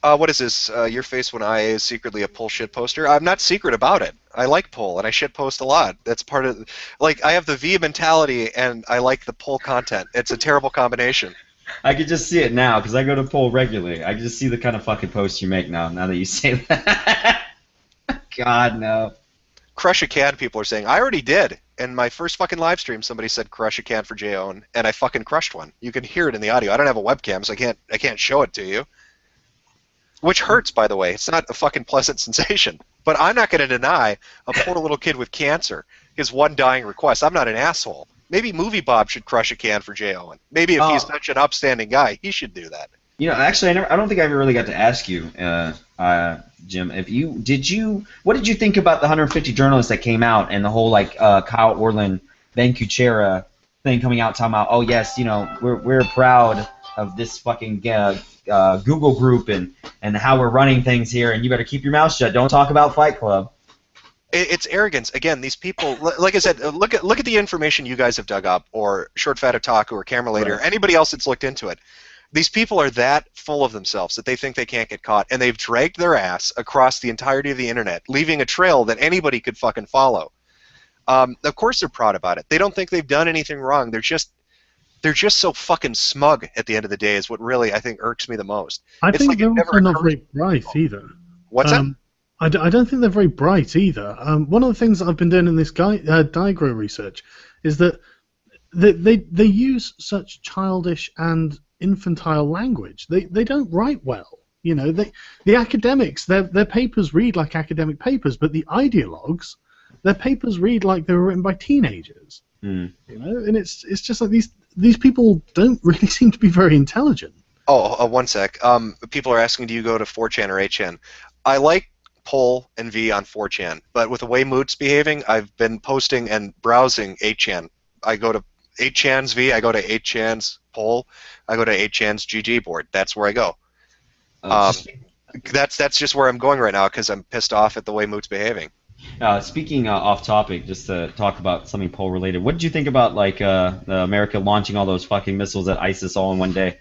Speaker 1: What is this? Your face when IA is secretly a pull shit poster? I'm not secret about it. I like pull, and I shit post a lot. That's part of, like, I have the V mentality, and I like the pull content. It's a terrible combination.
Speaker 2: I could just see it now because I go to poll regularly. I can just see the kind of fucking posts you make now. Now that you say that. God no.
Speaker 1: Crush a can, people are saying. I already did. In my first fucking live stream, somebody said crush a can for J-Own, and I fucking crushed one. You can hear it in the audio. I don't have a webcam, so I can't show it to you. Which hurts, by the way. It's not a fucking pleasant sensation. But I'm not going to deny a poor little kid with cancer his one dying request. I'm not an asshole. Maybe Movie Bob should crush a can for Jay Owen. Maybe if he's such an upstanding guy, he should do that.
Speaker 2: You know, actually, I don't think I ever really got to ask you, Jim. What did you think about the 150 journalists that came out and the whole like Kyle Orland, Ben Kuchera thing coming out talking about, oh yes, you know, we're proud of this fucking Google group and how we're running things here, and you better keep your mouth shut. Don't talk about Fight Club.
Speaker 1: It's arrogance. Again, these people, like I said, look at the information you guys have dug up, or Short Fat Otaku, or Camera Lady, or anybody else that's looked into it. These people are that full of themselves that they think they can't get caught, and they've dragged their ass across the entirety of the internet, leaving a trail that anybody could fucking follow. Of course they're proud about it. They don't think they've done anything wrong. They're just so fucking smug at the end of the day is what really, I think, irks me the most.
Speaker 3: I think they're also not very bright either.
Speaker 1: What's that?
Speaker 3: I don't think they're very bright either. One of the things that I've been doing in this Digro research is that they use such childish and infantile language. They don't write well. You know, the academics, their papers read like academic papers, but the ideologues, their papers read like they were written by teenagers. You know, and it's just like these people don't really seem to be very intelligent.
Speaker 1: Oh, one sec. People are asking, do you go to 4chan or 8chan? I like Poll and V on 4chan, but with the way Moot's behaving, I've been posting and browsing 8chan. I go to 8chan's V, I go to 8chan's Poll, I go to 8chan's GG board. That's where I go. That's just where I'm going right now because I'm pissed off at the way Moot's behaving.
Speaker 2: Speaking off topic, just to talk about something poll related, what did you think about like America launching all those fucking missiles at ISIS all in one day?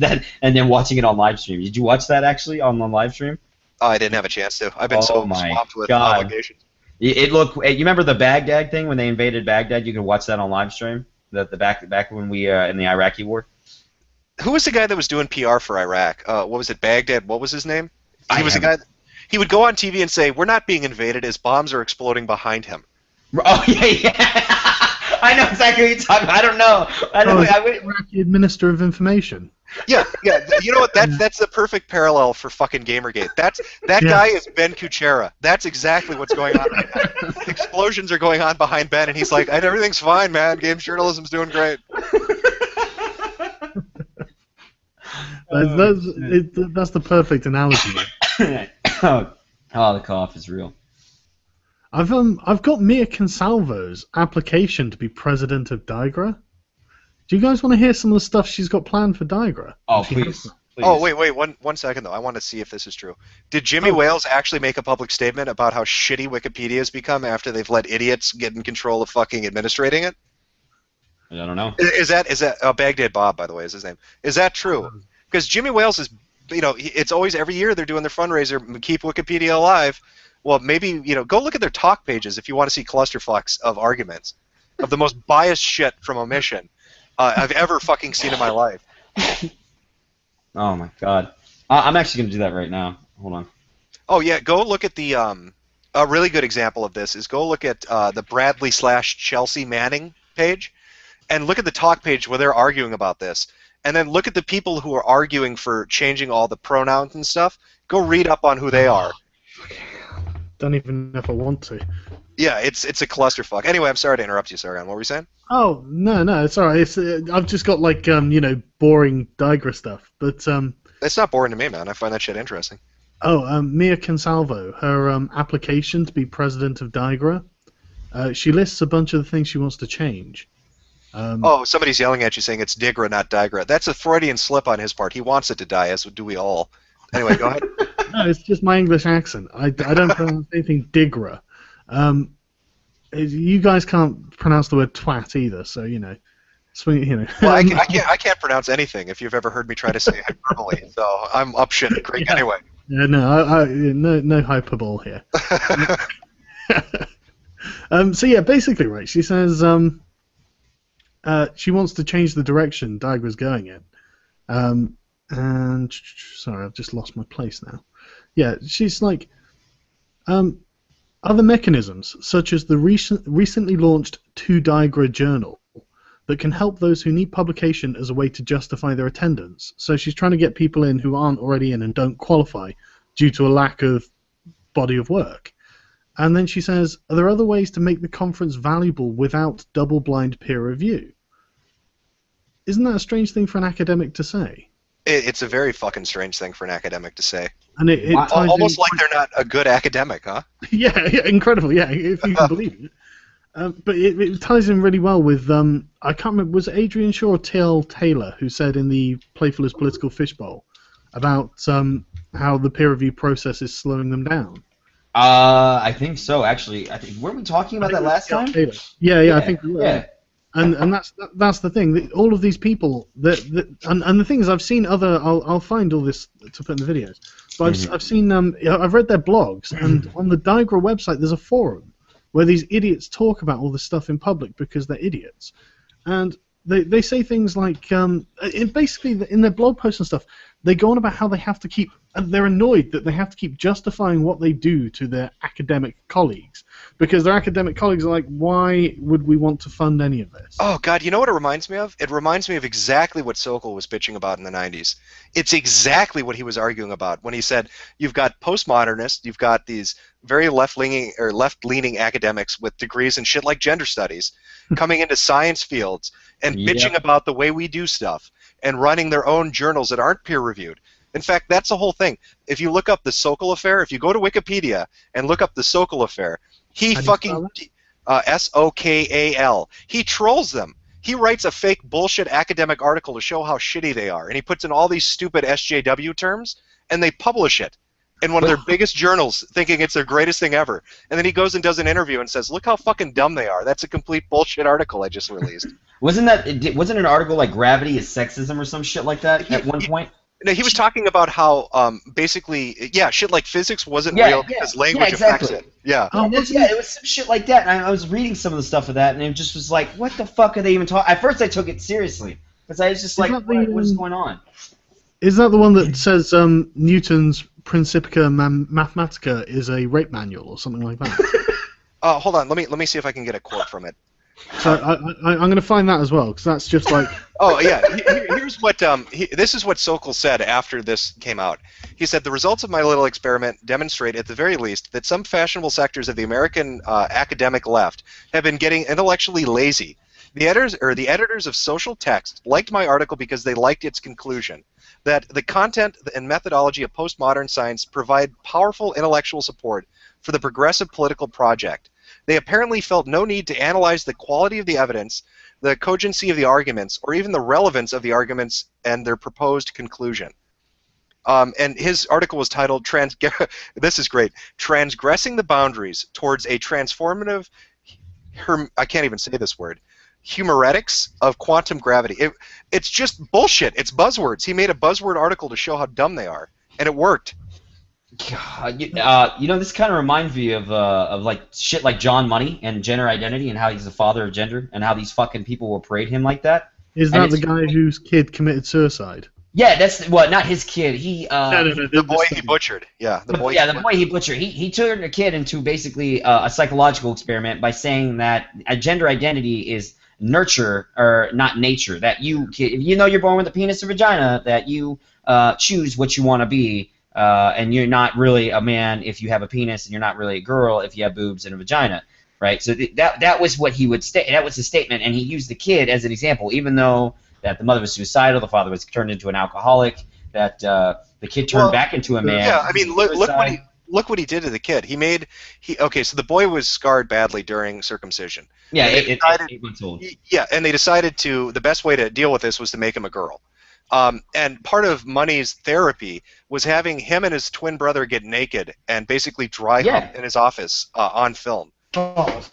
Speaker 2: And then watching it on live stream. Did you watch that actually on the live stream?
Speaker 1: Oh, I didn't have a chance to. I've been so swamped with obligations.
Speaker 2: It looked. You remember the Baghdad thing when they invaded Baghdad? You could watch that on live stream. The back when we in the Iraqi war.
Speaker 1: Who was the guy that was doing PR for Iraq? What was it? Baghdad. What was his name? He was the guy. He would go on TV and say, "We're not being invaded as bombs are exploding behind him."
Speaker 2: Oh yeah. I know exactly what you're talking about. I don't know.
Speaker 3: Iraqi Minister of Information.
Speaker 1: Yeah. You know what? That's the perfect parallel for fucking Gamergate. That guy is Ben Kuchera. That's exactly what's going on right now. Explosions are going on behind Ben, and he's like, "Everything's fine, man. Games journalism's doing great."
Speaker 3: That's the perfect analogy.
Speaker 2: Oh, the cough is real.
Speaker 3: I've got Mia Consalvo's application to be president of Digra. Do you guys want to hear some of the stuff she's got planned for Digra?
Speaker 2: Oh, please.
Speaker 1: Oh, wait, one second, though. I want to see if this is true. Did Jimmy Wales actually make a public statement about how shitty Wikipedia has become after they've let idiots get in control of fucking administrating it?
Speaker 2: I don't know.
Speaker 1: Is that Baghdad Bob, by the way, is his name? Is that true? Because Jimmy Wales is it's always every year they're doing their fundraiser, keep Wikipedia alive. Well, maybe, go look at their talk pages if you want to see clusterfucks of arguments, of the most biased shit from omission I've ever fucking seen in my life.
Speaker 2: Oh my god. I'm actually going to do that right now. Hold on.
Speaker 1: Oh yeah, go look at the a really good example of this is go look at the Bradley/Chelsea Manning page, and look at the talk page where they're arguing about this, and then look at the people who are arguing for changing all the pronouns and stuff. Go read up on who they are.
Speaker 3: Don't even know if I want to.
Speaker 1: Yeah, it's a clusterfuck. Anyway, I'm sorry to interrupt you, Sargon. What were you saying?
Speaker 3: Oh no, it's alright. I've just got like boring Digra stuff, but
Speaker 1: It's not boring to me, man. I find that shit interesting.
Speaker 3: Mia Consalvo, her application to be president of Digra, she lists a bunch of the things she wants to change.
Speaker 1: Somebody's yelling at you saying it's Digra, not Digra. That's a Freudian slip on his part. He wants it to die, as do we all. Anyway, go ahead.
Speaker 3: No, it's just my English accent. I don't pronounce anything Digra. You guys can't pronounce the word twat either, so swing.
Speaker 1: Well, I can't pronounce anything. If you've ever heard me try to say hyperbole, so I'm up shit creek anyway.
Speaker 3: Yeah, no hyperbole here. So yeah, basically, right. She says she wants to change the direction Digra's going in. And sorry, I've just lost my place now. Yeah, she's like, other mechanisms, such as the recently launched 2Digra journal, that can help those who need publication as a way to justify their attendance. So she's trying to get people in who aren't already in and don't qualify due to a lack of body of work. And then she says, are there other ways to make the conference valuable without double-blind peer review? Isn't that a strange thing for an academic to say?
Speaker 1: It's a very fucking strange thing for an academic to say.
Speaker 3: And it
Speaker 1: almost like they're not a good academic, huh?
Speaker 3: Yeah, incredible. Yeah, if you can believe it. But it ties in really well with I can't remember, was it Adrian Shaw or T.L. Taylor who said in the Playful as Political Fishbowl about how the peer review process is slowing them down?
Speaker 2: I think so. Actually, weren't we talking about that last time?
Speaker 3: Yeah, I think we were.
Speaker 2: Yeah.
Speaker 3: And that's the thing. All of these people and the thing is, I've seen other. I'll find all this to put in the videos. But I've seen I've read their blogs, and on the Digra website there's a forum where these idiots talk about all this stuff in public because they're idiots, and they say things like basically in their blog posts and stuff, they go on about how they have to keep. They're annoyed that they have to keep justifying what they do to their academic colleagues because their academic colleagues are like, why would we want to fund any of this?
Speaker 1: Oh, God, you know what it reminds me of? It reminds me of exactly what Sokol was bitching about in the 90s. It's exactly what he was arguing about when he said, you've got postmodernists, you've got these very left-leaning academics with degrees in shit like gender studies coming into science fields and bitching about the way we do stuff and running their own journals that aren't peer-reviewed. In fact, that's the whole thing. If you look up the Sokol affair, if you go to Wikipedia and look up the Sokol affair, he fucking Sokal. He trolls them. He writes a fake bullshit academic article to show how shitty they are, and he puts in all these stupid SJW terms, and they publish it in one of their biggest journals, thinking it's their greatest thing ever. And then he goes and does an interview and says, "Look how fucking dumb they are. That's a complete bullshit article I just released."
Speaker 2: Wasn't an article like "Gravity is Sexism" or some shit like that at one point?
Speaker 1: No, he was talking about how basically, shit like physics wasn't real because language affects it. Yeah.
Speaker 2: It was some shit like that. And I was reading some of the stuff of that, and it just was like, what the fuck are they even talking? At first, I took it seriously because I was just like, what's going on?
Speaker 3: Is that the one that says Newton's Principia Mathematica is a rape manual or something like that?
Speaker 1: Hold on, let me see if I can get a quote from it.
Speaker 3: So I'm going to find that as well, because that's just like...
Speaker 1: Oh, yeah. Here's what... this is what Sokol said after this came out. He said, the results of my little experiment demonstrate, at the very least, that some fashionable sectors of the American academic left have been getting intellectually lazy. The editors of Social Text liked my article because they liked its conclusion, that the content and methodology of postmodern science provide powerful intellectual support for the progressive political project. They apparently felt no need to analyze the quality of the evidence, the cogency of the arguments, or even the relevance of the arguments and their proposed conclusion. And his article was titled, this is great, Transgressing the Boundaries Towards a Transformative, I can't even say this word, humoretics of quantum gravity. It's just bullshit. It's buzzwords. He made a buzzword article to show how dumb they are, and it worked.
Speaker 2: God, you know, this kind of reminds me of like shit like John Money and gender identity and how he's the father of gender and how these fucking people will parade him like that.
Speaker 3: Is that the guy whose kid committed suicide?
Speaker 2: Yeah, that's not his kid.
Speaker 3: No,
Speaker 1: The boy he butchered. Yeah, the boy.
Speaker 2: Yeah, the boy he butchered. He turned a kid into basically a psychological experiment by saying that a gender identity is nurture or not nature. That you know you're born with a penis or vagina, that you choose what you want to be, and you're not really a man if you have a penis, and you're not really a girl if you have boobs and a vagina, right? So that was what he would state. That was his statement, and he used the kid as an example, even though that the mother was suicidal, the father was turned into an alcoholic, that the kid turned back into a man.
Speaker 1: Yeah, I mean, look what he did to the kid. Okay, so the boy was scarred badly during circumcision.
Speaker 2: Yeah,
Speaker 1: and
Speaker 2: 8 months old.
Speaker 1: Yeah, and they decided the best way to deal with this was to make him a girl. And part of Money's therapy was having him and his twin brother get naked and basically dry hump in his office on film.
Speaker 3: Oh.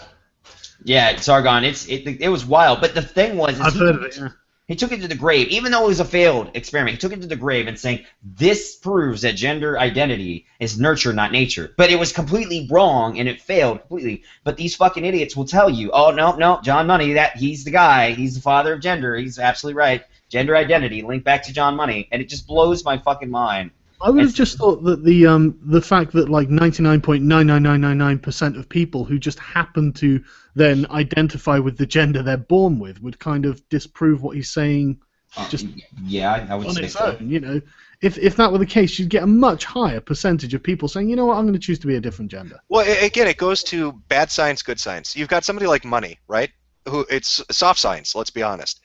Speaker 2: Yeah, Sargon, it was wild. But the thing was,
Speaker 3: I've heard of it. Yeah.
Speaker 2: He took it to the grave, even though it was a failed experiment. He took it to the grave and saying, this proves that gender identity is nurture, not nature. But it was completely wrong, and it failed completely. But these fucking idiots will tell you, oh, no, John Money, he's the guy. He's the father of gender. He's absolutely right. Gender identity, linked back to John Money. And it just blows my fucking mind.
Speaker 3: I would have just thought that the fact that like 99.99999% of people who just happen to then identify with the gender they're born with would kind of disprove what he's saying. Just
Speaker 2: I would say so.
Speaker 3: You know, if that were the case, you'd get a much higher percentage of people saying, you know what, I'm going to choose to be a different gender.
Speaker 1: Well, again, it goes to bad science, good science. You've got somebody like Money, right? Who it's soft science. Let's be honest.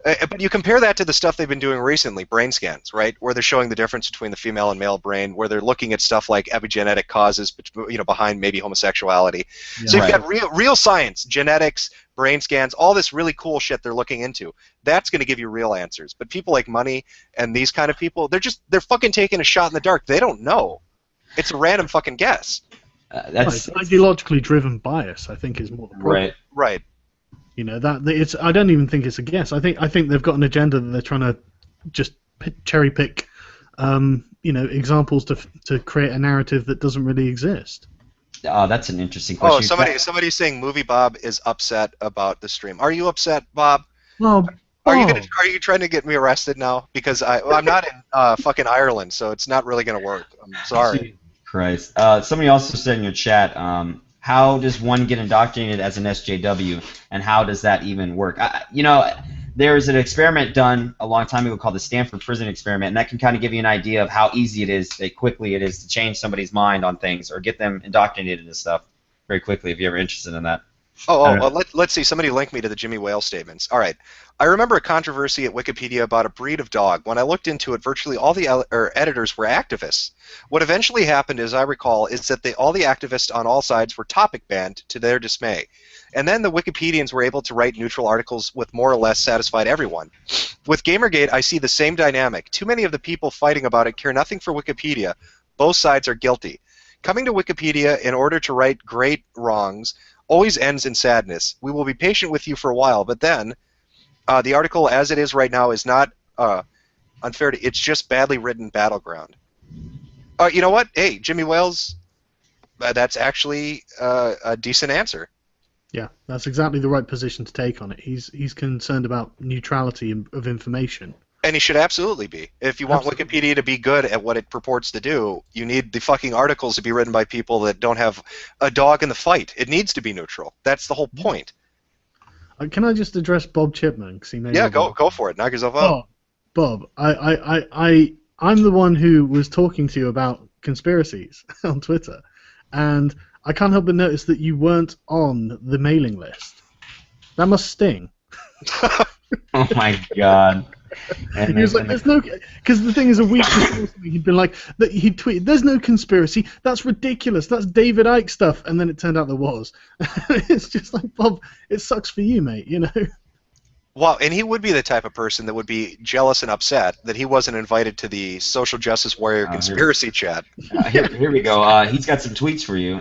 Speaker 1: But you compare that to the stuff they've been doing recently, brain scans, right, where they're showing the difference between the female and male brain, where they're looking at stuff like epigenetic causes, behind maybe homosexuality. Yeah. So you've got real science, genetics, brain scans, all this really cool shit they're looking into. That's going to give you real answers. But people like Money and these kind of people, they're fucking taking a shot in the dark. They don't know. It's a random fucking guess.
Speaker 3: That's ideologically driven bias, I think, is more the problem.
Speaker 1: Right.
Speaker 3: You know, I don't even think it's a guess. I think they've got an agenda that they're trying to just cherry pick, examples to create a narrative that doesn't really exist.
Speaker 2: That's an interesting question.
Speaker 1: Oh, somebody's saying Movie Bob is upset about the stream. Are you upset, Bob?
Speaker 3: Well,
Speaker 1: are you trying to get me arrested now? Because I'm not in fucking Ireland, so it's not really going to work. I'm sorry.
Speaker 2: Christ. Somebody also said in your chat, how does one get indoctrinated as an SJW, and how does that even work? There's an experiment done a long time ago called the Stanford Prison Experiment, and that can kind of give you an idea of how easy it is, how quickly it is to change somebody's mind on things or get them indoctrinated into stuff very quickly, if you're ever interested in that.
Speaker 1: Let's see. Somebody linked me to the Jimmy Whale statements. All right. I remember a controversy at Wikipedia about a breed of dog. When I looked into it, virtually all the editors were activists. What eventually happened, as I recall, is that all the activists on all sides were topic banned to their dismay. And then the Wikipedians were able to write neutral articles with more or less satisfied everyone. With Gamergate, I see the same dynamic. Too many of the people fighting about it care nothing for Wikipedia. Both sides are guilty. Coming to Wikipedia in order to right great wrongs always ends in sadness. We will be patient with you for a while, but then the article as it is right now is not unfair. It's just badly written battleground. You know what? Hey, Jimmy Wales, that's actually a decent answer.
Speaker 3: Yeah, that's exactly the right position to take on it. He's concerned about neutrality of information.
Speaker 1: And he should absolutely be. If you want Wikipedia to be good at what it purports to do, you need the fucking articles to be written by people that don't have a dog in the fight. It needs to be neutral. That's the whole point.
Speaker 3: Can I just address Bob Chipman?
Speaker 1: Go for it. Knock yourself out.
Speaker 3: Bob, I'm the one who was talking to you about conspiracies on Twitter, and I can't help but notice that you weren't on the mailing list. That must sting.
Speaker 2: Oh my god.
Speaker 3: And he was like, "There's no," because the thing is, a week before he'd been like, he'd tweeted, "There's no conspiracy. That's ridiculous. That's David Icke stuff." And then it turned out there was. It's just like, Bob, it sucks for you, mate. You know.
Speaker 1: Well, and he would be the type of person that would be jealous and upset that he wasn't invited to the social justice warrior conspiracy chat.
Speaker 2: Here we go. He's got some tweets for you.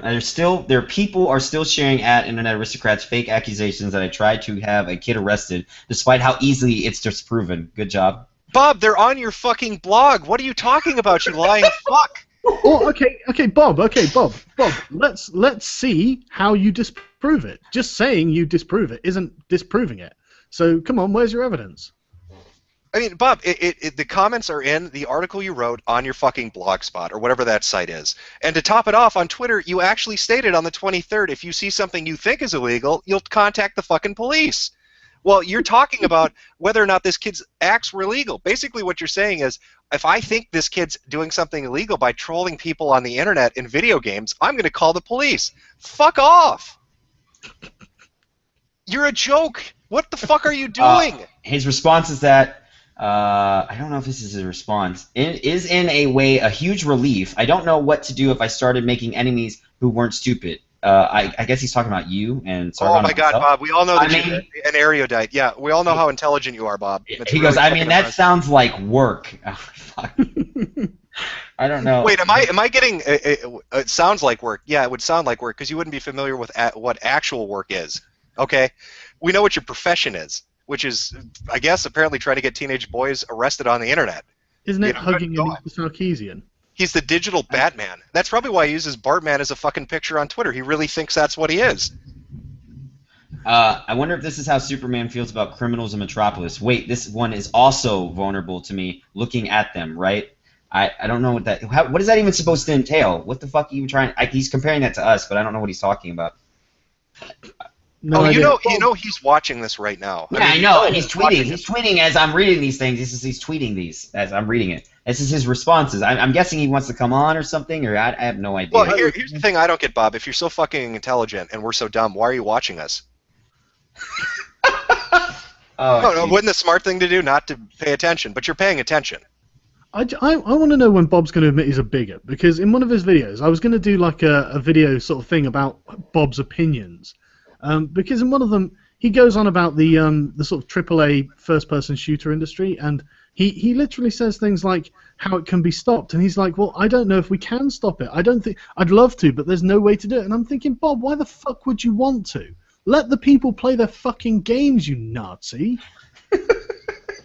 Speaker 2: People are still sharing at Internet Aristocrats fake accusations that I tried to have a kid arrested, despite how easily it's disproven. Good job.
Speaker 1: Bob, they're on your fucking blog. What are you talking about, you lying fuck?
Speaker 3: Oh, okay, Bob. Let's see how you disprove it. Just saying you disprove it isn't disproving it. So come on, where's your evidence?
Speaker 1: I mean, Bob, the comments are in the article you wrote on your fucking blogspot or whatever that site is. And to top it off, on Twitter, you actually stated on the 23rd, if you see something you think is illegal, you'll contact the fucking police. Well, you're talking about whether or not this kid's acts were illegal. Basically, what you're saying is, if I think this kid's doing something illegal by trolling people on the internet in video games, I'm going to call the police. Fuck off. You're a joke. What the fuck are you doing?
Speaker 2: His response is that, I don't know if this is his response. It is in a way a huge relief. I don't know what to do if I started making enemies who weren't stupid. I guess he's talking about you and Sargon.
Speaker 1: Oh my God, Bob! We all know that you're an erudite. Yeah, we all know how intelligent you are, Bob.
Speaker 2: He goes, I mean, that sounds like work. Oh, fuck. I don't know.
Speaker 1: Wait, am I getting? It sounds like work. Yeah, it would sound like work because you wouldn't be familiar with what actual work is. Okay, we know what your profession is, which is, I guess, apparently trying to get teenage boys arrested on the internet.
Speaker 3: Isn't it hugging Mr. Sarkeesian? He's
Speaker 1: the digital Batman. That's probably why he uses Bartman as a fucking picture on Twitter. He really thinks that's what he is.
Speaker 2: I wonder if this is how Superman feels about criminals in Metropolis. Wait, this one is also vulnerable to me looking at them, right? I don't know what that... what is that even supposed to entail? What the fuck are you trying... he's comparing that to us, but I don't know what he's talking about.
Speaker 1: No, you know he's watching this right now.
Speaker 2: Yeah, I know, and he's tweeting. He's tweeting as I'm reading these things. He's tweeting these as I'm reading it. This is his responses. I'm guessing he wants to come on or something, or I have no idea.
Speaker 1: Well, here's the thing I don't get, Bob. If you're so fucking intelligent and we're so dumb, why are you watching us? Wouldn't the smart thing to do not to pay attention? But you're paying attention.
Speaker 3: I want to know when Bob's going to admit he's a bigot, because in one of his videos, I was going to do like a video sort of thing about Bob's opinions. Because in one of them, he goes on about the sort of AAA first-person shooter industry, and he literally says things like how it can be stopped, and he's like, well, I don't know if we can stop it. I'd love to, but there's no way to do it. And I'm thinking, Bob, why the fuck would you want to? Let the people play their fucking games, you Nazi.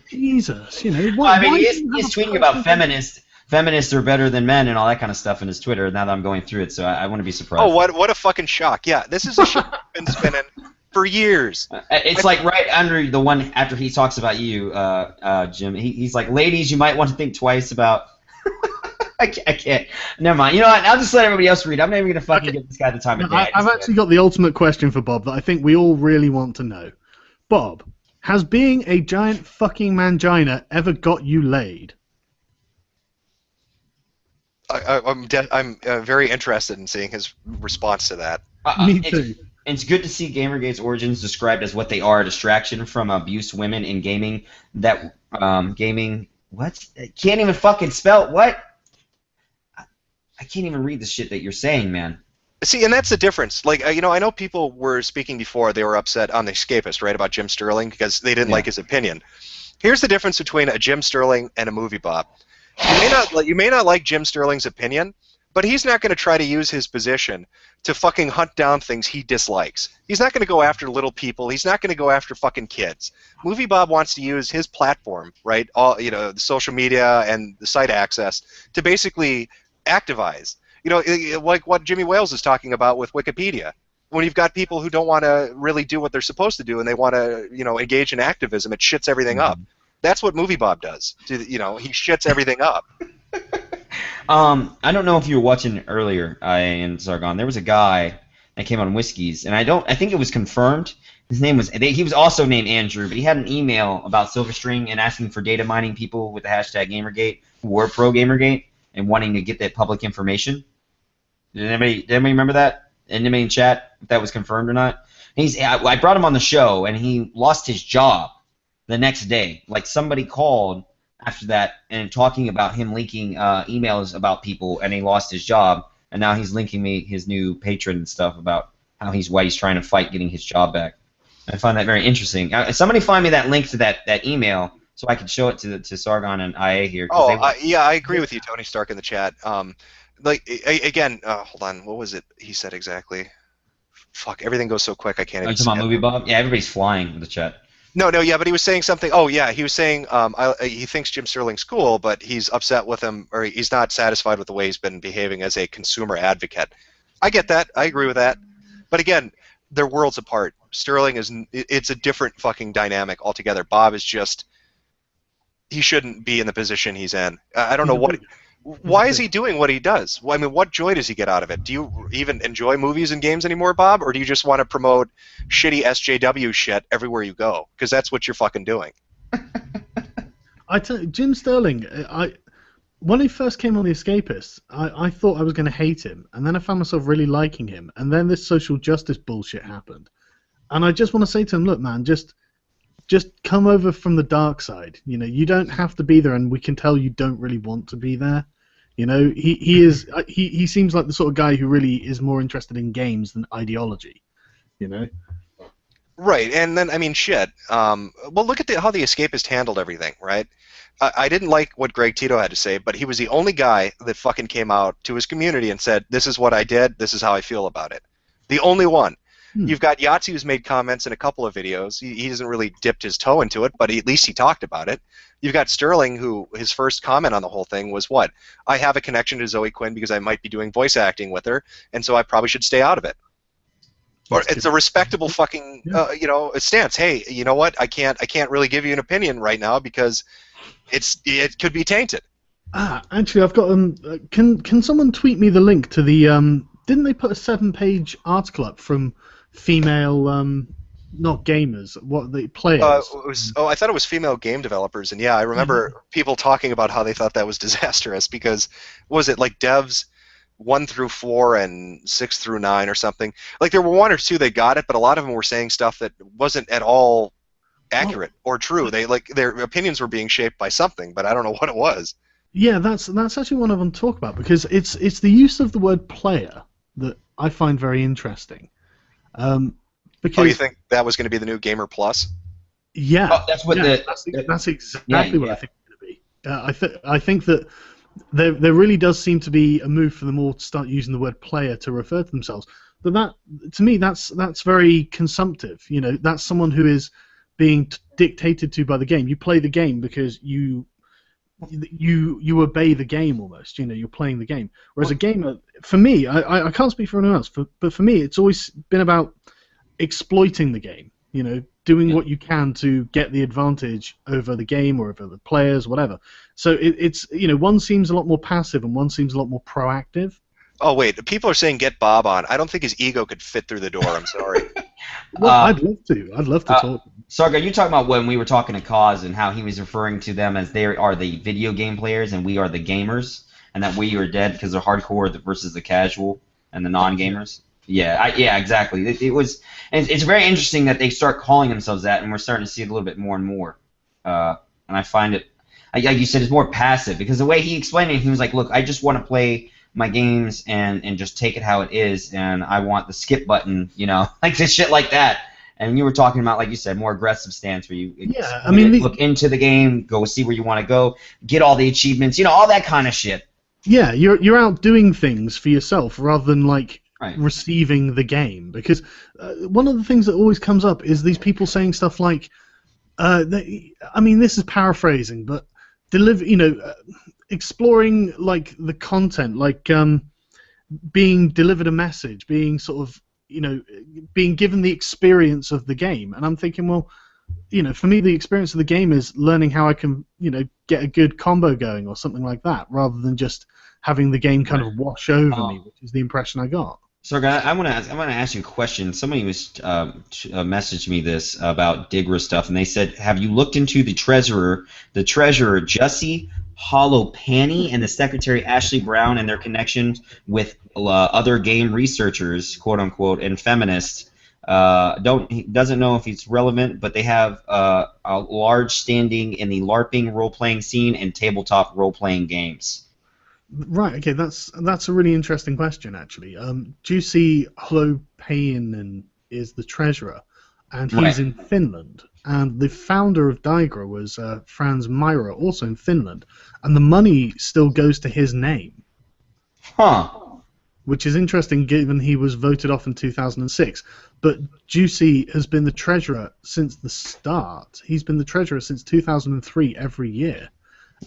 Speaker 3: Jesus, you know.
Speaker 2: I mean, he's tweeting about feminists are better than men and all that kind of stuff in his Twitter. Now that I'm going through it, so I wouldn't be surprised.
Speaker 1: Oh, what a fucking shock! Yeah, this is a shit that's been spinning for years.
Speaker 2: It's like right under the one after he talks about you, Jim. He's like, ladies, you might want to think twice about. I can't. Never mind. You know what? I'll just let everybody else read. I'm not even gonna fucking give this guy the time of day.
Speaker 3: I've actually got the ultimate question for Bob that I think we all really want to know. Bob, has being a giant fucking mangina ever got you laid?
Speaker 1: I'm very interested in seeing his response to that.
Speaker 3: Me too.
Speaker 2: It's good to see Gamergate's origins described as what they are: a distraction from abuse women in gaming. That gaming. What? I can't even fucking spell what? I can't even read the shit that you're saying, man.
Speaker 1: See, and that's the difference. Like, I know people were speaking before. They were upset on The Escapist, right, about Jim Sterling because they didn't like his opinion. Here's the difference between a Jim Sterling and a movie, Bob. You may not like Jim Sterling's opinion, but he's not going to try to use his position to fucking hunt down things he dislikes. He's not going to go after little people. He's not going to go after fucking kids. Movie Bob wants to use his platform, right? The social media and the site access to basically activize. Like what Jimmy Wales is talking about with Wikipedia. When you've got people who don't want to really do what they're supposed to do and they want to, engage in activism, it shits everything up. That's what Movie Bob does. He shits everything up.
Speaker 2: I don't know if you were watching earlier in Sargon. There was a guy that came on Whiskies, and I think it was confirmed. His name was, he was also named Andrew, but he had an email about Silverstring and asking for data mining people with the hashtag Gamergate who were pro Gamergate and wanting to get that public information. Did anybody remember that? Anybody in chat, if that was confirmed or not? I brought him on the show, and he lost his job the next day. Like, somebody called after that and talking about him leaking emails about people, and he lost his job, and now he's linking me his new patron and stuff about why he's trying to fight getting his job back. I find that very interesting. Somebody find me that link to that email so I can show it to Sargon and IA here.
Speaker 1: Oh, yeah, I agree with you, Tony Stark, in the chat. Like again, hold on, what was it he said exactly? Fuck, everything goes so quick I can't
Speaker 2: Are you
Speaker 1: even.
Speaker 2: talking about Movie Bob? Yeah, everybody's flying in the chat.
Speaker 1: No, yeah, but he was saying something. Oh, yeah, he was saying he thinks Jim Sterling's cool, but he's upset with him, or he's not satisfied with the way he's been behaving as a consumer advocate. I get that. I agree with that. But again, they're worlds apart. Sterling it's a different fucking dynamic altogether. Bob is just, he shouldn't be in the position he's in. I don't know why is he doing what he does? Well, I mean, what joy does he get out of it? Do you even enjoy movies and games anymore, Bob? Or do you just want to promote shitty SJW shit everywhere you go? Because that's what you're fucking doing.
Speaker 3: Jim Sterling, when he first came on The Escapists, I thought I was going to hate him, and then I found myself really liking him, and then this social justice bullshit happened. And I just want to say to him, look, man, just come over from the dark side. You know, you don't have to be there, and we can tell you don't really want to be there. You know, he seems like the sort of guy who really is more interested in games than ideology. You know.
Speaker 1: Right, and then I mean, shit. Well, look at how the Escapist handled everything, right? I didn't like what Greg Tito had to say, but he was the only guy that fucking came out to his community and said, "This is what I did. This is how I feel about it." The only one. You've got Yahtzee, who's made comments in a couple of videos. He hasn't really dipped his toe into it, but at least he talked about it. You've got Sterling, who his first comment on the whole thing was, what? I have a connection to Zoe Quinn because I might be doing voice acting with her, and so I probably should stay out of it. Or it's a respectable fucking stance. Hey, you know what? I can't really give you an opinion right now because it could be tainted.
Speaker 3: Actually, I've got can someone tweet me the link to the didn't they put a 7-page article up from female not gamers, what the players?
Speaker 1: I thought it was female game developers, and yeah, I remember people talking about how they thought that was disastrous because what was it like devs 1 through 4 and 6 through 9 or something? Like there were 1 or 2 that got it, but a lot of them were saying stuff that wasn't at all accurate or true. They their opinions were being shaped by something, but I don't know what it was.
Speaker 3: Yeah, that's actually one I want to talk about because it's the use of the word player that I find very interesting. Because,
Speaker 1: you think that was going to be the new Gamer Plus?
Speaker 3: Yeah,
Speaker 2: that's what
Speaker 3: that's exactly what I think it's going to be. I think that there really does seem to be a move for them all to start using the word player to refer to themselves. But that, to me, that's very consumptive. You know, that's someone who is being dictated to by the game. You play the game because you obey the game almost. You know, you're playing the game. Whereas a gamer, for me, I can't speak for anyone else, but for me, it's always been about exploiting the game. You know, doing what you can to get the advantage over the game or over the players, whatever. So it's one seems a lot more passive and one seems a lot more proactive.
Speaker 1: Oh wait, people are saying get Bob on. I don't think his ego could fit through the door. I'm sorry.
Speaker 3: Well, I'd love to talk.
Speaker 2: Sarga, you talking about when we were talking to Cause and how he was referring to them as they are the video game players and we are the gamers, and that we are dead because they're hardcore versus the casual and the non-gamers. Yeah, exactly. It's very interesting that they start calling themselves that, and we're starting to see it a little bit more and more. And I find it, like you said, it's more passive because the way he explained it, he was like, "Look, I just want to play my games and just take it how it is, and I want the skip button, like this shit like that." And you were talking about, like you said, more aggressive stance where you look into the game, go see where you want to go, get all the achievements, all that kind of shit.
Speaker 3: Yeah, you're out doing things for yourself rather than receiving the game. Because one of the things that always comes up is these people saying stuff like, this is paraphrasing, but exploring like the content, like being delivered a message, being sort of being given the experience of the game. And I'm thinking, well, for me the experience of the game is learning how I can get a good combo going or something like that, rather than just having the game kind of wash over me, which is the impression I got.
Speaker 2: So I want to ask you a question. Somebody was messaged me this about Digra stuff, and they said, have you looked into the treasurer Jussie Holopany and the secretary Ashley Brown and their connections with other game researchers, quote unquote, and feminists? He doesn't know if it's relevant, but they have a large standing in the LARPing role-playing scene and tabletop role-playing games.
Speaker 3: Right. Okay. That's a really interesting question, actually. Jussie Holopany is the treasurer. and he's
Speaker 2: Right.
Speaker 3: in Finland. And the founder of Digra was Franz Myra, also in Finland, and the money still goes to his name,
Speaker 2: Huh.
Speaker 3: which is interesting given he was voted off in 2006. But Juicy has been the treasurer since the start. He's been the treasurer since 2003 every year.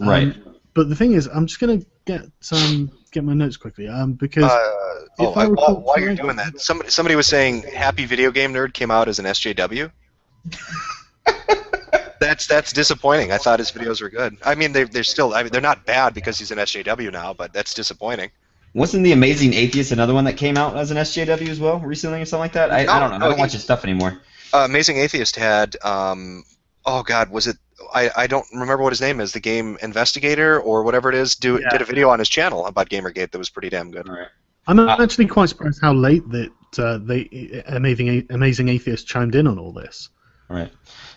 Speaker 2: Right.
Speaker 3: But the thing is, I'm just going to get my notes quickly because if I recall
Speaker 1: while you're
Speaker 3: correctly-
Speaker 1: doing that, somebody was saying Happy Video Game Nerd came out as an SJW. That's disappointing. I thought his videos were good. I mean, they're still. I mean, they're not bad because he's an SJW now, but that's disappointing.
Speaker 2: Wasn't The Amazing Atheist another one that came out as an SJW as well recently or something like that? I don't know. I don't watch his stuff anymore.
Speaker 1: Amazing Atheist had. Oh God, was it? I don't remember what his name is. The Game Investigator or whatever it is. Did a video on his channel about Gamergate that was pretty damn good.
Speaker 2: All right.
Speaker 3: I'm actually quite surprised how late that Amazing Atheist chimed in on all this.
Speaker 2: All right.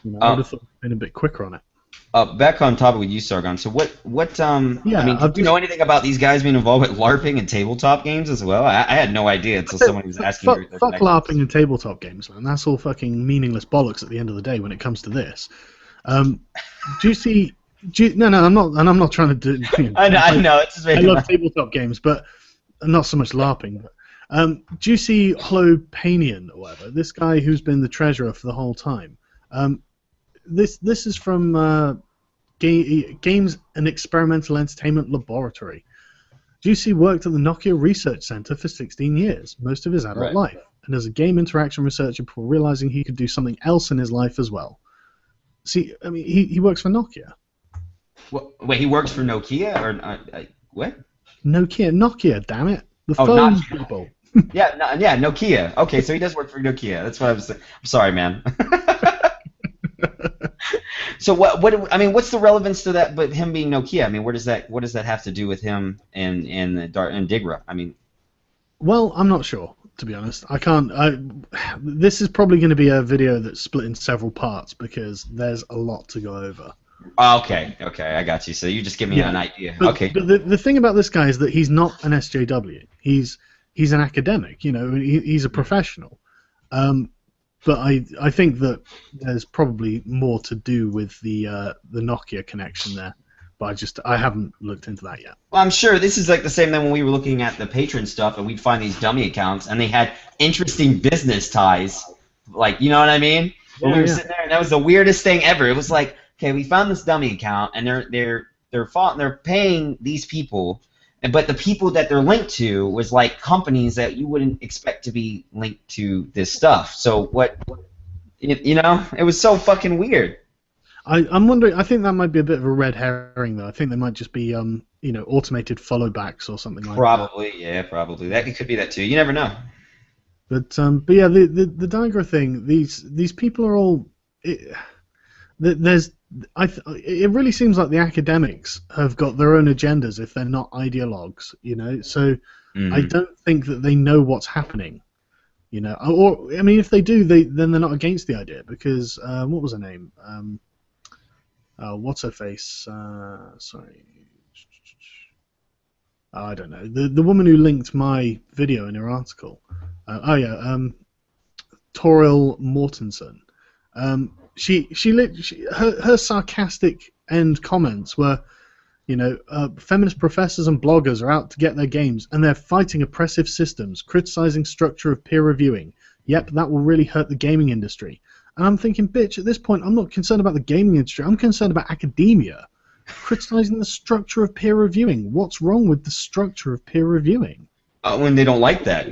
Speaker 3: You know, I would have thought they'd been a bit quicker on it.
Speaker 2: Back on topic with you, Sargon. So what I mean, did you know anything about these guys being involved with LARPing and tabletop games as well? I had no idea until someone was asking.
Speaker 3: Fuck LARPing and tabletop games, man. That's all fucking meaningless bollocks at the end of the day when it comes to this. Do you see? No, I'm not, and I'm not trying to do. You know,
Speaker 2: I know. It's just
Speaker 3: I love tabletop games, but not so much LARPing. Do you see Holopanian or whatever? This guy who's been the treasurer for the whole time. This is from Games and Experimental Entertainment Laboratory. Juicy worked at the Nokia Research Center for 16 years, most of his adult life, and as a game interaction researcher before realizing he could do something else in his life as well. See, I mean, he works for Nokia.
Speaker 2: Wait, he works for Nokia or what?
Speaker 3: Nokia, damn it, the
Speaker 2: Oh,
Speaker 3: phone
Speaker 2: Nokia.
Speaker 3: people.
Speaker 2: Yeah, Nokia. Okay, so he does work for Nokia. That's what I was saying. I'm sorry, man. So what? I mean, what's the relevance to that? But him being Nokia, I mean, what does that have to do with him and Digra? I mean,
Speaker 3: well, I'm not sure, to be honest. I can't. This is probably going to be a video that's split in several parts because there's a lot to go over.
Speaker 2: Okay, I got you. So you just give me an idea.
Speaker 3: But,
Speaker 2: Okay.
Speaker 3: But the thing about this guy is that he's not an SJW. He's an academic. You know, he's a professional. But I think that there's probably more to do with the Nokia connection there. But I haven't looked into that yet.
Speaker 2: Well, I'm sure this is like the same thing when we were looking at the Patreon stuff and we'd find these dummy accounts and they had interesting business ties. Like, you know what I mean? When we were sitting there and that was the weirdest thing ever. It was like, okay, we found this dummy account and they're paying these people, but the people that they're linked to was like companies that you wouldn't expect to be linked to this stuff. So what, you know, it was so fucking weird.
Speaker 3: I'm wondering. I think that might be a bit of a red herring, though. I think they might just be, automated follow backs or something like that.
Speaker 2: Probably. That could be that too. You never know.
Speaker 3: But yeah, the Digra thing. These people are all. It really seems like the academics have got their own agendas if they're not ideologues, you know. So I don't think that they know what's happening, you know. Or I mean, if they do, then they're not against the idea because what was her name? What's her face? Sorry. I don't know. The woman who linked my video in her article. Toril Mortensen. Her sarcastic end comments were, feminist professors and bloggers are out to get their games, and they're fighting oppressive systems, criticizing structure of peer reviewing. Yep, that will really hurt the gaming industry. And I'm thinking, bitch, at this point, I'm not concerned about the gaming industry. I'm concerned about academia. Criticizing the structure of peer reviewing. What's wrong with the structure of peer reviewing?
Speaker 2: When they don't like that.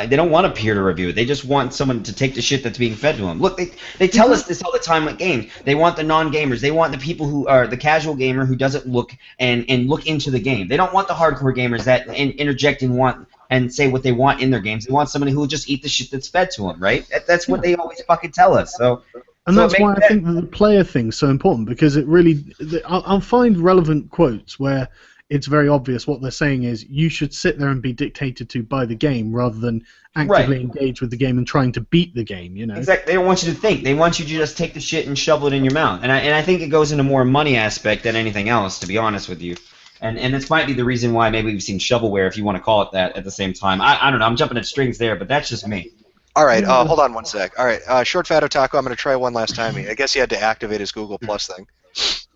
Speaker 2: They don't want a peer to review it. They just want someone to take the shit that's being fed to them. Look, they tell us this all the time with games. They want the non-gamers. They want the people who are the casual gamer who doesn't look and look into the game. They don't want the hardcore gamers that interject and want and say what they want in their games. They want somebody who will just eat the shit that's fed to them, right? That's what they always fucking tell us.
Speaker 3: And that's why I think that the player thing's so important, because it really... I'll find relevant quotes where it's very obvious what they're saying is you should sit there and be dictated to by the game rather than actively engage with the game and trying to beat the game, you know?
Speaker 2: Exactly. They don't want you to think. They want you to just take the shit and shovel it in your mouth. And I think it goes into more money aspect than anything else, to be honest with you. And this might be the reason why maybe we've seen shovelware, if you want to call it that, at the same time. I don't know. I'm jumping at strings there, but that's just me.
Speaker 1: All right, hold on one sec. All right, Short Fat Otaku, I'm going to try one last time. I guess he had to activate his Google Plus thing.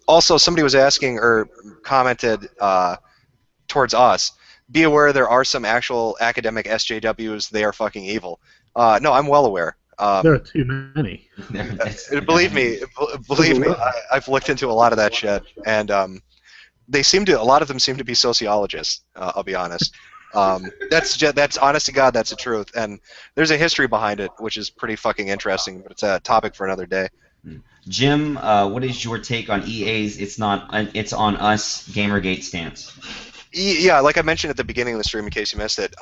Speaker 1: Also, somebody was asking or commented towards us, be aware there are some actual academic SJWs. They are fucking evil. No, I'm well aware.
Speaker 3: There are too many.
Speaker 1: Believe me, I've looked into a lot of that shit, and a lot of them seem to be sociologists. I'll be honest. That's honest to God, that's the truth, and there's a history behind it, which is pretty fucking interesting. But it's a topic for another day.
Speaker 2: Jim, what is your take on EA's "It's on us" Gamergate stance?
Speaker 1: Yeah, like I mentioned at the beginning of the stream, in case you missed it,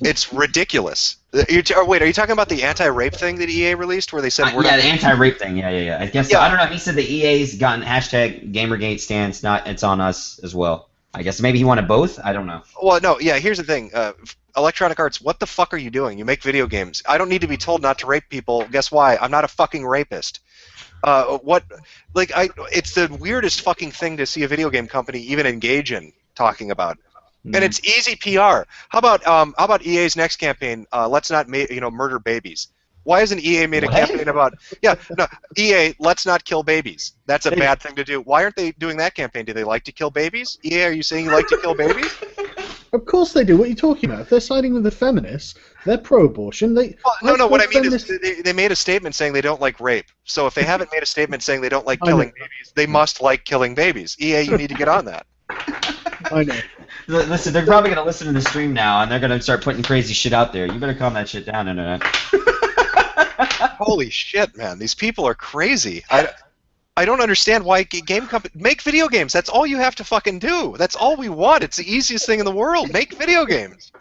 Speaker 1: it's ridiculous. Wait, are you talking about the anti-rape thing that EA released, where they said
Speaker 2: the anti-rape thing? Yeah. I guess I don't know. He said the EA's gotten hashtag Gamergate stance. It's on us as well. I guess maybe he wanted both. I don't know.
Speaker 1: Well, no. Yeah, here's the thing. Electronic Arts, what the fuck are you doing? You make video games. I don't need to be told not to rape people. Guess why? I'm not a fucking rapist. It's the weirdest fucking thing to see a video game company even engage in talking about. And it's easy PR. How about EA's next campaign? Let's not murder babies. Why hasn't EA made a campaign about EA? Let's not kill babies. That's a bad thing to do. Why aren't they doing that campaign? Do they like to kill babies? EA, are you saying you like to kill babies?
Speaker 3: Of course they do. What are you talking about? If they're siding with the feminists, they're pro-abortion.
Speaker 1: No. What I mean is they made a statement saying they don't like rape. So if they haven't made a statement saying they don't like killing babies, they must like killing babies. EA, you need to get on that.
Speaker 3: I know.
Speaker 2: Listen, they're probably going to listen to the stream now, and they're going to start putting crazy shit out there. You better calm that shit down, Internet.
Speaker 1: Holy shit, man. These people are crazy. I don't understand why game companies make video games. That's all you have to fucking do. That's all we want. It's the easiest thing in the world. Make video games.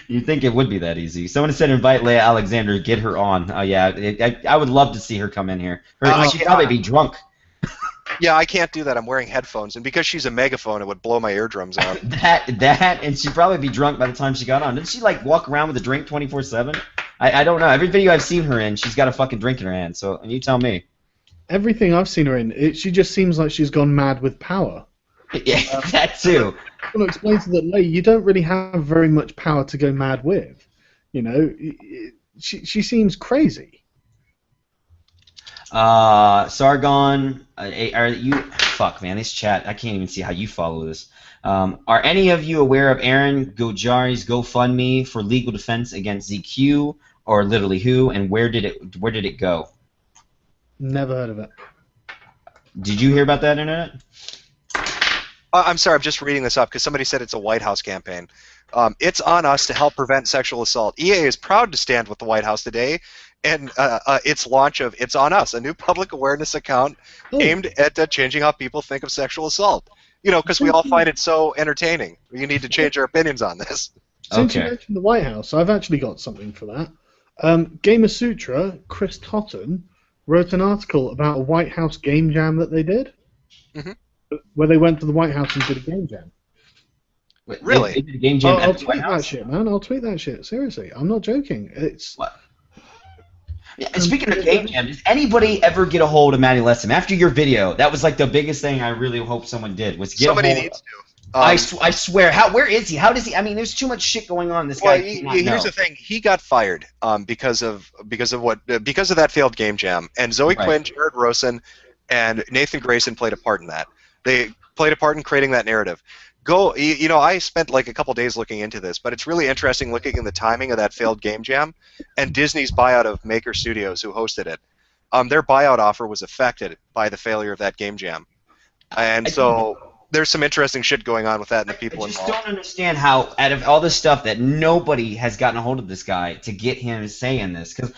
Speaker 2: You'd think it would be that easy. Someone said invite Leia Alexander, get her on. Oh, yeah. I would love to see her come in here. She'd probably be drunk.
Speaker 1: Yeah, I can't do that. I'm wearing headphones, and because she's a megaphone, it would blow my eardrums out.
Speaker 2: that, and she'd probably be drunk by the time she got on. Didn't she, walk around with a drink 24/7? I don't know. Every video I've seen her in, she's got a fucking drink in her hand, so you tell me.
Speaker 3: Everything I've seen her in, she just seems like she's gone mad with power.
Speaker 2: Yeah, that too.
Speaker 3: I want to explain to that lady, you don't really have very much power to go mad with. She seems crazy.
Speaker 2: Sargon, are you? Fuck, man, this chat. I can't even see how you follow this. Are any of you aware of Aaron Gojari's GoFundMe for legal defense against ZQ, or literally who, and where did it go?
Speaker 3: Never heard of it.
Speaker 2: Did you hear about that, Internet?
Speaker 1: I'm sorry, I'm just reading this up because somebody said it's a White House campaign. It's on us to help prevent sexual assault. EA is proud to stand with the White House today, and its launch of It's On Us, a new public awareness account aimed at changing how people think of sexual assault. Because we all find it so entertaining. You need to change our opinions on this.
Speaker 3: Since you mentioned the White House, I've actually got something for that. Gamer Sutra, Chris Totten, wrote an article about a White House game jam that they did, where they went to the White House and did a game jam.
Speaker 1: Really?
Speaker 2: They did a game jam
Speaker 3: I'll tweet that shit, man. I'll tweet that shit. Seriously, I'm not joking. It's.
Speaker 2: What? Yeah, speaking of game jam, does anybody ever get a hold of Matty Lessem? After your video, that was the biggest thing I really hope someone did was get
Speaker 1: Somebody
Speaker 2: a hold.
Speaker 1: Needs to.
Speaker 2: I swear. Where is he? How does he? I mean, there's too much shit going on. This guy.
Speaker 1: Here's the thing. He got fired because of that failed game jam, and Zoe Quinn, Jared Rosen, and Nathan Grayson played a part in that. They played a part in creating that narrative. I spent a couple days looking into this, but it's really interesting looking in the timing of that failed game jam and Disney's buyout of Maker Studios, who hosted it. Their buyout offer was affected by the failure of that game jam, and so there's some interesting shit going on with that and the people involved.
Speaker 2: I just don't understand how, out of all this stuff, that nobody has gotten a hold of this guy to get him saying this.
Speaker 1: He's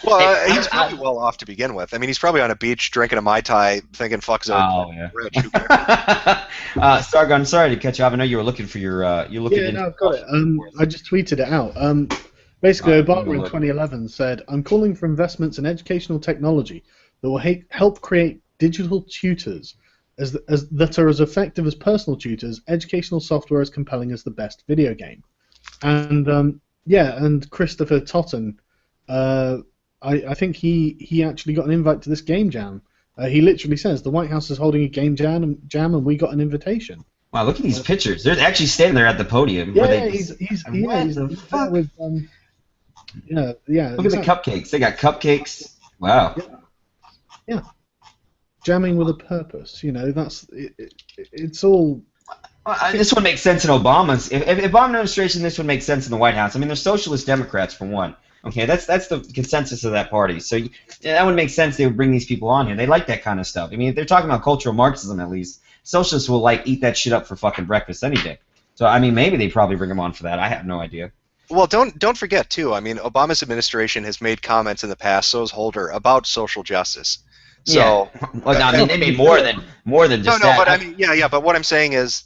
Speaker 1: probably well off to begin with. I mean, he's probably on a beach drinking a Mai Tai, thinking "fuck Zoe."
Speaker 2: Oh yeah. Sargon, sorry to catch you off. I know you were looking for your. You're looking.
Speaker 3: Yeah, no, I've got it. I just tweeted it out. Basically, Obama in 2011 said, "I'm calling for investments in educational technology that will help create digital tutors." That are as effective as personal tutors, educational software as compelling as the best video game. And and Christopher Totten, I think he actually got an invite to this game jam. He literally says the White House is holding a game jam and we got an invitation.
Speaker 2: Wow, look at these pictures. They're actually standing there at the podium.
Speaker 3: Yeah, he's there with Yeah, yeah.
Speaker 2: Look at the cupcakes. They got cupcakes. Wow.
Speaker 3: Yeah. Jamming with a purpose. You know, it's all.
Speaker 2: This would make sense in Obama's. If Obama administration, this would make sense in the White House. I mean, they're socialist Democrats for one. Okay, that's the consensus of that party. So that would make sense. They would bring these people on here. They like that kind of stuff. I mean, if they're talking about cultural Marxism, at least socialists will eat that shit up for fucking breakfast any day. So I mean, maybe they probably bring them on for that. I have no idea.
Speaker 1: Well, don't forget too. I mean, Obama's administration has made comments in the past. So has Holder about social justice. So,
Speaker 2: yeah. Well, I mean, they made more than just that.
Speaker 1: No, but I mean, yeah. But what I'm saying is,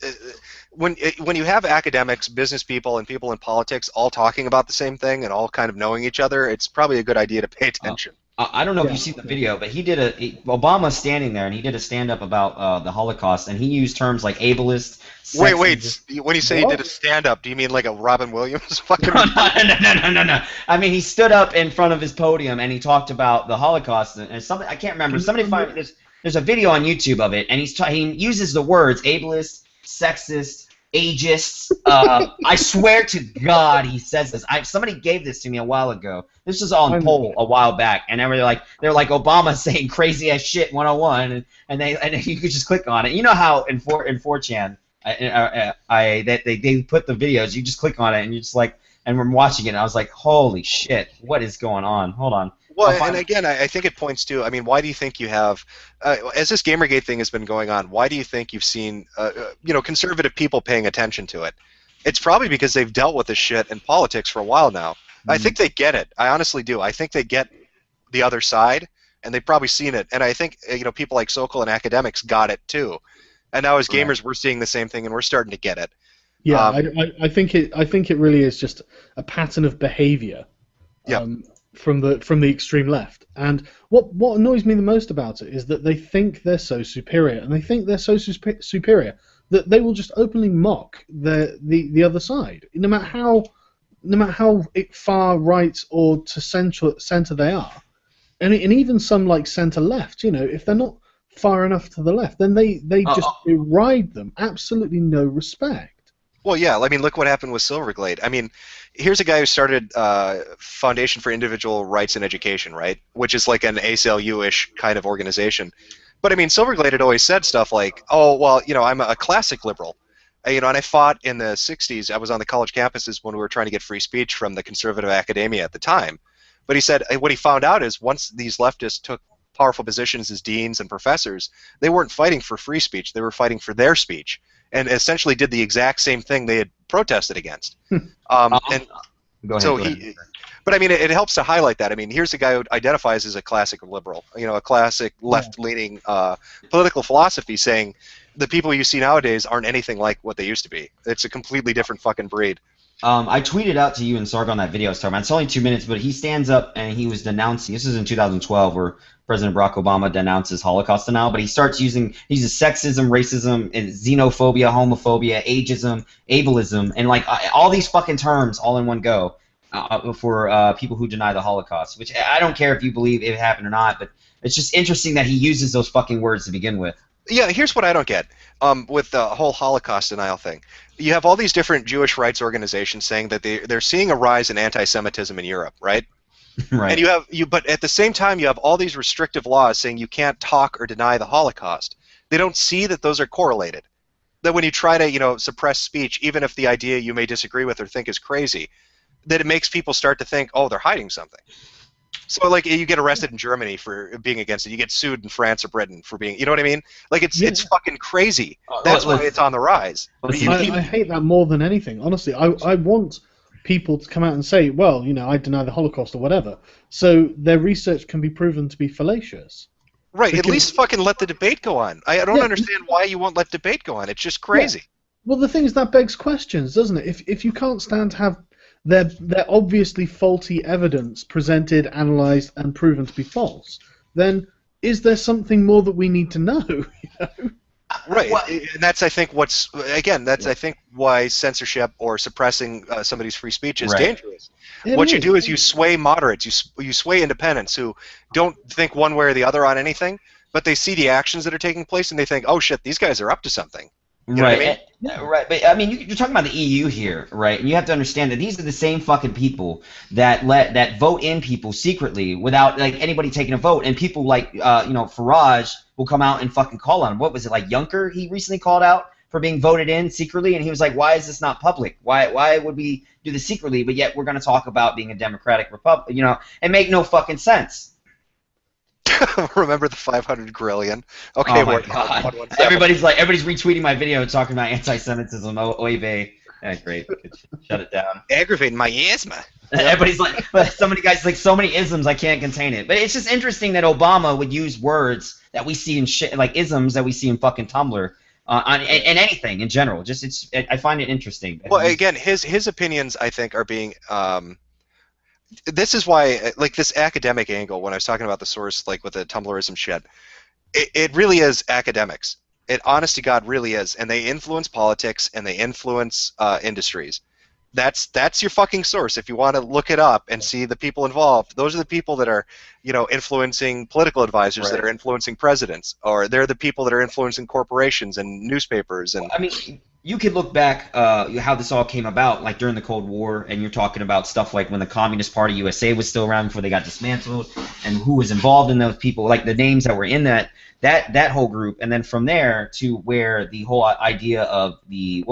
Speaker 1: when you have academics, business people, and people in politics all talking about the same thing and all kind of knowing each other, it's probably a good idea to pay attention.
Speaker 2: I don't know if you've seen the video, but he did Obama's standing there, and he did a stand-up about the Holocaust, and he used terms like ableist.
Speaker 1: Wait. When you say he did a stand-up, do you mean like a Robin Williams fucking?
Speaker 2: No. I mean, he stood up in front of his podium, and he talked about the Holocaust, and something I can't remember. Somebody find there's a video on YouTube of it, and he uses the words ableist, sexist, ageist. I swear to God, he says this. Somebody gave this to me a while ago. This was on poll a while back, and they're like Obama saying crazy ass shit 101, and you could just click on it. You know how in 4chan, they put the videos. You just click on it, and you just and we're watching it. And I was like, holy shit, what is going on? Hold on.
Speaker 1: Well, and again, I think it points to, I mean, why do you think you have, as this Gamergate thing has been going on, why do you think you've seen, conservative people paying attention to it? It's probably because they've dealt with this shit in politics for a while now. Mm-hmm. I think they get it. I honestly do. I think they get the other side, and they've probably seen it. And I think, people like Sokol and academics got it too. And now as gamers, we're seeing the same thing, and we're starting to get it.
Speaker 3: Yeah, I think it really is just a pattern of behavior.
Speaker 1: Yeah.
Speaker 3: From the extreme left, and what annoys me the most about it is that they think they're so superior, and they think they're so superior that they will just openly mock the other side, no matter how far right or to center they are, and even some like center left. If they're not far enough to the left, then they just deride them. Absolutely no respect.
Speaker 1: Well, yeah. I mean, look what happened with Silverglade. I mean, here's a guy who started Foundation for Individual Rights in Education, right? Which is like an ACLU-ish kind of organization. But I mean, Silverglade had always said stuff like, "Oh, well, I'm a classic liberal," and I fought in the '60s. I was on the college campuses when we were trying to get free speech from the conservative academia at the time. But he said what he found out is once these leftists took powerful positions as deans and professors, they weren't fighting for free speech; they were fighting for their speech. And essentially did the exact same thing they had protested against. And so but I mean, it helps to highlight that. I mean, here's a guy who identifies as a classic liberal, a classic left-leaning political philosophy, saying the people you see nowadays aren't anything like what they used to be. It's a completely different fucking breed.
Speaker 2: I tweeted out to you and Sargon that video, Starman. It's only 2 minutes, but he stands up and he was denouncing. This is in 2012, where President Barack Obama denounces Holocaust denial, but he uses sexism, racism, and xenophobia, homophobia, ageism, ableism, and all these fucking terms all in one go for people who deny the Holocaust. Which I don't care if you believe it happened or not, but it's just interesting that he uses those fucking words to begin with.
Speaker 1: Yeah, here's what I don't get with the whole Holocaust denial thing. You have all these different Jewish rights organizations saying that they're seeing a rise in anti-Semitism in Europe, right?
Speaker 2: Right.
Speaker 1: And but at the same time, you have all these restrictive laws saying you can't talk or deny the Holocaust. They don't see that those are correlated. That when you try to, suppress speech, even if the idea you may disagree with or think is crazy, that it makes people start to think, oh, they're hiding something. So, you get arrested in Germany for being against it. You get sued in France or Britain for being, you know what I mean? It's fucking crazy. That's why it's on the rise.
Speaker 3: I hate that more than anything. Honestly, I want people to come out and say, well, I deny the Holocaust or whatever, so their research can be proven to be fallacious.
Speaker 1: Right. At least fucking let the debate go on. I don't understand why you won't let debate go on. It's just crazy.
Speaker 3: Yeah. Well, the thing is that begs questions, doesn't it? If you can't stand to have their obviously faulty evidence presented, analysed, and proven to be false, then is there something more that we need to know?
Speaker 1: Right, and that's I think why censorship or suppressing somebody's free speech is dangerous. What you do is you sway moderates, you sway independents who don't think one way or the other on anything, but they see the actions that are taking place and they think, oh shit, these guys are up to something. You know what I mean?
Speaker 2: Right, but I mean, you're talking about the EU here, right? And you have to understand that these are the same fucking people that vote in people secretly without like anybody taking a vote, and people like Farage will come out and fucking call on him. What was it like Juncker? He recently called out for being voted in secretly, and he was like, "Why is this not public? Why would we do this secretly? But yet we're going to talk about being a democratic republic? It make no fucking sense."
Speaker 1: Remember the 500 grillion? Okay,
Speaker 2: Oh my
Speaker 1: Warthog
Speaker 2: god!
Speaker 1: 117.
Speaker 2: Everybody's retweeting my video talking about anti-Semitism. Oy vey. Yeah, great. Shut it down.
Speaker 1: Aggravating my asthma.
Speaker 2: Everybody's like, but so many guys like so many isms, I can't contain it. But it's just interesting that Obama would use words that we see in shit, like isms that we see in fucking Tumblr, and anything in general. I find it interesting.
Speaker 1: Well, again, his opinions, I think, are being. This is why, like, this academic angle, when I was talking about the source, like with the Tumblrism shit, it really is academics. It, honest to God, really is, and they influence politics and they influence industries. That's your fucking source. If you want to look it up and see the people involved, those are the people that are, influencing political advisors, that are influencing presidents, or they're the people that are influencing corporations and newspapers. And
Speaker 2: I mean, you could look back how this all came about, like during the Cold War, and you're talking about stuff like when the Communist Party USA was still around before they got dismantled, and who was involved in those people, like the names that were in that whole group, and then from there to where the whole idea of the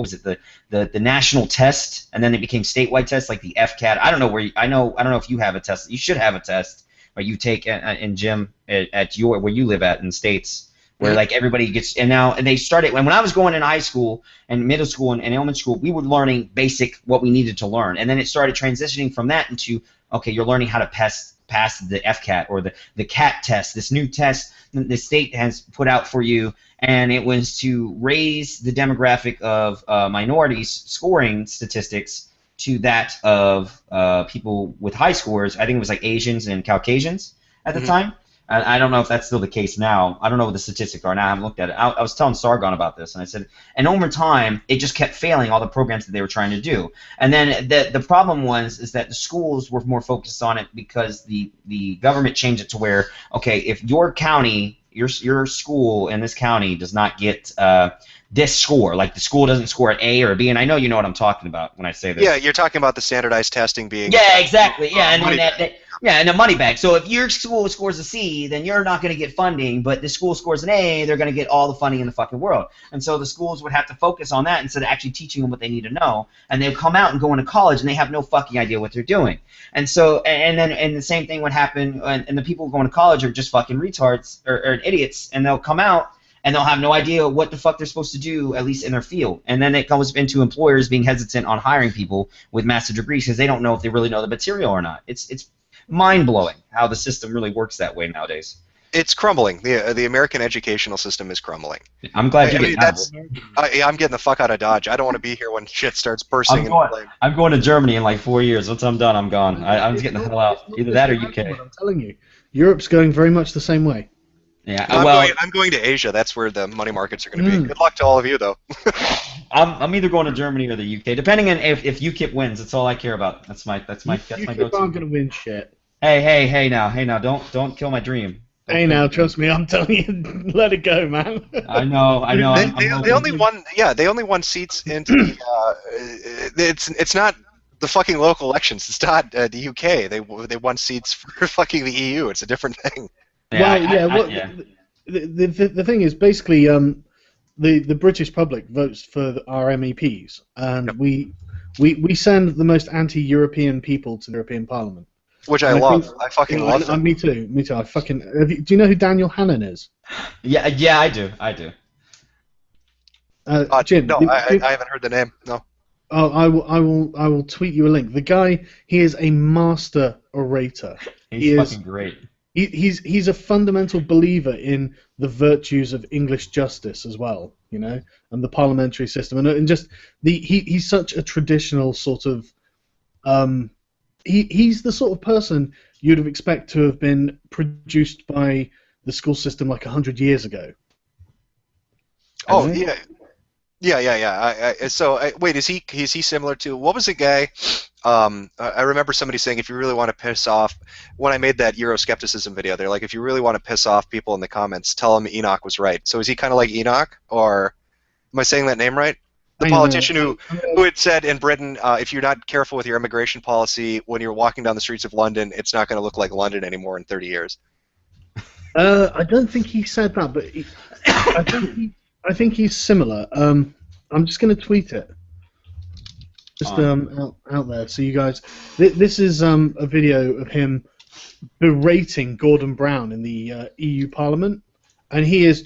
Speaker 2: the national test, and then it became statewide tests like the FCAT. I don't know I don't know if you have a test. You should have a test where you take in Jim at where you live at in the States, where like everybody gets, and they started when I was going in high school and middle school and elementary school, we were learning basic what we needed to learn, and then it started transitioning from that into, okay, you're learning how to pass the FCAT or the CAT test, this new test the state has put out for you, and it was to raise the demographic of minorities scoring statistics to that of people with high scores. I think it was like Asians and Caucasians at the time. I don't know if that's still the case now. I don't know what the statistics are now. I haven't looked at it. I was telling Sargon about this, and I said, and over time, it just kept failing all the programs that they were trying to do. And then the problem is that the schools were more focused on it because the government changed it to where, okay, if your county, your school in this county does not get this score, like the school doesn't score at A or B, and I know you know what I'm talking about when I say this.
Speaker 1: Yeah, you're talking about the standardized testing being.
Speaker 2: Yeah, exactly. Yeah, and a money bag. So if your school scores a C, then you're not going to get funding, but the school scores an A, they're going to get all the funding in the fucking world. And so the schools would have to focus on that instead of actually teaching them what they need to know. And they'll come out and go into college, and they have no fucking idea what they're doing. And so, and the same thing would happen, and the people going to college are just fucking retards or idiots, and they'll come out, and they'll have no idea what the fuck they're supposed to do, at least in their field. And then it goes into employers being hesitant on hiring people with master's degrees because they don't know if they really know the material or not. It's mind-blowing how the system really works that way nowadays.
Speaker 1: It's crumbling. The American educational system is crumbling.
Speaker 2: I'm glad you're getting out of it.
Speaker 1: I'm getting the fuck out of Dodge. I don't want to be here when shit starts bursting.
Speaker 2: I'm going to Germany in like 4 years. Once I'm done, I'm gone. I'm just getting the hell out. Either that or UK.
Speaker 3: I'm telling you, Europe's going very much the same way.
Speaker 2: Yeah,
Speaker 1: I'm going to Asia. That's where the money markets are going to be. Good luck to all of you, though.
Speaker 2: I'm either going to Germany or the UK, depending on if UKIP wins. That's all I care about. That's my go-to.
Speaker 3: UKIP aren't going to win shit.
Speaker 2: Hey now, don't kill my dream.
Speaker 3: Hey now, trust me, I'm telling you, let it go, man.
Speaker 2: I know.
Speaker 1: They only won seats into the. It's not the fucking local elections. It's not the UK. They won seats for fucking the EU. It's a different thing.
Speaker 3: The thing is, basically, the British public votes for our MEPs, and we send the most anti-European people to the European Parliament.
Speaker 1: Which I love. I fucking love them.
Speaker 3: Me too. I fucking. Do you know who Daniel Hannan is?
Speaker 2: Yeah, I do.
Speaker 3: Jim,
Speaker 1: no, I haven't heard the name. No.
Speaker 3: Oh, I will tweet you a link. The guy, he is a master orator.
Speaker 2: He's fucking great.
Speaker 3: He's a fundamental believer in the virtues of English justice as well, and the parliamentary system, and just he's such a traditional sort of. He's the sort of person you'd have expect to have been produced by the school system like 100 years ago.
Speaker 1: Oh yeah. Wait, is he similar to, what was the guy? I remember somebody saying, if you really want to piss off, when I made that Euroscepticism video, they're like, if you really want to piss off people in the comments, tell them Enoch was right. So is he kind of like Enoch, or Am I saying that name right? The
Speaker 3: I know.
Speaker 1: politician who had said in Britain, if you're not careful with your immigration policy, when you're walking down the streets of London, it's not going to look like London anymore in 30 years.
Speaker 3: I don't think he said that, but I think he's similar. I'm just going to tweet it. Just out there, so you guys. This is a video of him berating Gordon Brown in the EU Parliament, and he is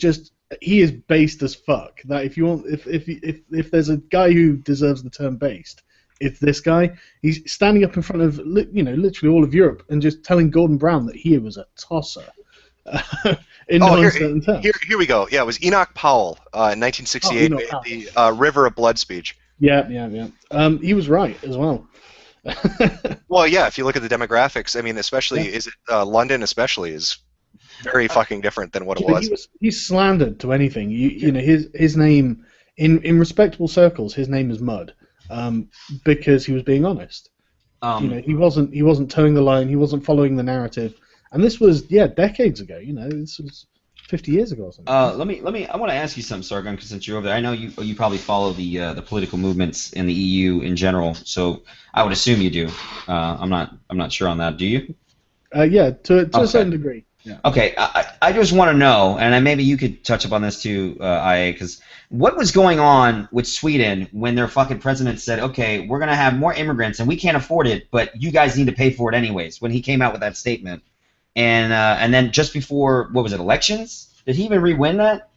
Speaker 3: based as fuck. That if there's a guy who deserves the term based, it's this guy. He's standing up in front of literally all of Europe and just telling Gordon Brown that he was a tosser. In no uncertain terms.
Speaker 1: Here we go. Yeah, it was Enoch Powell in 1968, the River of Blood speech.
Speaker 3: Yeah. He was right as well.
Speaker 1: Well, yeah. If you look at the demographics, I mean, especially London, especially is very fucking different than what it was.
Speaker 3: He's slandered to anything. You know, his name in respectable circles, his name is Mud, because he was being honest. He wasn't towing the line. He wasn't following the narrative. And this was decades ago. This was 50 years ago or something.
Speaker 2: I want to ask you something, Sargon, because since you're over there, I know you probably follow the political movements in the EU in general. So I would assume you do. I'm not sure on that. Do you?
Speaker 3: Yeah, to a certain degree. Yeah.
Speaker 2: Okay, I just want to know, and maybe you could touch upon this too, IA, because what was going on with Sweden when their fucking president said, okay, we're going to have more immigrants and we can't afford it, but you guys need to pay for it anyways, when he came out with that statement. And then just before, what was it, elections? Did he even re-win that?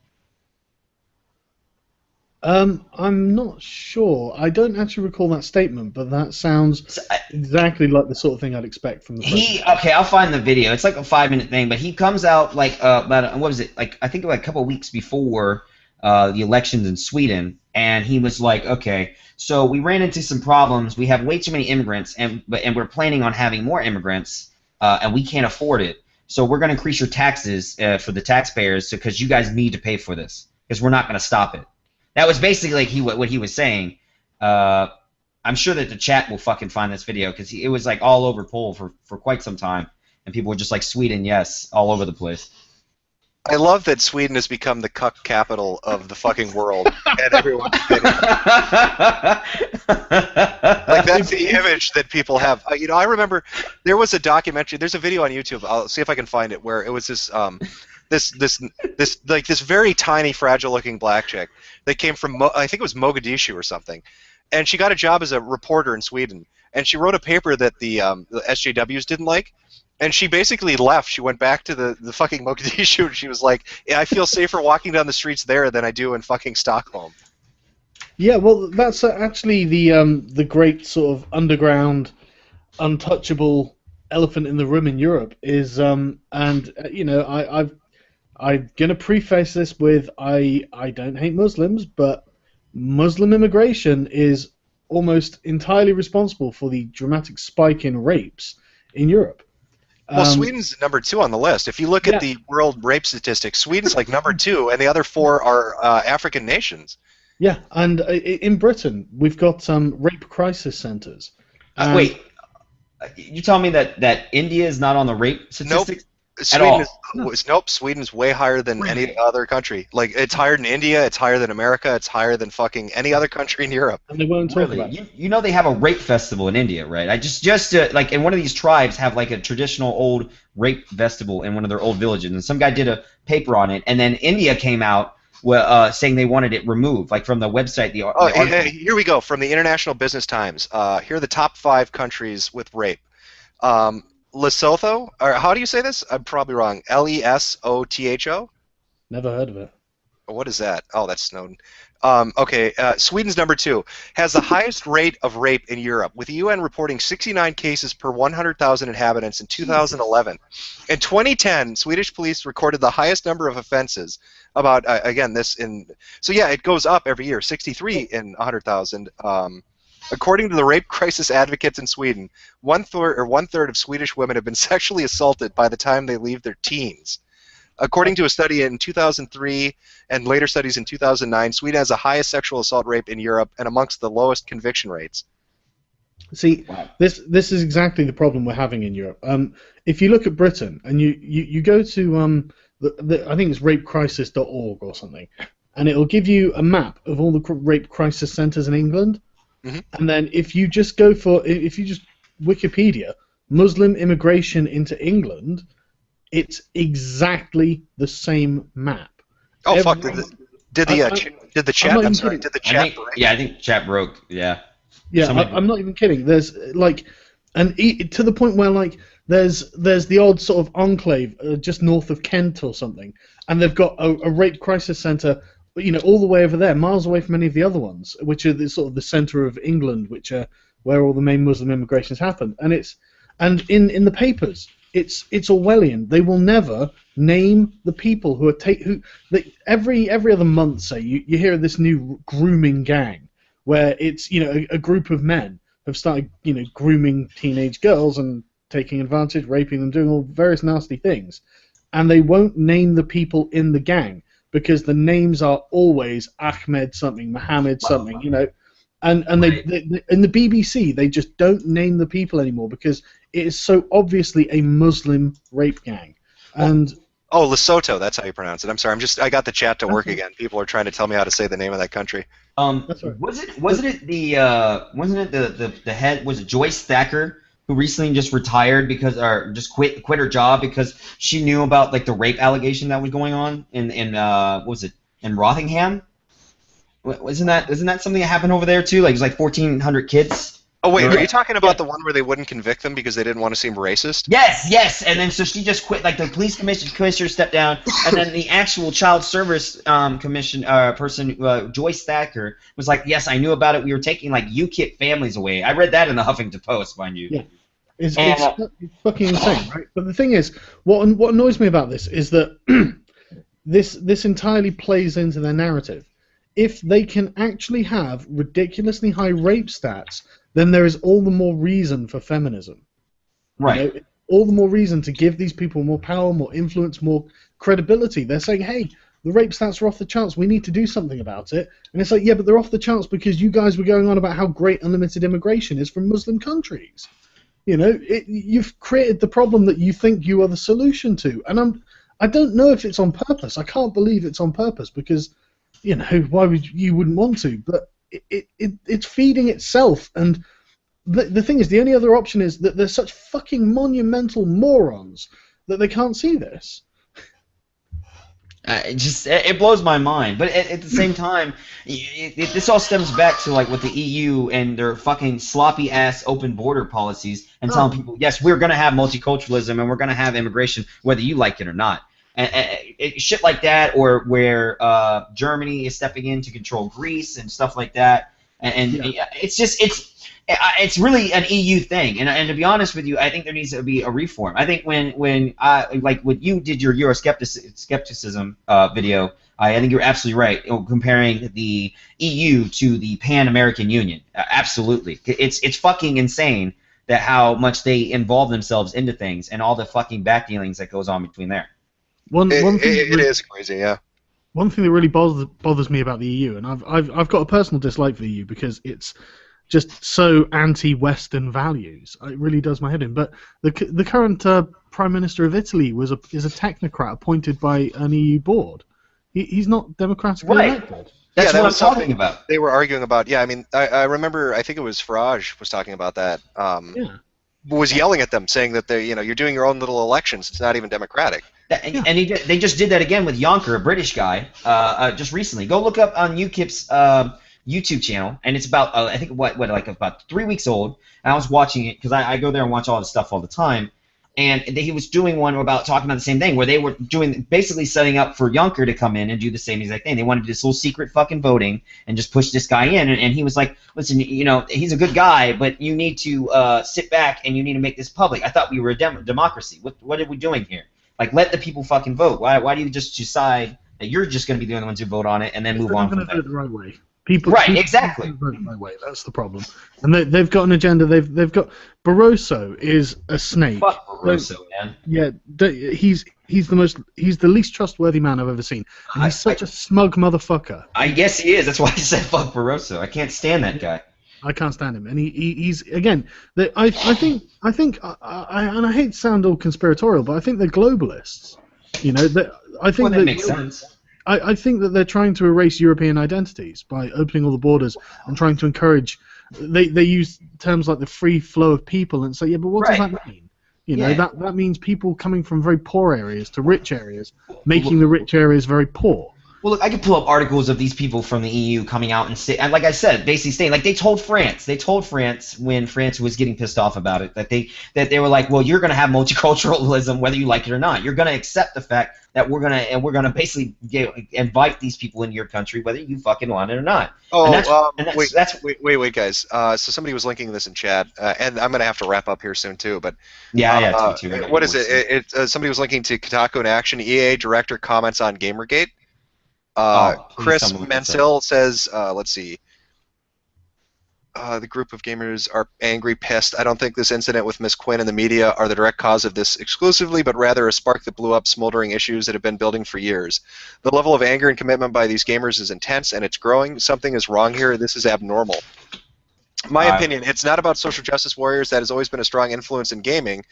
Speaker 3: I'm not sure. I don't actually recall that statement, but that sounds exactly like the sort of thing I'd expect from the president.
Speaker 2: Okay, I'll find the video. It's like a 5-minute thing, but he comes out like about what was it? Like I think like a couple of weeks before the elections in Sweden, and he was like, okay, so we ran into some problems. We have way too many immigrants, and we're planning on having more immigrants. And we can't afford it, so we're going to increase your taxes for the taxpayers because you guys need to pay for this because we're not going to stop it. That was basically like what he was saying. I'm sure that the chat will fucking find this video because it was like all over poll for quite some time, and people were just like Sweden, yes, all over the place.
Speaker 1: I love that Sweden has become the cuck capital of the fucking world, and everyone. Like that's the image that people have. I remember there was a documentary. There's a video on YouTube. I'll see if I can find it. Where it was this very tiny, fragile-looking black chick that came from I think it was Mogadishu or something, and she got a job as a reporter in Sweden, and she wrote a paper that the SJWs didn't like. And she basically left. She went back to the fucking Mogadishu, and she was like, I feel safer walking down the streets there than I do in fucking Stockholm.
Speaker 3: Yeah, well, that's actually the great sort of underground, untouchable elephant in the room in Europe is, I'm gonna preface this with I don't hate Muslims, but Muslim immigration is almost entirely responsible for the dramatic spike in rapes in Europe.
Speaker 1: Well, Sweden's number 2 on the list. If you look at the world rape statistics, Sweden's like number 2, and the other 4 are African nations.
Speaker 3: Yeah, and in Britain, we've got rape crisis centers.
Speaker 2: Wait, you telling me that India is not on the rape statistics?
Speaker 1: Nope. Sweden's way higher than any other country. Like, it's higher than India, it's higher than America, it's higher than fucking any other country in Europe.
Speaker 3: And they won't talk about it.
Speaker 2: You know they have a rape festival in India, right? I just like in one of these tribes have like a traditional old rape festival in one of their old villages, and some guy did a paper on it, and then India came out saying they wanted it removed, like from the website.
Speaker 1: Here we go from the International Business Times. Here are the top 5 countries with rape. Lesotho, or how do you say this? I'm probably wrong. Lesotho?
Speaker 3: Never heard of it.
Speaker 1: What is that? Oh, that's Snowden. Okay, Sweden's number 2 has the highest rate of rape in Europe, with the UN reporting 69 cases per 100,000 inhabitants in 2011. In 2010, Swedish police recorded the highest number of offenses. About so yeah, it goes up every year. 63 in 100,000. According to the rape crisis advocates in Sweden, one third of Swedish women have been sexually assaulted by the time they leave their teens. According to a study in 2003 and later studies in 2009, Sweden has the highest sexual assault rate in Europe and amongst the lowest conviction rates.
Speaker 3: See, this is exactly the problem we're having in Europe. If you look at Britain and you go to I think it's rapecrisis.org or something, and it'll give you a map of all the rape crisis centers in England.
Speaker 1: Mhm.
Speaker 3: And then if you just Wikipedia Muslim immigration into England, it's exactly the same map.
Speaker 1: Oh fuck! Did the chat?
Speaker 3: not
Speaker 1: I'm
Speaker 3: even
Speaker 1: sorry.
Speaker 3: kidding.
Speaker 1: Did the chat?
Speaker 2: I think chat broke. Yeah.
Speaker 3: Yeah,
Speaker 2: Somebody-
Speaker 3: I'm not even kidding. There's like, to the point where like there's the odd sort of enclave just north of Kent or something, and they've got a rape crisis centre, all the way over there, miles away from any of the other ones, which are the sort of the centre of England, which are where all the main Muslim immigrations happen. And in the papers, it's Orwellian. They will never name the people who are every other month, say you hear of this new grooming gang, where it's a group of men have started grooming teenage girls and taking advantage, raping them, doing all various nasty things, and they won't name the people in the gang because the names are always Ahmed something, Mohammed something, and
Speaker 2: Right.
Speaker 3: they in the BBC they just don't name the people anymore because it is so obviously a Muslim rape gang. And
Speaker 1: Oh, Lesotho. That's how you pronounce it. I'm sorry. I got the chat to work again. People are trying to tell me how to say the name of that country.
Speaker 3: That's right.
Speaker 2: Wasn't it the head, was it Joyce Thacker, who recently just retired or just quit her job because she knew about like the rape allegation that was going on in what was it, in Rothingham? Isn't that something that happened over there too? Like it was like 1,400 kids.
Speaker 1: Oh wait,
Speaker 2: Yeah.
Speaker 1: are you talking about the one where they wouldn't convict them because they didn't want to seem racist?
Speaker 2: Yes, and then so she just quit. Like the police commissioner stepped down, and then the actual child service commission person, Joyce Thacker, was like, "Yes, I knew about it. We were taking like UKIP families away." I read that in the Huffington Post, mind you.
Speaker 3: Yeah. It's
Speaker 2: And,
Speaker 3: fucking insane, right? But the thing is, what annoys me about this is that this entirely plays into their narrative. If they can actually have ridiculously high rape stats, then there is all the more reason for feminism.
Speaker 2: Right.
Speaker 3: All the more reason to give these people more power, more influence, more credibility. They're saying, hey, the rape stats are off the charts, we need to do something about it. And it's like, yeah, but they're off the charts because you guys were going on about how great unlimited immigration is from Muslim countries. You've created the problem that you think you are the solution to. And I don't know if it's on purpose. I can't believe it's on purpose because, why would you wouldn't want to? But it's feeding itself. And the thing is, the only other option is that they're such fucking monumental morons that they can't see this.
Speaker 2: It blows my mind, but at the same time, this all stems back to like with the EU and their fucking sloppy ass open border policies and telling people, yes, we're gonna have multiculturalism and we're gonna have immigration whether you like it or not. And shit like that, or where Germany is stepping in to control Greece and stuff like that, and it's really an EU thing. And to be honest with you, I think there needs to be a reform. I think when you did your Euroscepticism video, I think you're absolutely right. Comparing the EU to the Pan-American Union, absolutely, it's fucking insane that how much they involve themselves into things and all the fucking back dealings that goes on between there.
Speaker 1: It is crazy, yeah.
Speaker 3: One thing that really bothers me about the EU, and I've got a personal dislike for the EU because it's just so anti-Western values. It really does my head in. But the current Prime Minister of Italy is a technocrat appointed by an EU board. He's not democratically elected.
Speaker 2: That's
Speaker 1: that
Speaker 2: what I'm
Speaker 1: was something
Speaker 2: talking about.
Speaker 1: They were arguing about. Yeah, I mean, I remember. I think it was Farage was talking about that.
Speaker 3: Yeah.
Speaker 1: Was yelling at them, saying that you're doing your own little elections. It's not even democratic.
Speaker 2: And they just did that again with Yonker, a British guy, just recently. Go look up on UKIP's YouTube channel, and it's about I think about 3 weeks old. And I was watching it because I go there and watch all this stuff all the time. And he was doing one about talking about the same thing, where they were basically setting up for Yonker to come in and do the same exact thing. They wanted this little secret fucking voting and just push this guy in. And he was like, listen, he's a good guy, but you need to sit back and you need to make this public. I thought we were a democracy. What are we doing here? Like, let the people fucking vote. Why do you just decide that you're just going to be the only ones who vote on it and then move on from there?
Speaker 3: Do it the right way. People
Speaker 2: exactly.
Speaker 3: don't vote the right way. That's the problem. And they've got an agenda. They've got Barroso is a snake.
Speaker 2: Fuck Barroso, man.
Speaker 3: Yeah, he's the least trustworthy man I've ever seen. And he's such a smug motherfucker.
Speaker 2: I guess he is. That's why I said fuck Barroso. I can't stand that guy.
Speaker 3: I can't stand him, and he's again. I think, and I hate to sound all conspiratorial, but I think they're globalists. I think
Speaker 2: That makes sense.
Speaker 3: I think that they're trying to erase European identities by opening all the borders and trying to encourage. They use terms like the free flow of people and say, yeah, but what does that mean? You know, that means people coming from very poor areas to rich areas, making the rich areas very poor.
Speaker 2: Well, look, I could pull up articles of these people from the EU coming out and say, and like I said, basically saying, like they told France when France was getting pissed off about it, that they were like, well, you're going to have multiculturalism whether you like it or not. You're going to accept the fact that we're gonna basically invite these people into your country whether you fucking want it or not.
Speaker 1: Oh, wait, guys. So somebody was linking this in chat, and I'm gonna have to wrap up here soon too. But
Speaker 2: yeah,
Speaker 1: what is it? Somebody was linking to Kotaku in Action. EA director comments on Gamergate. Chris Mansell says, let's see. The group of gamers are angry, pissed. I don't think this incident with Miss Quinn and the media are the direct cause of this exclusively, but rather a spark that blew up smoldering issues that have been building for years. The level of anger and commitment by these gamers is intense, and it's growing. Something is wrong here. This is abnormal. My opinion, it's not about social justice warriors. That has always been a strong influence in gaming.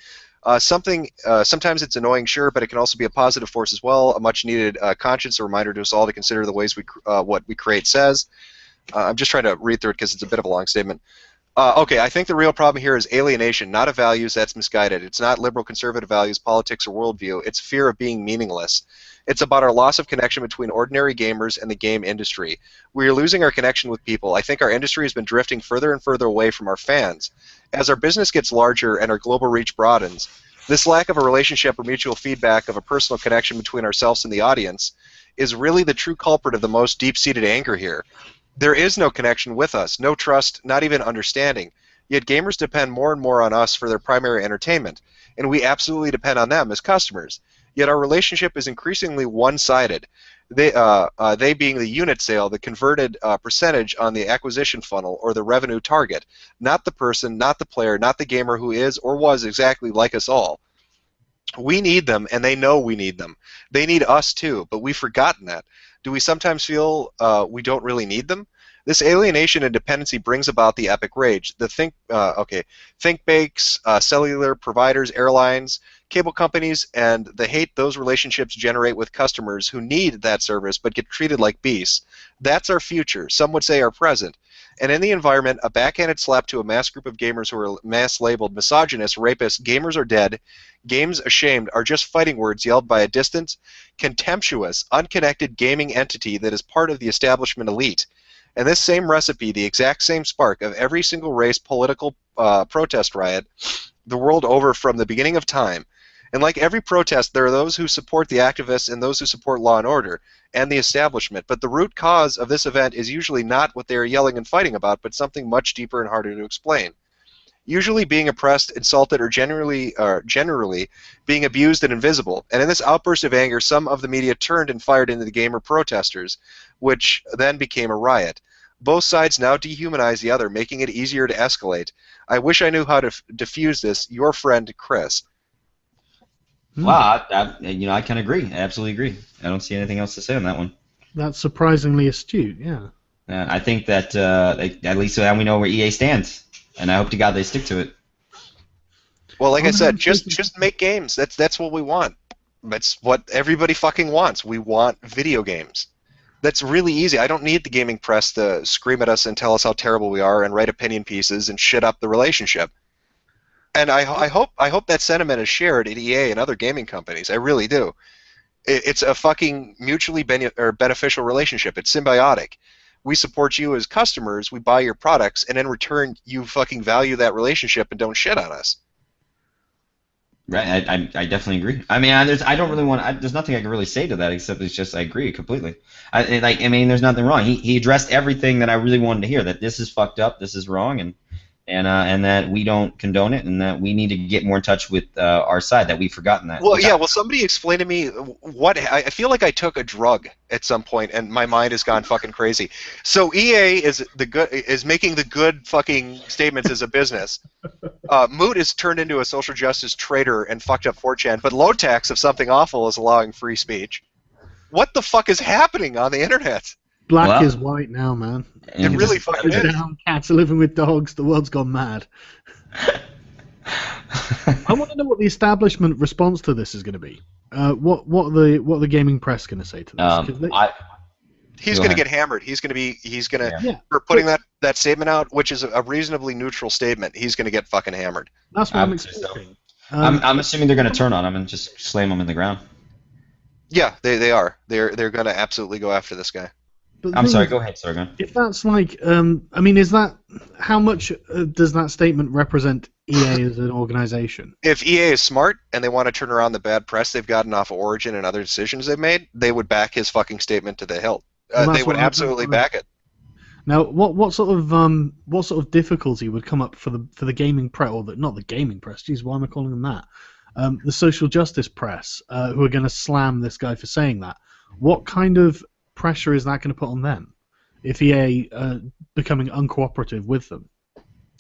Speaker 1: Sometimes it's annoying, sure, but it can also be a positive force as well. A much-needed conscience, a reminder to us all to consider the ways what we create says. I'm just trying to read through it because it's a bit of a long statement. Okay, I think the real problem here is alienation, not of values that's misguided. It's not liberal conservative values, politics, or worldview. It's fear of being meaningless. It's about our loss of connection between ordinary gamers and the game industry. We are losing our connection with people. I think our industry has been drifting further and further away from our fans. As our business gets larger and our global reach broadens, this lack of a relationship or mutual feedback of a personal connection between ourselves and the audience is really the true culprit of the most deep-seated anger here. There is no connection with us, no trust, not even understanding. Yet gamers depend more and more on us for their primary entertainment, and we absolutely depend on them as customers. Yet our relationship is increasingly one-sided. They being the unit sale, the converted percentage on the acquisition funnel, or the revenue target, not the person, not the player, not the gamer who is or was exactly like us all. We need them, and they know we need them. They need us too, but we've forgotten that. Do we sometimes feel we don't really need them? This alienation and dependency brings about the epic rage. The think banks, cellular providers, airlines, cable companies, and the hate those relationships generate with customers who need that service but get treated like beasts. That's our future. Some would say our present. And in the environment, a backhanded slap to a mass group of gamers who are mass-labeled misogynists, rapists, gamers are dead, games ashamed are just fighting words yelled by a distant, contemptuous, unconnected gaming entity that is part of the establishment elite. And this same recipe, the exact same spark of every single race political protest riot the world over from the beginning of time. And like every protest, there are those who support the activists and those who support law and order and the establishment. But the root cause of this event is usually not what they are yelling and fighting about, but something much deeper and harder to explain. Usually being oppressed, insulted, or generally being abused and invisible. And in this outburst of anger, some of the media turned and fired into the gamer protesters, which then became a riot. Both sides now dehumanize the other, making it easier to escalate. I wish I knew how to diffuse this. Your friend, Chris.
Speaker 2: Wow, I can agree. I absolutely agree. I don't see anything else to say on that one.
Speaker 3: That's surprisingly astute, yeah.
Speaker 2: I think that at least now we know where EA stands, and I hope to God they stick to it.
Speaker 1: Well, like I said, just make games. That's what we want. That's what everybody fucking wants. We want video games. That's really easy. I don't need the gaming press to scream at us and tell us how terrible we are and write opinion pieces and shit up the relationship. And I hope that sentiment is shared at EA and other gaming companies. I really do. It's a fucking mutually beneficial relationship. It's symbiotic. We support you as customers, we buy your products, and in return, you fucking value that relationship and don't shit on us.
Speaker 2: Right, I definitely agree. I mean, I don't really want. There's nothing I can really say to that except it's just I agree completely. I mean, there's nothing wrong. He addressed everything that I really wanted to hear. That this is fucked up, this is wrong, and that we don't condone it, and that we need to get more in touch with our side. That we've forgotten that.
Speaker 1: Well, yeah. Well, somebody explain to me what I feel like I took a drug at some point, and my mind has gone fucking crazy. So EA is making the good fucking statements as a business. Moot is turned into a social justice traitor and fucked up 4chan, but Lotax, if something awful, is allowing free speech. What the fuck is happening on the internet?
Speaker 3: Black is white now, man.
Speaker 1: It really fucking is.
Speaker 3: Down, cats are living with dogs. The world's gone mad. I want to know what the establishment response to this is going to be. What are the gaming press going to say to this? 'Cause they-
Speaker 1: He's
Speaker 2: Go
Speaker 1: going to
Speaker 2: ahead.
Speaker 1: get hammered. He's going to
Speaker 3: Yeah.
Speaker 1: for putting that statement out, which is a reasonably neutral statement. He's going to get fucking hammered.
Speaker 3: That's what
Speaker 2: I
Speaker 3: I'm
Speaker 2: would say so.
Speaker 3: expecting.
Speaker 2: I'm assuming they're going to turn on him and just slam him in the ground.
Speaker 1: Yeah, they are. They're going to absolutely go after this guy.
Speaker 3: but the
Speaker 2: I'm
Speaker 3: thing
Speaker 2: sorry.
Speaker 3: is,
Speaker 2: Go ahead, Sargon.
Speaker 3: if that's like, I mean, is that how much does that statement represent EA as an organization?
Speaker 1: If EA is smart and they want to turn around the bad press they've gotten off of Origin and other decisions they've made, they would back his fucking statement to the hilt.
Speaker 3: Well, that's
Speaker 1: They would
Speaker 3: what I'm
Speaker 1: absolutely
Speaker 3: thinking.
Speaker 1: back it.
Speaker 3: Now, what sort of difficulty would come up for the gaming press, or not the gaming press? Geez, why am I calling them that? The social justice press, who are going to slam this guy for saying that. What kind of pressure is that going to put on them if EA becoming uncooperative with them?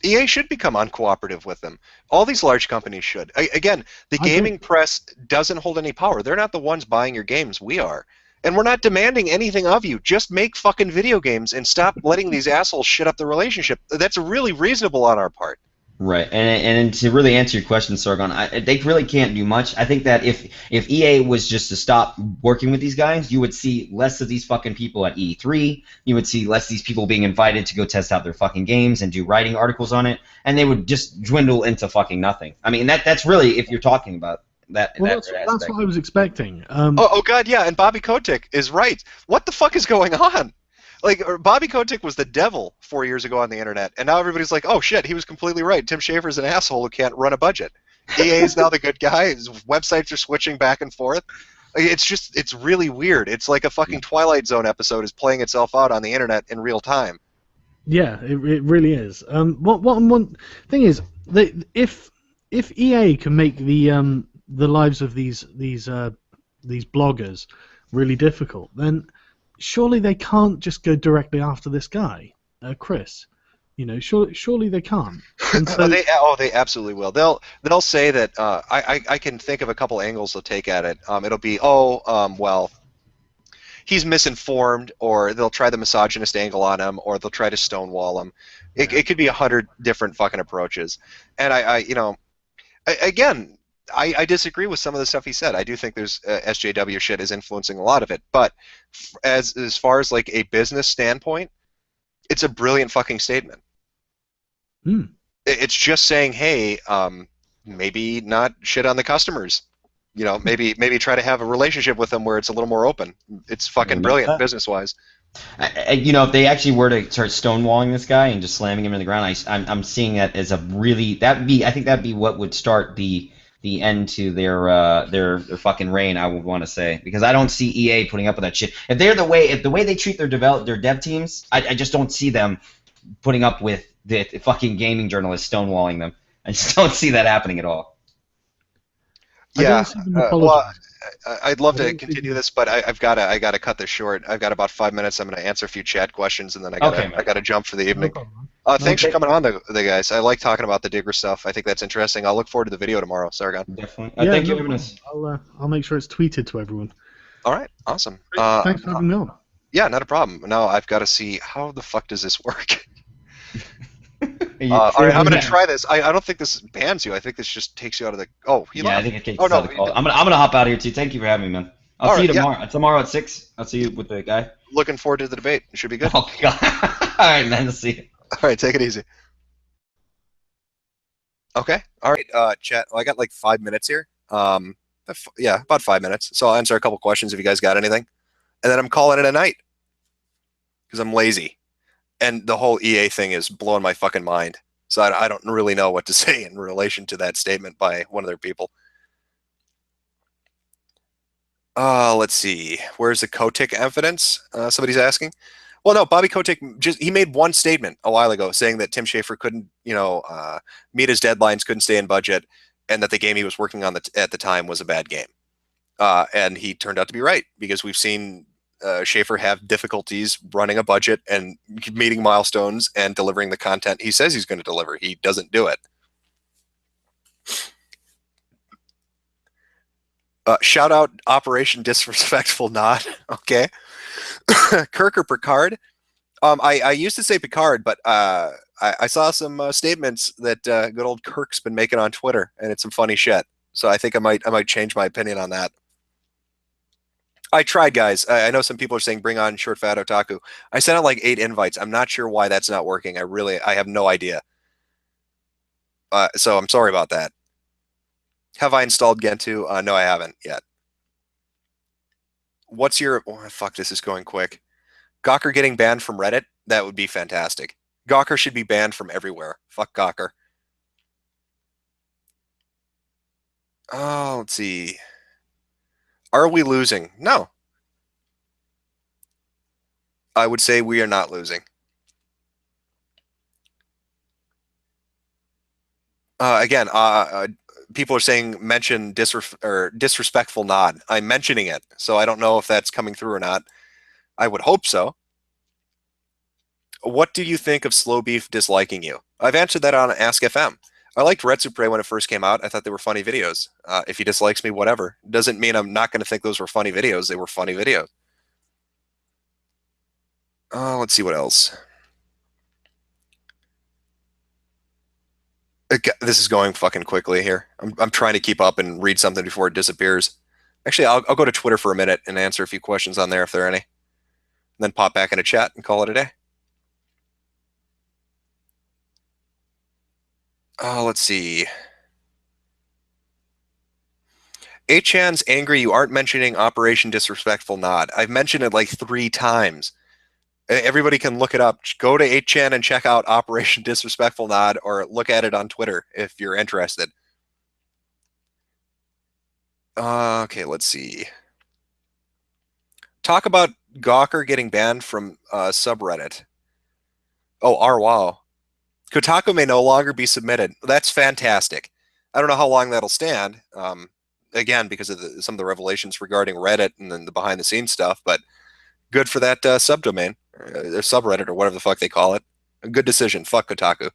Speaker 1: EA should become uncooperative with them. All these large companies should. Again, the
Speaker 3: I agree.
Speaker 1: gaming press doesn't hold any power. They're not the ones buying your games. We are. And we're not demanding anything of you. Just make fucking video games and stop letting these assholes shit up the relationship. That's really reasonable on our part.
Speaker 2: Right, and to really answer your question, Sargon, they really can't do much. I think that if EA was just to stop working with these guys, you would see less of these fucking people at E3. You would see less of these people being invited to go test out their fucking games and do writing articles on it, and they would just dwindle into fucking nothing. I mean, that's really if you're talking about that.
Speaker 3: Well,
Speaker 2: that
Speaker 3: that's
Speaker 2: aspect.
Speaker 3: what I was expecting.
Speaker 1: Oh God, yeah, and Bobby Kotick is right. What the fuck is going on? Like, Bobby Kotick was the devil 4 years ago on the internet, and now everybody's like, oh shit, he was completely right. Tim Schafer's an asshole who can't run a budget. EA is now the good guy. His websites are switching back and forth. It's really weird. It's like a fucking Twilight Zone episode is playing itself out on the internet in real time.
Speaker 3: Yeah, it really is. One thing is, if EA can make the lives of these bloggers really difficult, then surely they can't just go directly after this guy, Chris. You know, surely they can't. And so,
Speaker 1: They absolutely will. They'll say that I can think of a couple angles they'll take at it. It'll be well, he's misinformed, or they'll try the misogynist angle on him, or they'll try to stonewall him. It could be 100 different fucking approaches. And I disagree with some of the stuff he said. I do think there's SJW shit is influencing a lot of it. But as far as like a business standpoint, it's a brilliant fucking statement. It's just saying, hey, maybe not shit on the customers. You know, maybe try to have a relationship with them where it's a little more open. It's fucking brilliant business-wise.
Speaker 2: If they actually were to start stonewalling this guy and just slamming him in the ground, I'm seeing that as a really I think that'd be what would start the end to their fucking reign. I would want to say, because I don't see EA putting up with that shit. If the way they treat their dev teams, I just don't see them putting up with the fucking gaming journalists stonewalling them. I just don't see that happening at all.
Speaker 1: Yeah, well, I'd love to continue this, but I gotta cut this short. I've got about 5 minutes. I'm gonna answer a few chat questions, and then I gotta jump for the evening. Thanks for coming on, the guys. I like talking about the Digger stuff. I think that's interesting. I'll look forward to the video tomorrow, Sargon.
Speaker 2: Definitely. Thank you for having us.
Speaker 3: I'll make sure it's tweeted to everyone.
Speaker 1: All right, awesome.
Speaker 3: Thanks for having me on.
Speaker 1: Yeah, not a problem. Now I've got to see how the fuck does this work. All right, I'm gonna try this. I don't think this bans you. I think this just takes you out of the. Oh, he left.
Speaker 2: I think it takes us out of the call. I'm gonna hop out of here too. Thank you for having me, man. I'll see you tomorrow. Tomorrow at 6. I'll see you with the guy.
Speaker 1: Looking forward to the debate. It should be good.
Speaker 2: Oh God. All right, man. I'll see you.
Speaker 1: All right, take it easy. Okay. All right, chat. Well, I got like 5 minutes here. Yeah, about 5 minutes. So I'll answer a couple questions if you guys got anything, and then I'm calling it a night because I'm lazy. And the whole EA thing is blowing my fucking mind. So I don't really know what to say in relation to that statement by one of their people. Let's see. Where's the Kotick evidence? Somebody's asking. Well, no, Bobby Kotick he made one statement a while ago saying that Tim Schafer couldn't, meet his deadlines, couldn't stay in budget, and that the game he was working on at the time was a bad game. And he turned out to be right, because we've seen Schafer have difficulties running a budget and meeting milestones and delivering the content he says he's going to deliver. He doesn't do it. Shout out Operation Disrespectful Nod. Okay. Kirk or Picard? I used to say Picard, but I saw some statements that good old Kirk's been making on Twitter, and it's some funny shit. So I think I might change my opinion on that. I tried, guys. I know some people are saying bring on short fat otaku. I sent out like 8 invites. I'm not sure why that's not working. I have no idea. So I'm sorry about that. Have I installed Gentoo? No, I haven't yet. What's your? Oh, fuck, this is going quick. Gawker getting banned from Reddit? That would be fantastic. Gawker should be banned from everywhere. Fuck Gawker. Oh, let's see. Are we losing? No. I would say we are not losing. Again, people are saying mention disrespectful nod. I'm mentioning it, so I don't know if that's coming through or not. I would hope so. What do you think of Slow Beef disliking you? I've answered that on Ask FM. I liked Retsupre when it first came out. I thought they were funny videos. If he dislikes me, whatever. Doesn't mean I'm not going to think those were funny videos. They were funny videos. Let's see what else. This is going fucking quickly here. I'm trying to keep up and read something before it disappears. Actually, I'll go to Twitter for a minute and answer a few questions on there if there are any. And then pop back in a chat and call it a day. Let's see. 8chan's angry you aren't mentioning Operation Disrespectful Nod. I've mentioned it like 3 times. Everybody can look it up. Go to 8chan and check out Operation Disrespectful Nod or look at it on Twitter if you're interested. Okay, let's see. Talk about Gawker getting banned from subreddit. Oh, wow. Kotaku may no longer be submitted. That's fantastic. I don't know how long that'll stand. Again, because of some of the revelations regarding Reddit and then the behind-the-scenes stuff, but good for that subdomain, or subreddit, or whatever the fuck they call it. A good decision. Fuck Kotaku.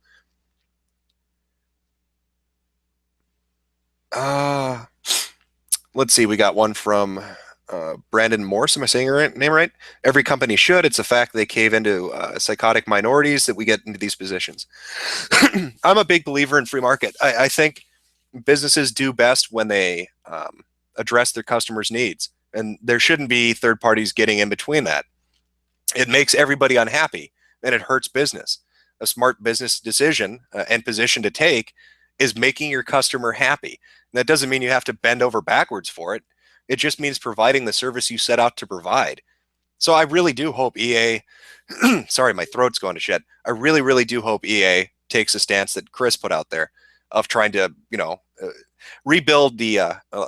Speaker 1: Let's see. We got one from Brandon Morse. Am I saying your name right? Every company should. It's a fact they cave into psychotic minorities that we get into these positions. I'm a big believer in free market. I think businesses do best when they address their customers' needs, and there shouldn't be third parties getting in between that. It makes everybody unhappy, and it hurts business. A smart business decision and position to take is making your customer happy. And that doesn't mean you have to bend over backwards for it. It just means providing the service you set out to provide. So I really do hope EA, sorry, my throat's going to shit. I really, really do hope EA takes a stance that Chris put out there of trying to, rebuild the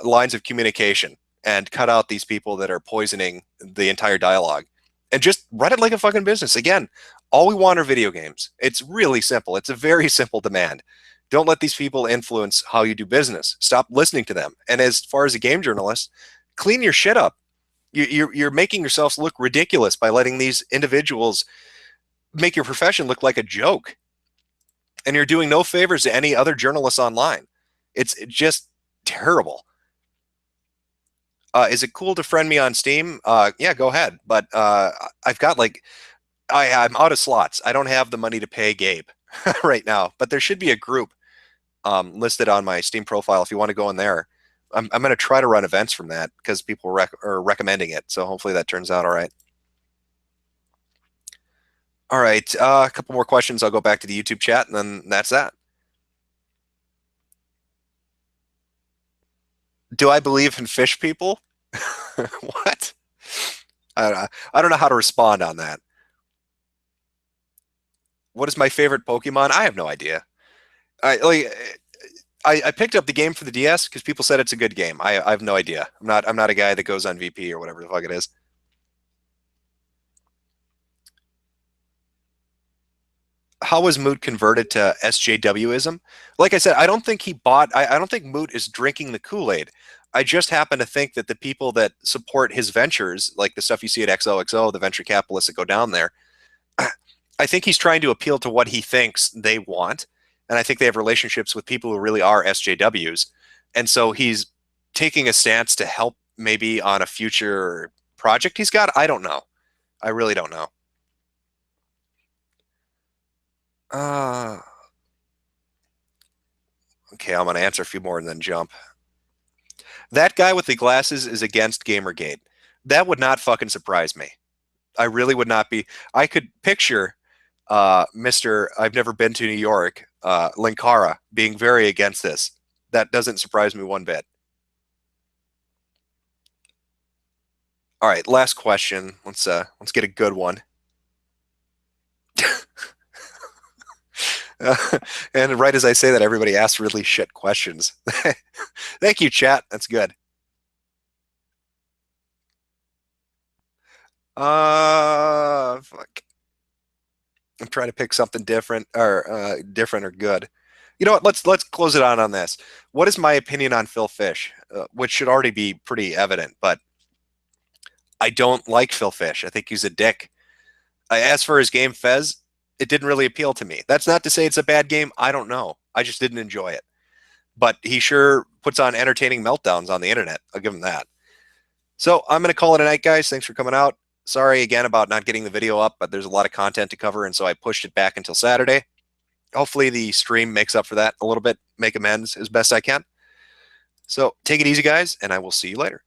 Speaker 1: lines of communication and cut out these people that are poisoning the entire dialogue. And just run it like a fucking business. Again, all we want are video games. It's really simple. It's a very simple demand. Don't let these people influence how you do business. Stop listening to them. And as far as a game journalist, clean your shit up. You're making yourselves look ridiculous by letting these individuals make your profession look like a joke. And you're doing no favors to any other journalists online. It's just terrible. Is it cool to friend me on Steam? Yeah, go ahead. But I've got I'm out of slots. I don't have the money to pay Gabe right now. But there should be a group listed on my Steam profile if you want to go in there. I'm going to try to run events from that because people are recommending it. So hopefully that turns out all right. All right, a couple more questions. I'll go back to the YouTube chat, and then that's that. Do I believe in fish people? What? I don't know how to respond on that. What is my favorite Pokemon? I have no idea. I picked up the game for the DS because people said it's a good game. I have no idea. I'm not a guy that goes on VP or whatever the fuck it is. How was Moot converted to SJWism? Like I said, I don't think he bought. I don't think Moot is drinking the Kool-Aid. I just happen to think that the people that support his ventures, like the stuff you see at XOXO, the venture capitalists that go down there, I think he's trying to appeal to what he thinks they want. And I think they have relationships with people who really are SJWs. And so he's taking a stance to help maybe on a future project he's got. I don't know. I really don't know. Okay, I'm going to answer a few more and then jump. That guy with the glasses is against Gamergate. That would not fucking surprise me. I really would not be. I could picture Mr. I've never been to New York, Linkara, being very against this. That doesn't surprise me one bit. All right, last question. Let's get a good one. And right as I say that, everybody asks really shit questions. Thank you, chat. That's good. Fuck. I'm trying to pick something different or good. You know what? Let's close it on this. What is my opinion on Phil Fish? Which should already be pretty evident, but I don't like Phil Fish. I think he's a dick. As for his game Fez, it didn't really appeal to me. That's not to say it's a bad game. I don't know. I just didn't enjoy it. But he sure puts on entertaining meltdowns on the internet. I'll give him that. So I'm going to call it a night, guys. Thanks for coming out. Sorry again about not getting the video up, but there's a lot of content to cover, and so I pushed it back until Saturday. Hopefully the stream makes up for that a little bit, make amends as best I can. So take it easy, guys, and I will see you later.